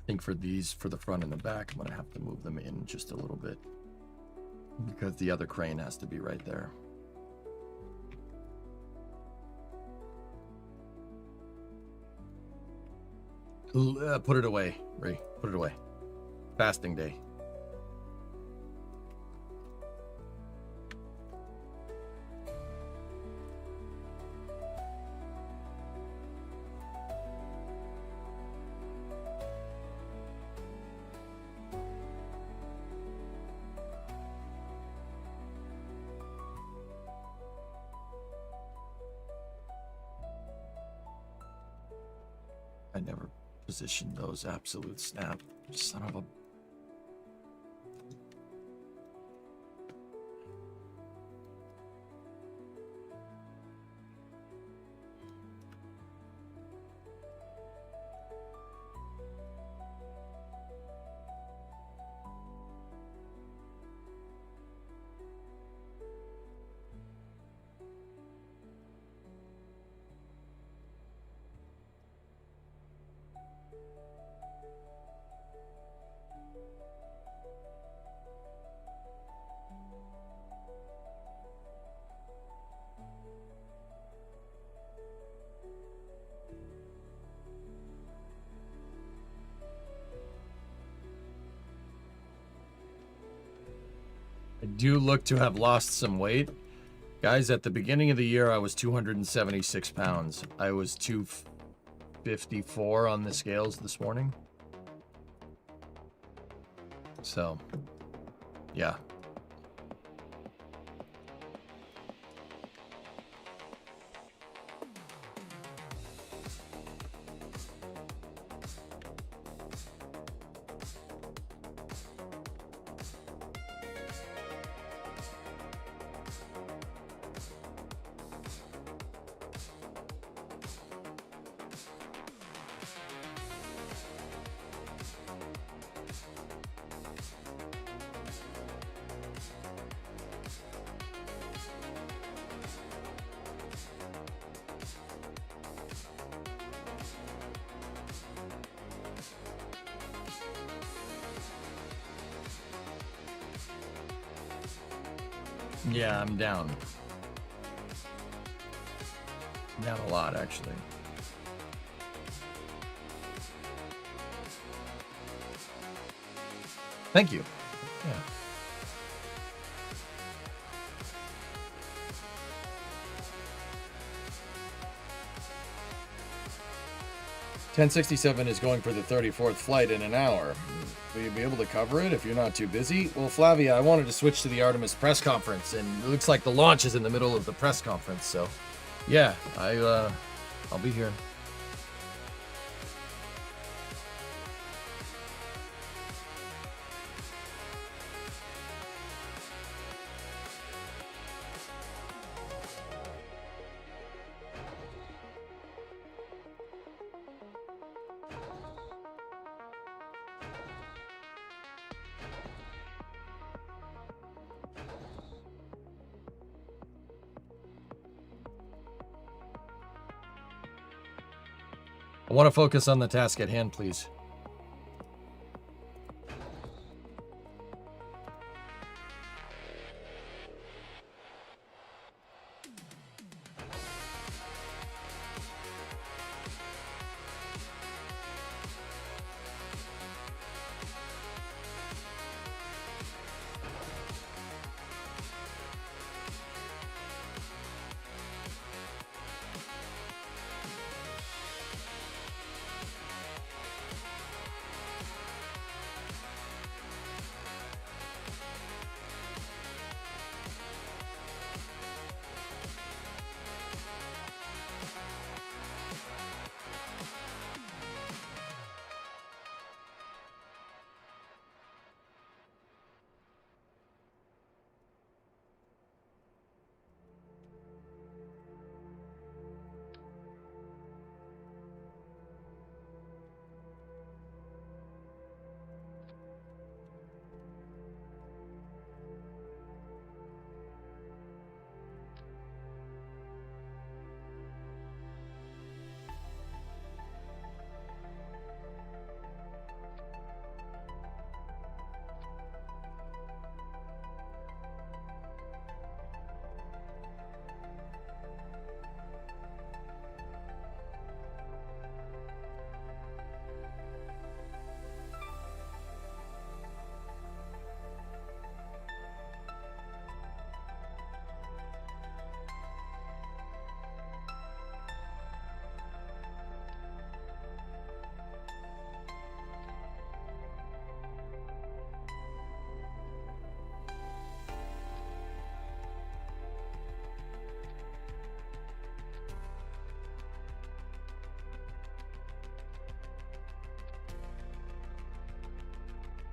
I think for these, for the front and the back, I'm going to have to move them in just a little bit because the other crane has to be right there. Put it away, Ray. Put it away. Fasting day. I never positioned those absolute snap. Son of a... I do look to have lost some weight. Guys, at the beginning of the year, I was 276 pounds. I was 254 on the scales this morning. So, yeah. Yeah, I'm down. Down a lot, actually. Thank you. Yeah. "1067 is going for the 34th flight in an hour. Will you be able to cover it if you're not too busy?" Well, Flavia, I wanted to switch to the Artemis press conference, and it looks like the launch is in the middle of the press conference, so yeah, I'll be here. I want to focus on the task at hand, please.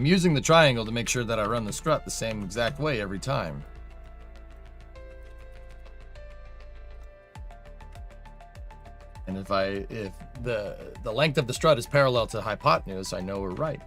I'm using the triangle to make sure that I run the strut the same exact way every time. And if the length of the strut is parallel to hypotenuse, I know we're right.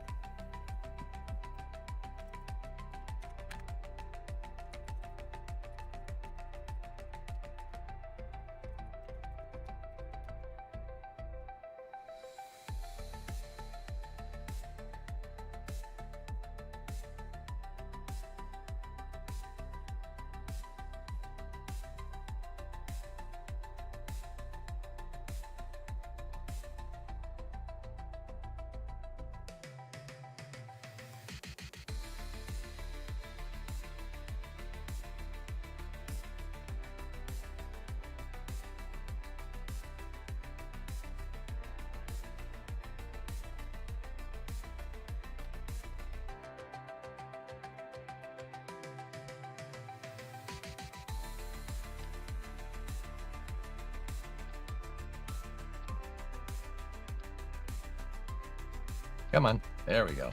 Come on. There we go.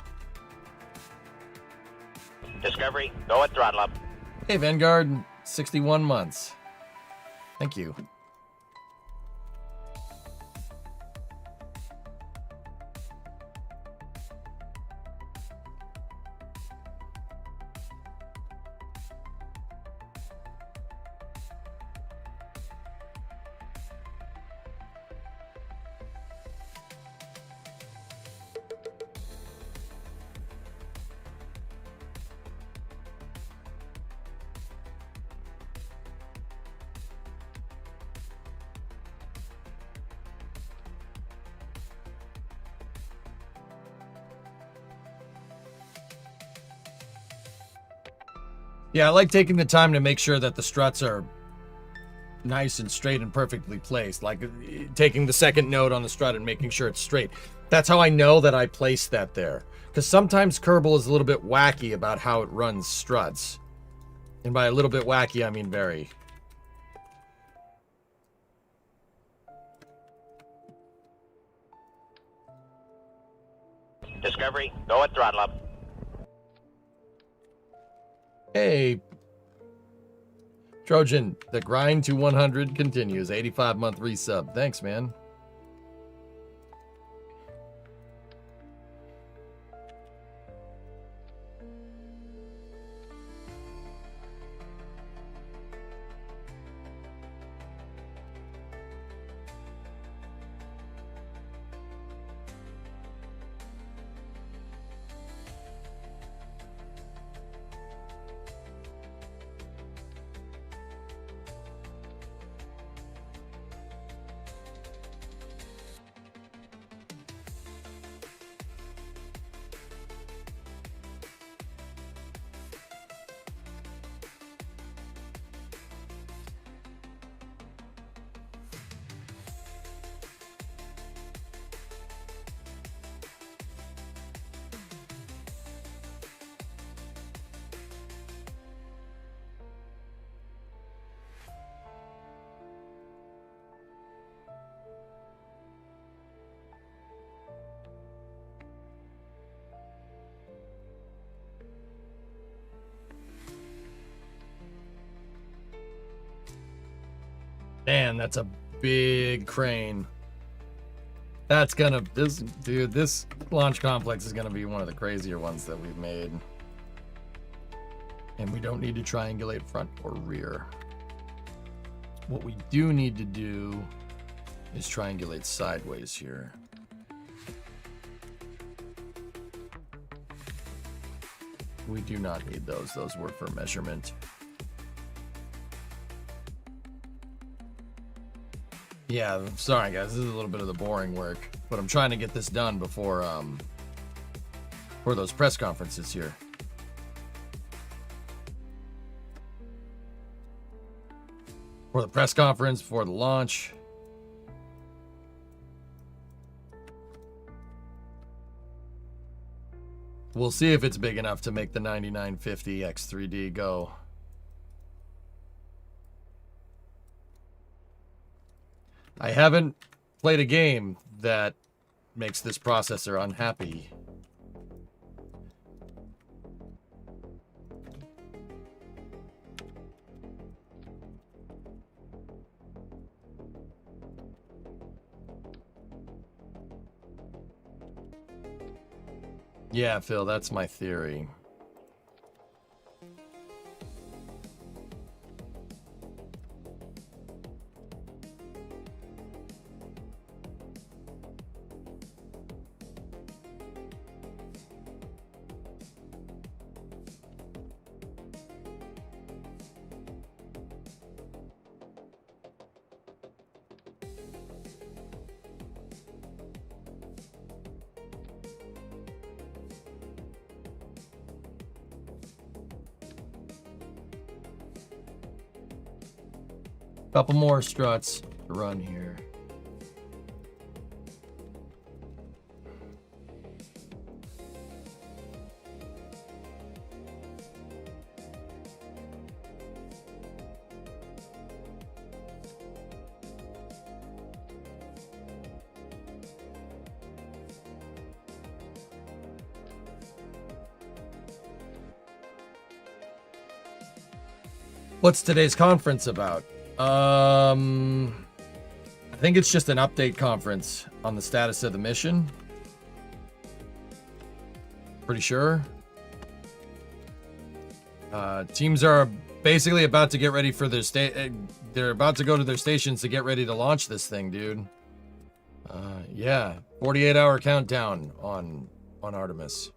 Discovery, go at throttle up. Hey, Vanguard. 61 months. Thank you. Yeah, I like taking the time to make sure that the struts are nice and straight and perfectly placed. Like taking the second node on the strut and making sure it's straight. That's how I know that I placed that there. Because sometimes Kerbal is a little bit wacky about how it runs struts. And by a little bit wacky, I mean very. Discovery, go at throttle up. Hey, Trojan, the grind to 100 continues. 85-month resub. Thanks, man. Man, that's a big crane. That's gonna, this launch complex is gonna be one of the crazier ones that we've made. And we don't need to triangulate front or rear. What we do need to do is triangulate sideways here. We do not need those. Those were for measurement. Yeah, I'm sorry guys, this is a little bit of the boring work, but I'm trying to get this done before for those press conferences here. For the press conference, for the launch. We'll see if it's big enough to make the 9950 X3D go. I haven't played a game that makes this processor unhappy. Yeah, Phil, that's my theory. Couple more struts to run here. What's today's conference about? I think it's just an update conference on the status of the mission. Pretty sure. Teams are basically about to get ready for their they're about to go to their stations to get ready to launch this thing, dude. Yeah, 48-hour countdown on Artemis.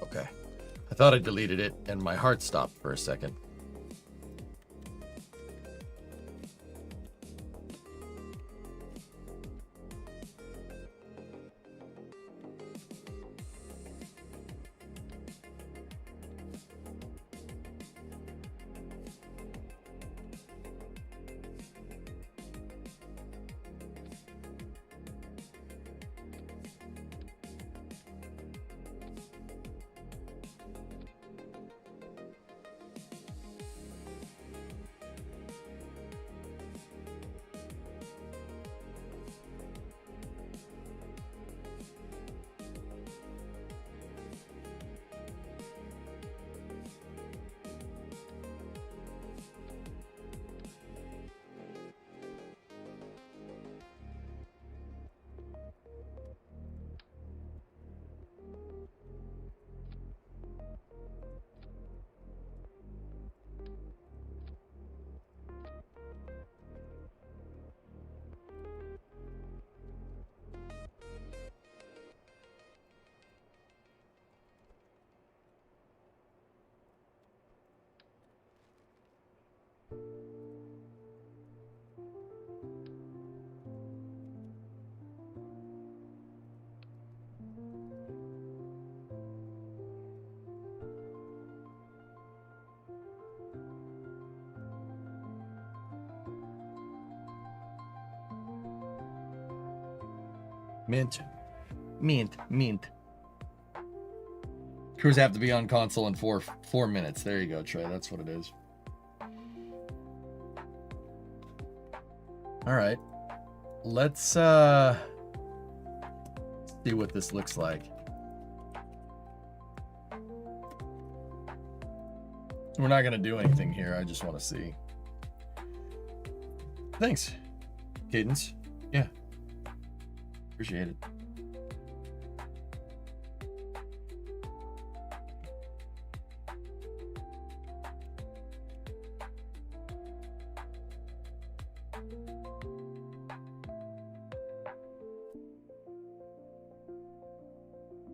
Okay. I thought I deleted it and my heart stopped for a second. Mint. Crews have to be on console in four minutes. There you go, Trey. That's what it is. All right. Let's see what this looks like. We're not going to do anything here. I just want to see. Thanks, Cadence. Yeah. Appreciate it.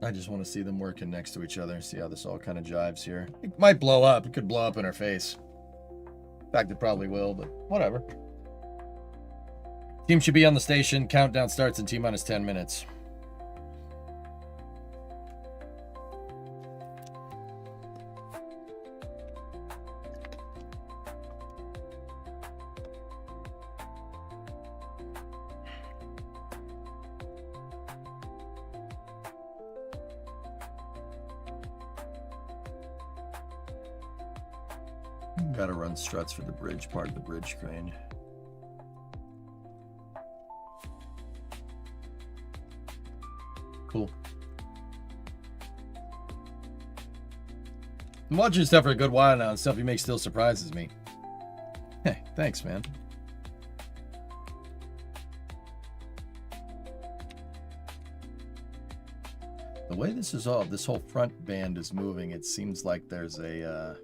I just want to see them working next to each other, see how this all kind of jives here. It might blow up. It could blow up in our face. In fact, it probably will, but whatever. Team should be on the station. Countdown starts in T-minus 10 minutes. Gotta run struts for the bridge, part of the bridge crane. I'm watching stuff for a good while now, and stuff you make still surprises me. Hey, thanks, man. The way this is all, this whole front band is moving, it seems like there's a,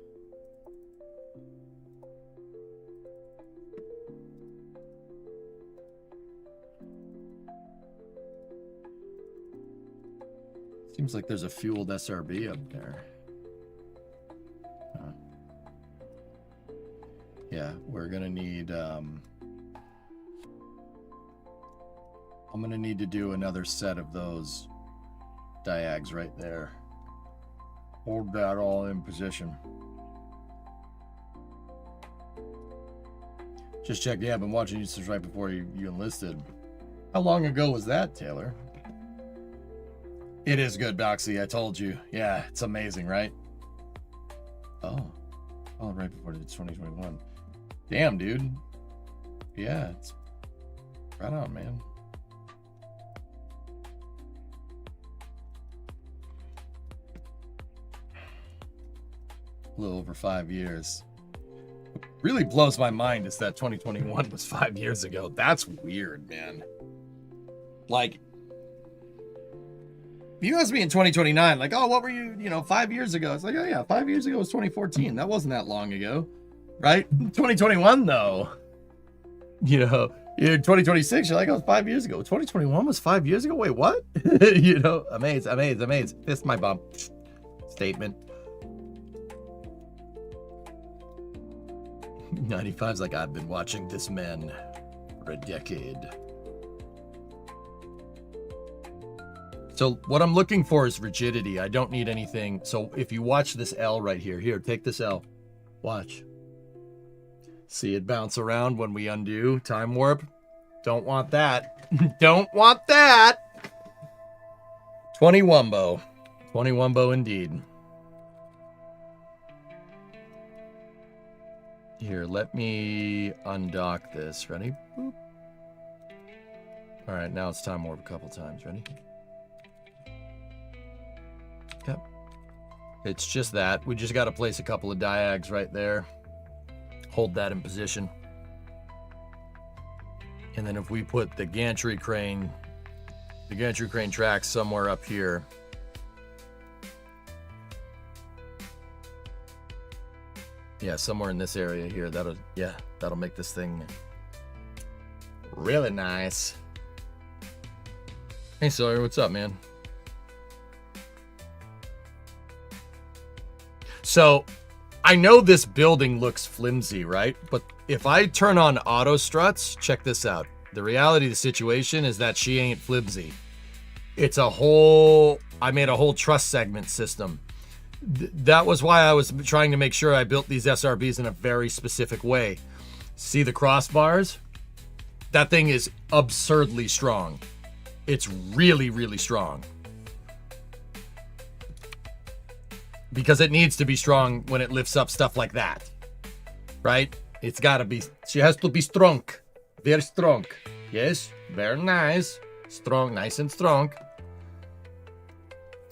seems like there's a fueled SRB up there. Huh. Yeah, we're gonna need, I'm gonna need to do another set of those diags right there. Hold that all in position. Just check. Yeah, I've been watching you since right before you enlisted. How long ago was that, Taylor? It is good, Boxy. I told you. Yeah, it's amazing, right? Oh, right before it's 2021. Damn, dude. Yeah, it's right on, man. A little over 5 years. What really blows my mind is that 2021 was 5 years ago. That's weird, man. Like, you asked me in 2029, like, oh, what were you, 5 years ago? It's like, oh yeah, 5 years ago was 2014. That wasn't that long ago, right? 2021, though, you're 2026, you're like, oh, 5 years ago. 2021 was 5 years ago? Wait, what? Amazed. Fist my bump. Statement. 95's like, I've been watching this man for a decade. So what I'm looking for is rigidity. I don't need anything. So if you watch this L right here, take this L. Watch. See it bounce around when we undo. Time warp. Don't want that. Don't want that. 20 Wumbo. 20 Wumbo indeed. Here, let me undock this. Ready? Boop. All right, now it's time warp a couple times. Ready? Yep. It's just that. We just got to place a couple of diags right there. Hold that in position. And then if we put the gantry crane tracks somewhere up here. Yeah, somewhere in this area here. That'll make this thing really nice. Hey Sawyer, what's up, man? So, I know this building looks flimsy, right? But if I turn on auto struts, check this out. The reality of the situation is that she ain't flimsy. It's I made a whole truss segment system. That was why I was trying to make sure I built these SRBs in a very specific way. See the crossbars? That thing is absurdly strong. It's really, really strong. Because it needs to be strong when it lifts up stuff like that. Right? It's gotta be, she has to be strong. Very strong. Yes, very nice. Strong, nice and strong.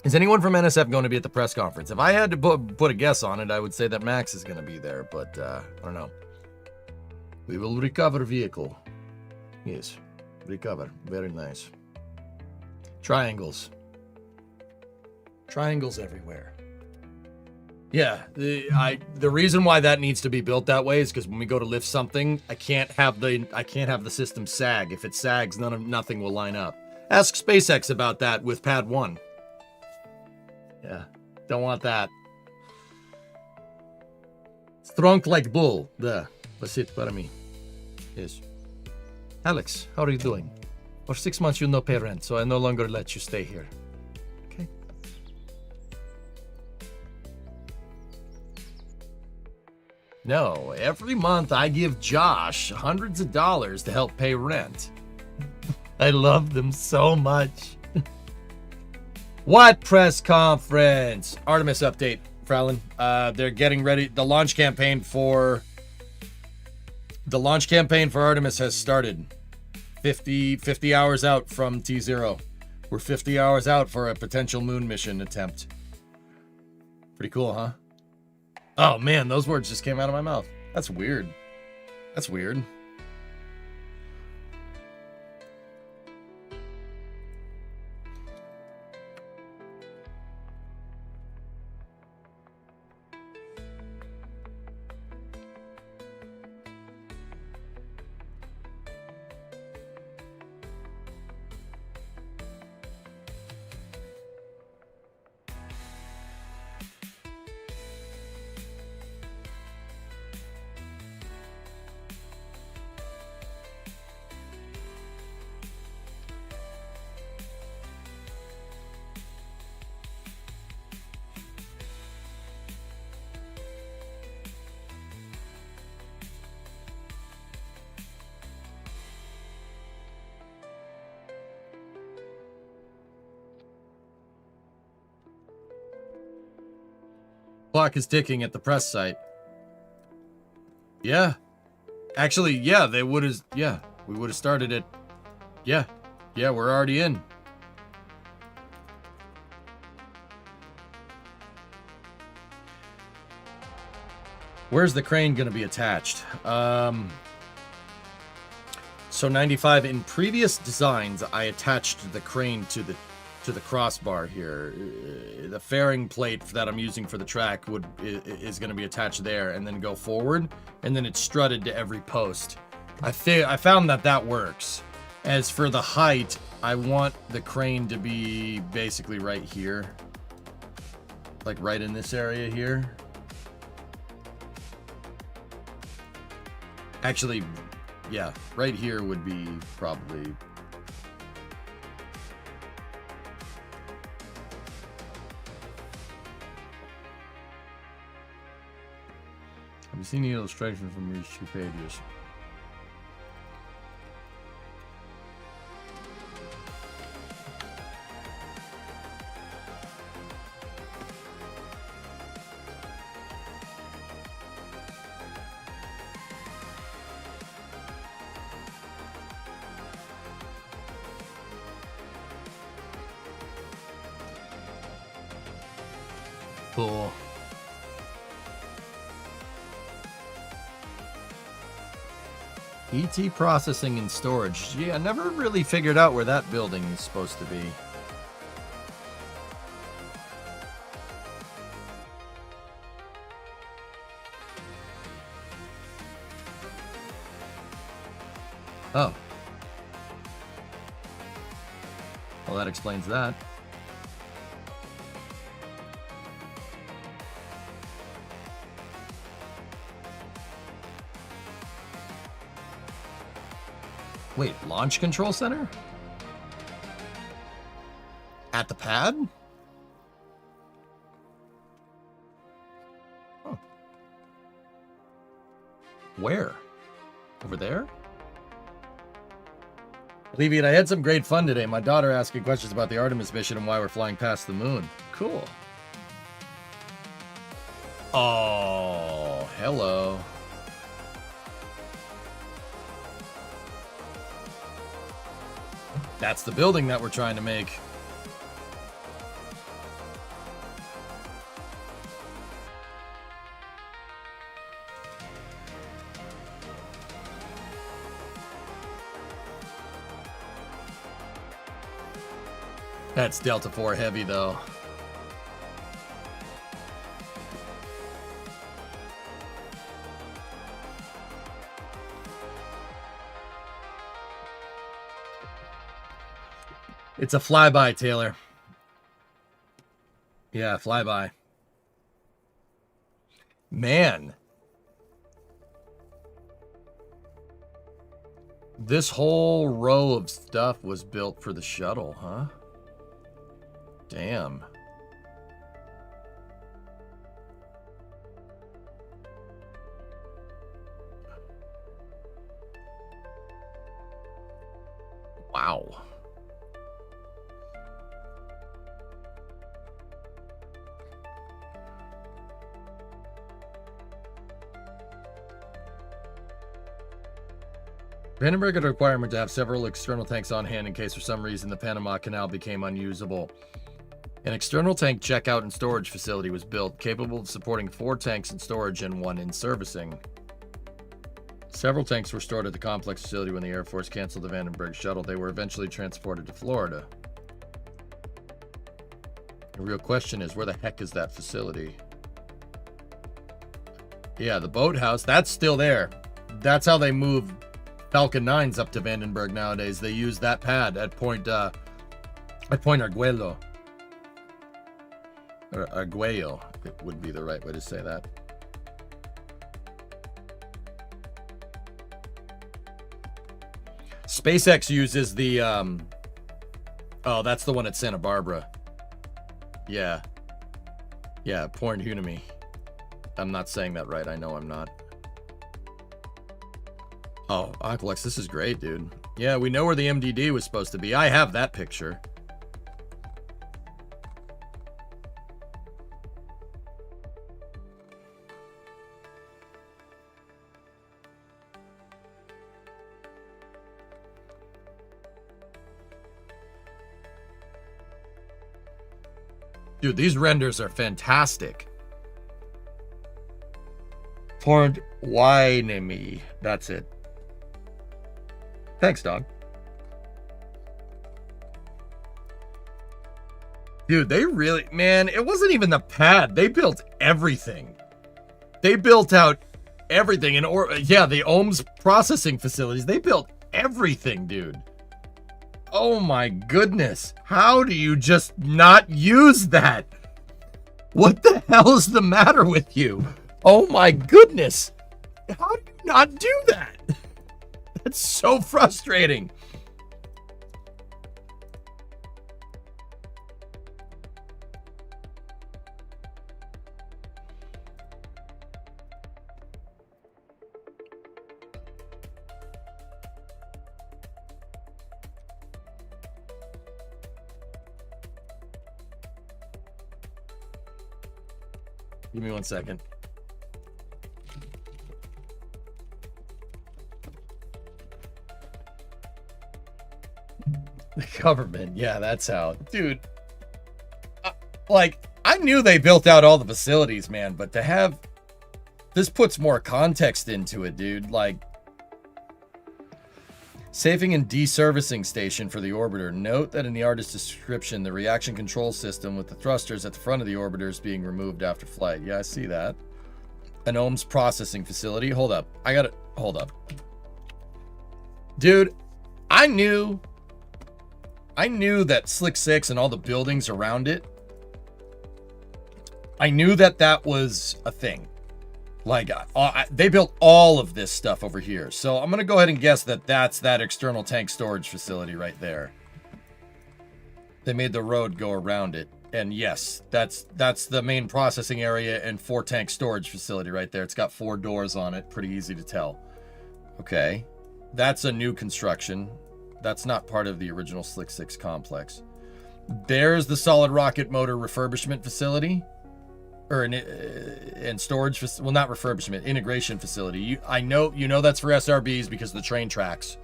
Is anyone from NSF going to be at the press conference? If I had to put a guess on it, I would say that Max is going to be there, but I don't know. We will recover vehicle. Yes, recover. Very nice. Triangles. Triangles everywhere. Yeah, the reason why that needs to be built that way is because when we go to lift something, I can't have the system sag. If it sags, nothing will line up. Ask SpaceX about that with Pad 1. Yeah, don't want that. Strong like bull. There. Sit for me. Yes. Alex, how are you doing? For 6 months you no pay rent, so I no longer let you stay here. Okay. No, every month I give Josh hundreds of dollars to help pay rent. I love them so much. What press conference? Artemis update, Frowlin. They're getting ready. The launch campaign for Artemis has started. 50 hours out from T0. We're 50 hours out for a potential moon mission attempt. Pretty cool, huh? Oh man, those words just came out of my mouth. That's weird. That's weird. Clock is ticking at the press site. Yeah. Actually, yeah, they would have, yeah, we would have started it. Yeah. Yeah, we're already in. Where's the crane going to be attached? So 95, in previous designs, I attached the crane to the crossbar here. The fairing plate that I'm using for the track is going to be attached there and then go forward, and then it's strutted to every post. I found that works. As for the height, I want the crane to be basically right here, like right in this area here. Actually, yeah, right here would be probably. Have you seen the illustration from these 2 pages? Cool. ET processing and storage. Yeah, I never really figured out where that building is supposed to be. Oh. Well, that explains that. Wait, launch control center? At the pad? Oh. Where? Over there? Alleviate, I had some great fun today. My daughter asking questions about the Artemis mission and why we're flying past the moon. Cool. Oh, hello. That's the building that we're trying to make. That's Delta 4 heavy, though. It's a flyby, Taylor. Yeah, flyby. Man. This whole row of stuff was built for the shuttle, huh? Damn. Wow. Vandenberg had a requirement to have several external tanks on hand in case for some reason the Panama Canal became unusable. An external tank checkout and storage facility was built, capable of supporting 4 tanks in storage and 1 in servicing. Several tanks were stored at the complex facility when the Air Force canceled the Vandenberg shuttle. They were eventually transported to Florida. The real question is, where the heck is that facility? Yeah, the boathouse, that's still there. That's how they move Falcon 9s up to Vandenberg nowadays. They use that pad at Point Arguello. Or Arguello, it would be the right way to say that. SpaceX uses the, oh, that's the one at Santa Barbara. Yeah. Yeah, Point Hunami. I'm not saying that right. I know I'm not. Oh, Aqualex, this is great, dude. Yeah, we know where the MDD was supposed to be. I have that picture. Dude, these renders are fantastic. Point Hunami. That's it. Thanks, dog. Dude, they really, man, it wasn't even the pad. They built everything. They built out everything. And yeah, the OHM's processing facilities. They built everything, dude. Oh my goodness. How do you just not use that? What the hell is the matter with you? Oh my goodness. How do you not do that? That's so frustrating. Give me 1 second. The government, yeah, that's how. Dude, like, I knew they built out all the facilities, man, but to have... This puts more context into it, dude. Like, safing and deservicing station for the orbiter. Note that in the artist's description, the reaction control system with the thrusters at the front of the orbiter is being removed after flight. Yeah, I see that. An OHM's processing facility. Hold up. I gotta... Hold up. Dude, I knew that Slick 6 and all the buildings around it, I knew that that was a thing. Like, they built all of this stuff over here. So I'm going to go ahead and guess that that's that external tank storage facility right there. They made the road go around it. And yes, that's the main processing area and 4 tank storage facility right there. It's got 4 doors on it. Pretty easy to tell. Okay. That's a new construction. That's not part of the original Slick 6 complex. There's the solid rocket motor refurbishment facility. Or an storage, well, not refurbishment, integration facility. You know that's for SRBs because of the train tracks.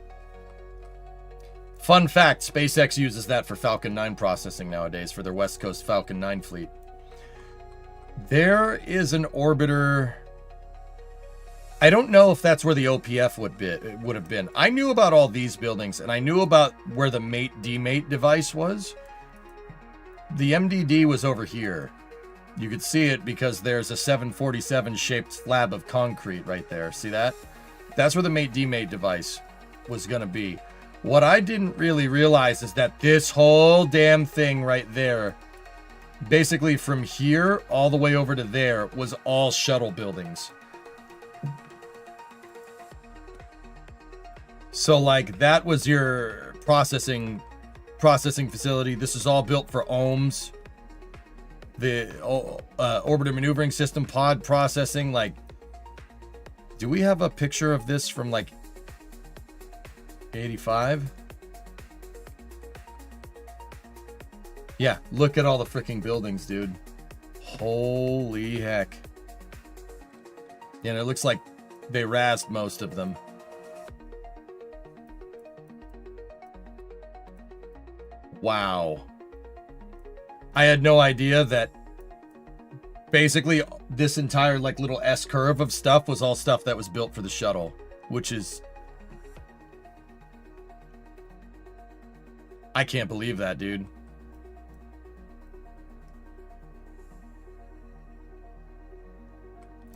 Fun fact, SpaceX uses that for Falcon 9 processing nowadays for their West Coast Falcon 9 fleet. There is an orbiter. I don't know if that's where the OPF would have been. I knew about all these buildings, and I knew about where the mate-demate device was. The MDD was over here. You could see it because there's a 747-shaped slab of concrete right there. See that? That's where the mate-demate device was going to be. What I didn't really realize is that this whole damn thing right there, basically from here all the way over to there, was all shuttle buildings. So, like, that was your processing facility. This is all built for OHMs. The orbiter maneuvering system, pod processing. Like, do we have a picture of this from, like, 85? Yeah, look at all the freaking buildings, dude. Holy heck. And it looks like they razzed most of them. Wow. I had no idea that basically this entire like little S curve of stuff was all stuff that was built for the shuttle, which is, I can't believe that, dude.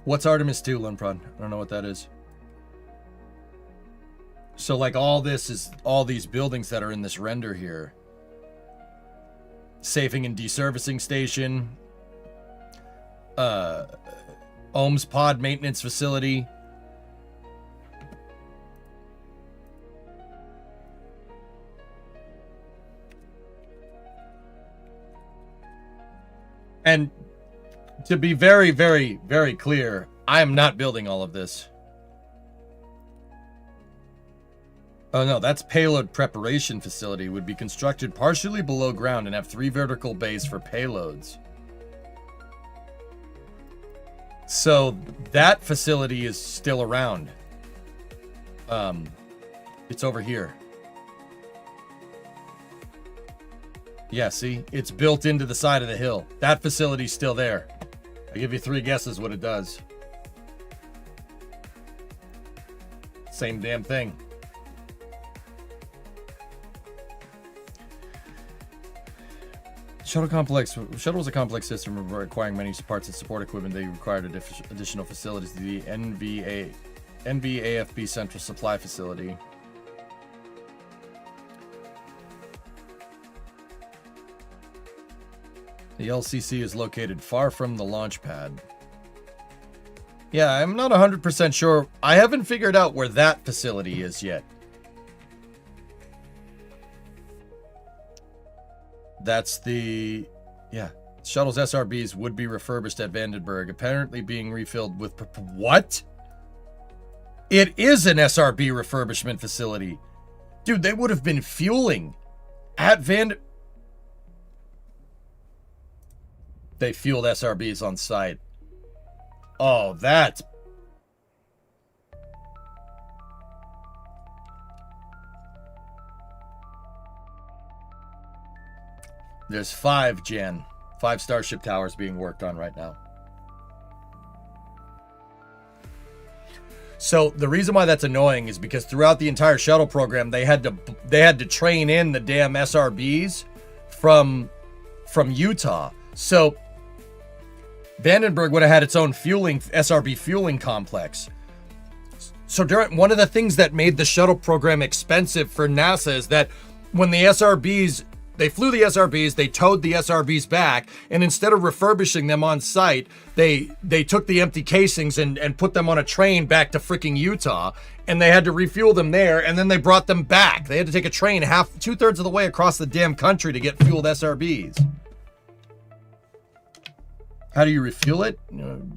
What's Artemis 2, Lunprod? I don't know what that is. So like all this is all these buildings that are in this render here. Safing and deservicing station. Ohms pod maintenance facility. And to be very, very, very clear, I am not building all of this. Oh no, that's payload preparation facility. Would be constructed partially below ground and have 3 vertical bays for payloads. So that facility is still around. It's over here. Yeah, see? It's built into the side of the hill. That facility's still there. I'll give you 3 guesses what it does. Same damn thing. Shuttle is a complex system requiring many parts and support equipment. They required additional facilities. The NVAFB Central Supply Facility. The LCC is located far from the launch pad. Yeah, I'm not 100% sure. I haven't figured out where that facility is yet. That's the... Yeah. Shuttle's SRBs would be refurbished at Vandenberg, apparently being refilled with... What? It is an SRB refurbishment facility. Dude, they would have been fueling at They fueled SRBs on site. Oh, that's... There's 5 Starship towers being worked on right now. So the reason why that's annoying is because throughout the entire shuttle program, they had to train in the damn SRBs from Utah. So Vandenberg would have had its own SRB fueling complex. So one of the things that made the shuttle program expensive for NASA is that when the SRBs, they flew the SRBs, they towed the SRBs back, and instead of refurbishing them on site, they took the empty casings and put them on a train back to freaking Utah, and they had to refuel them there, and then they brought them back. They had to take a train 2/3 of the way across the damn country to get fueled SRBs. How do you refuel it? You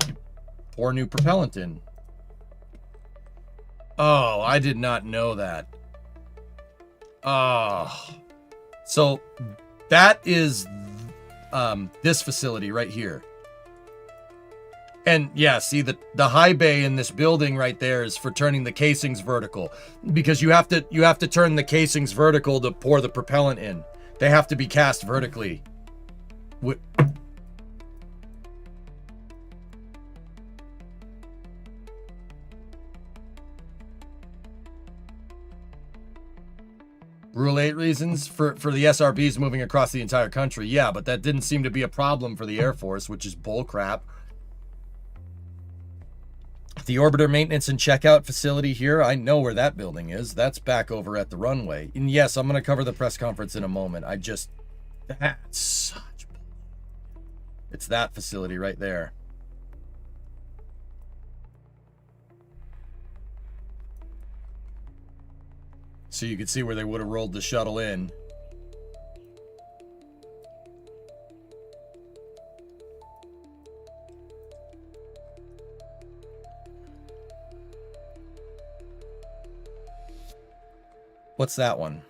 pour new propellant in. Oh, I did not know that. Oh. So that is this facility right here. And yeah, see the high bay in this building right there is for turning the casings vertical, because you have to turn the casings vertical to pour the propellant in. They have to be cast vertically. Rule 8 reasons for the SRBs moving across the entire country. Yeah, but that didn't seem to be a problem for the Air Force, which is bullcrap. The orbiter maintenance and checkout facility here, I know where that building is. That's back over at the runway. And yes, I'm going to cover the press conference in a moment. That's such... It's that facility right there. So you can see where they would have rolled the shuttle in. What's that one?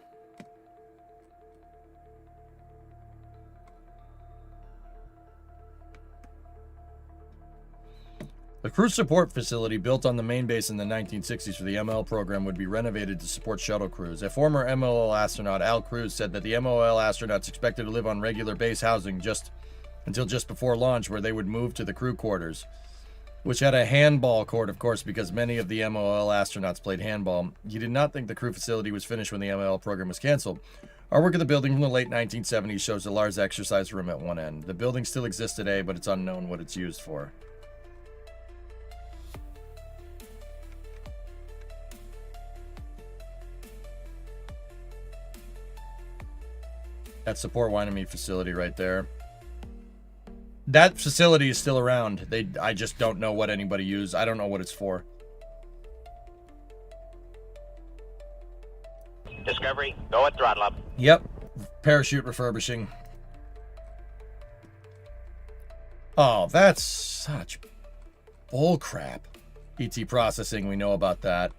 The crew support facility built on the main base in the 1960s for the ML program would be renovated to support shuttle crews. A former MOL astronaut, Al Cruz, said that the MOL astronauts expected to live on regular base housing until just before launch, where they would move to the crew quarters, which had a handball court, of course, because many of the MOL astronauts played handball. He did not think the crew facility was finished when the MOL program was canceled. Artwork of the building from the late 1970s shows a large exercise room at one end. The building still exists today, but it's unknown what it's used for. That support wine and meat facility right there. That facility is still around. I just don't know what anybody used. I don't know what it's for. Discovery, go at throttle up. Yep. Parachute refurbishing. Oh, that's such bull crap. ET processing, we know about that.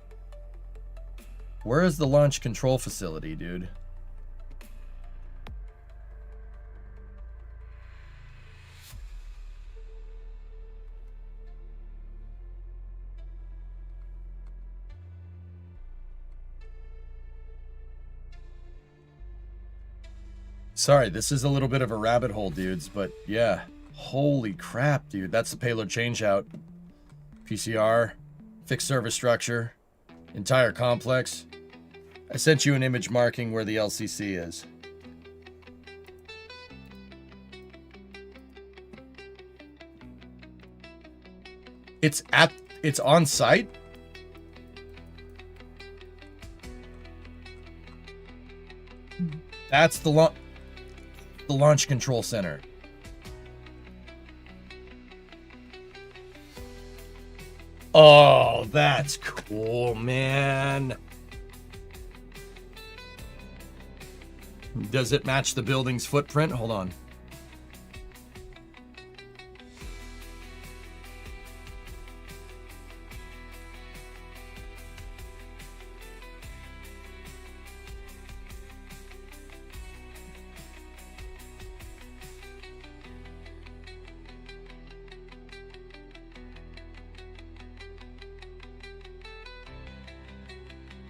Where is the launch control facility, dude? Sorry, this is a little bit of a rabbit hole, dudes, but yeah. Holy crap, dude. That's the payload changeout. PCR, fixed service structure, entire complex. I sent you an image marking where the LCC is. It's on site? That's the launch control center. Oh, that's cool, man. Does it match the building's footprint? Hold on.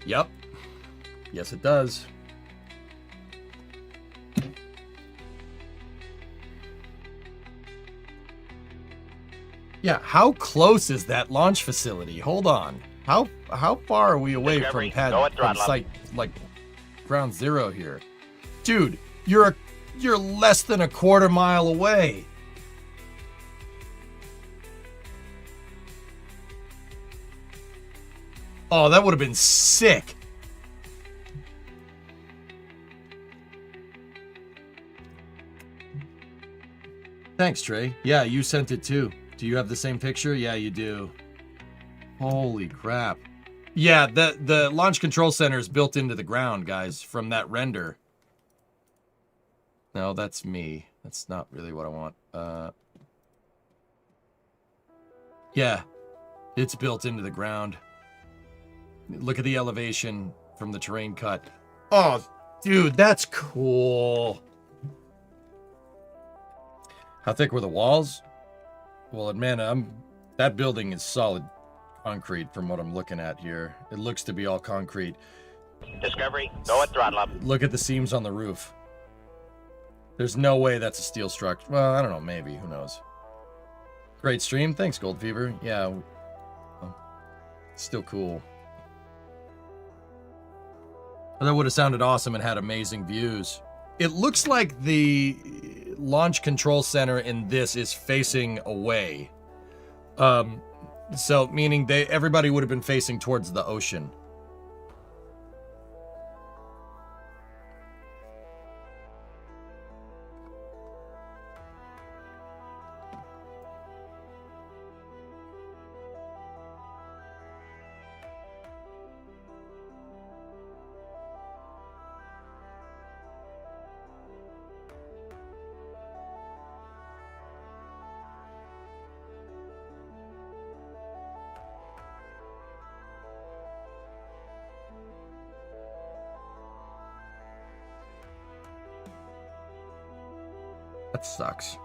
Yep. Yes, it does. Yeah, how close is that launch facility? Hold on. How far are we away Discovery, from site, like ground zero here? Dude, you're less than a quarter mile away. Oh, that would have been sick. Thanks, Trey. Yeah, you sent it too. Do you have the same picture? Yeah, you do. Holy crap. Yeah, the launch control center is built into the ground, guys, from that render. No, that's me. That's not really what I want. Yeah, it's built into the ground. Look at the elevation from the terrain cut. Oh, dude, that's cool. How thick were the walls? Well, man, that building is solid concrete from what I'm looking at here. It looks to be all concrete. Discovery, go at throttle up. Look at the seams on the roof. There's no way that's a steel structure. Well, I don't know, maybe. Who knows? Great stream. Thanks, Gold Fever. Yeah. Still cool. That would have sounded awesome and had amazing views. It looks like the launch control center in this is facing away. So meaning everybody would have been facing towards the ocean. That sucks.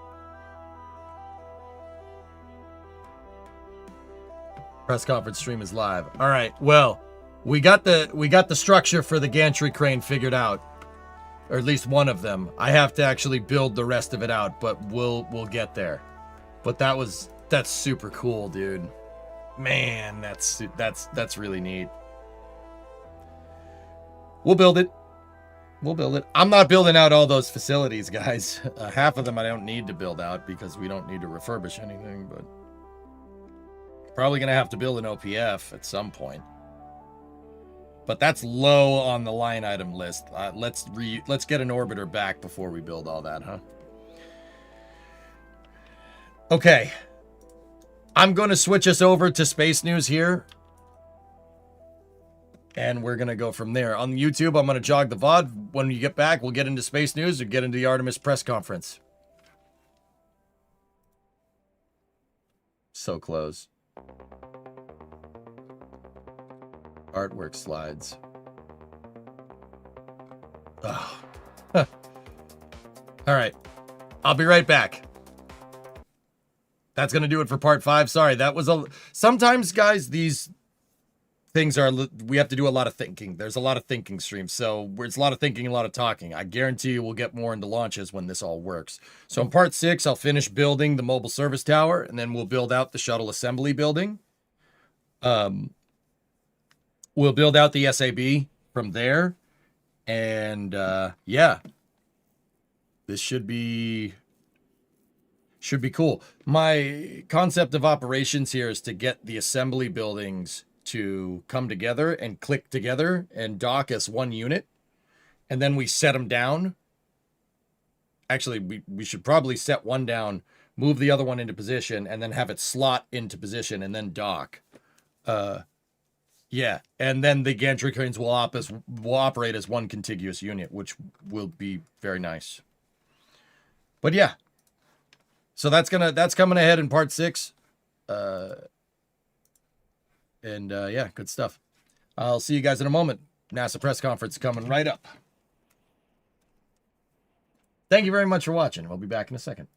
Press conference stream is live. All right. Well, we got the structure for the gantry crane figured out, or at least one of them. I have to actually build the rest of it out, but we'll get there. But that's super cool, dude. Man, that's really neat. We'll build it. We'll build it. I'm not building out all those facilities, guys. Half of them I don't need to build out because we don't need to refurbish anything, but probably going to have to build an OPF at some point. But that's low on the line item list. Let's get an orbiter back before we build all that, huh? Okay. I'm going to switch us over to space news here. And we're going to go from there. On YouTube, I'm going to jog the VOD. When you get back, we'll get into space news or get into the Artemis press conference. So close. Artwork slides. Oh. Huh. All right. I'll be right back. That's going to do it for part 5. Sorry, that was a... Sometimes, guys, these things are... We have to do a lot of thinking. There's a lot of thinking streams. So it's a lot of thinking, a lot of talking. I guarantee you we'll get more into launches when this all works. So in part 6, I'll finish building the mobile service tower, and then we'll build out the shuttle assembly building. We'll build out the SAB from there. And, yeah. This should be cool. My concept of operations here is to get the assembly buildings to come together and click together and dock as one unit. And then we set them down. Actually, we should probably set one down, move the other one into position, and then have it slot into position and then dock. Yeah, and then the gantry cranes will operate as one contiguous unit, which will be very nice. But yeah, so that's coming ahead in part 6, and yeah, good stuff. I'll see you guys in a moment. NASA press conference coming right up. Thank you very much for watching. We'll be back in a second.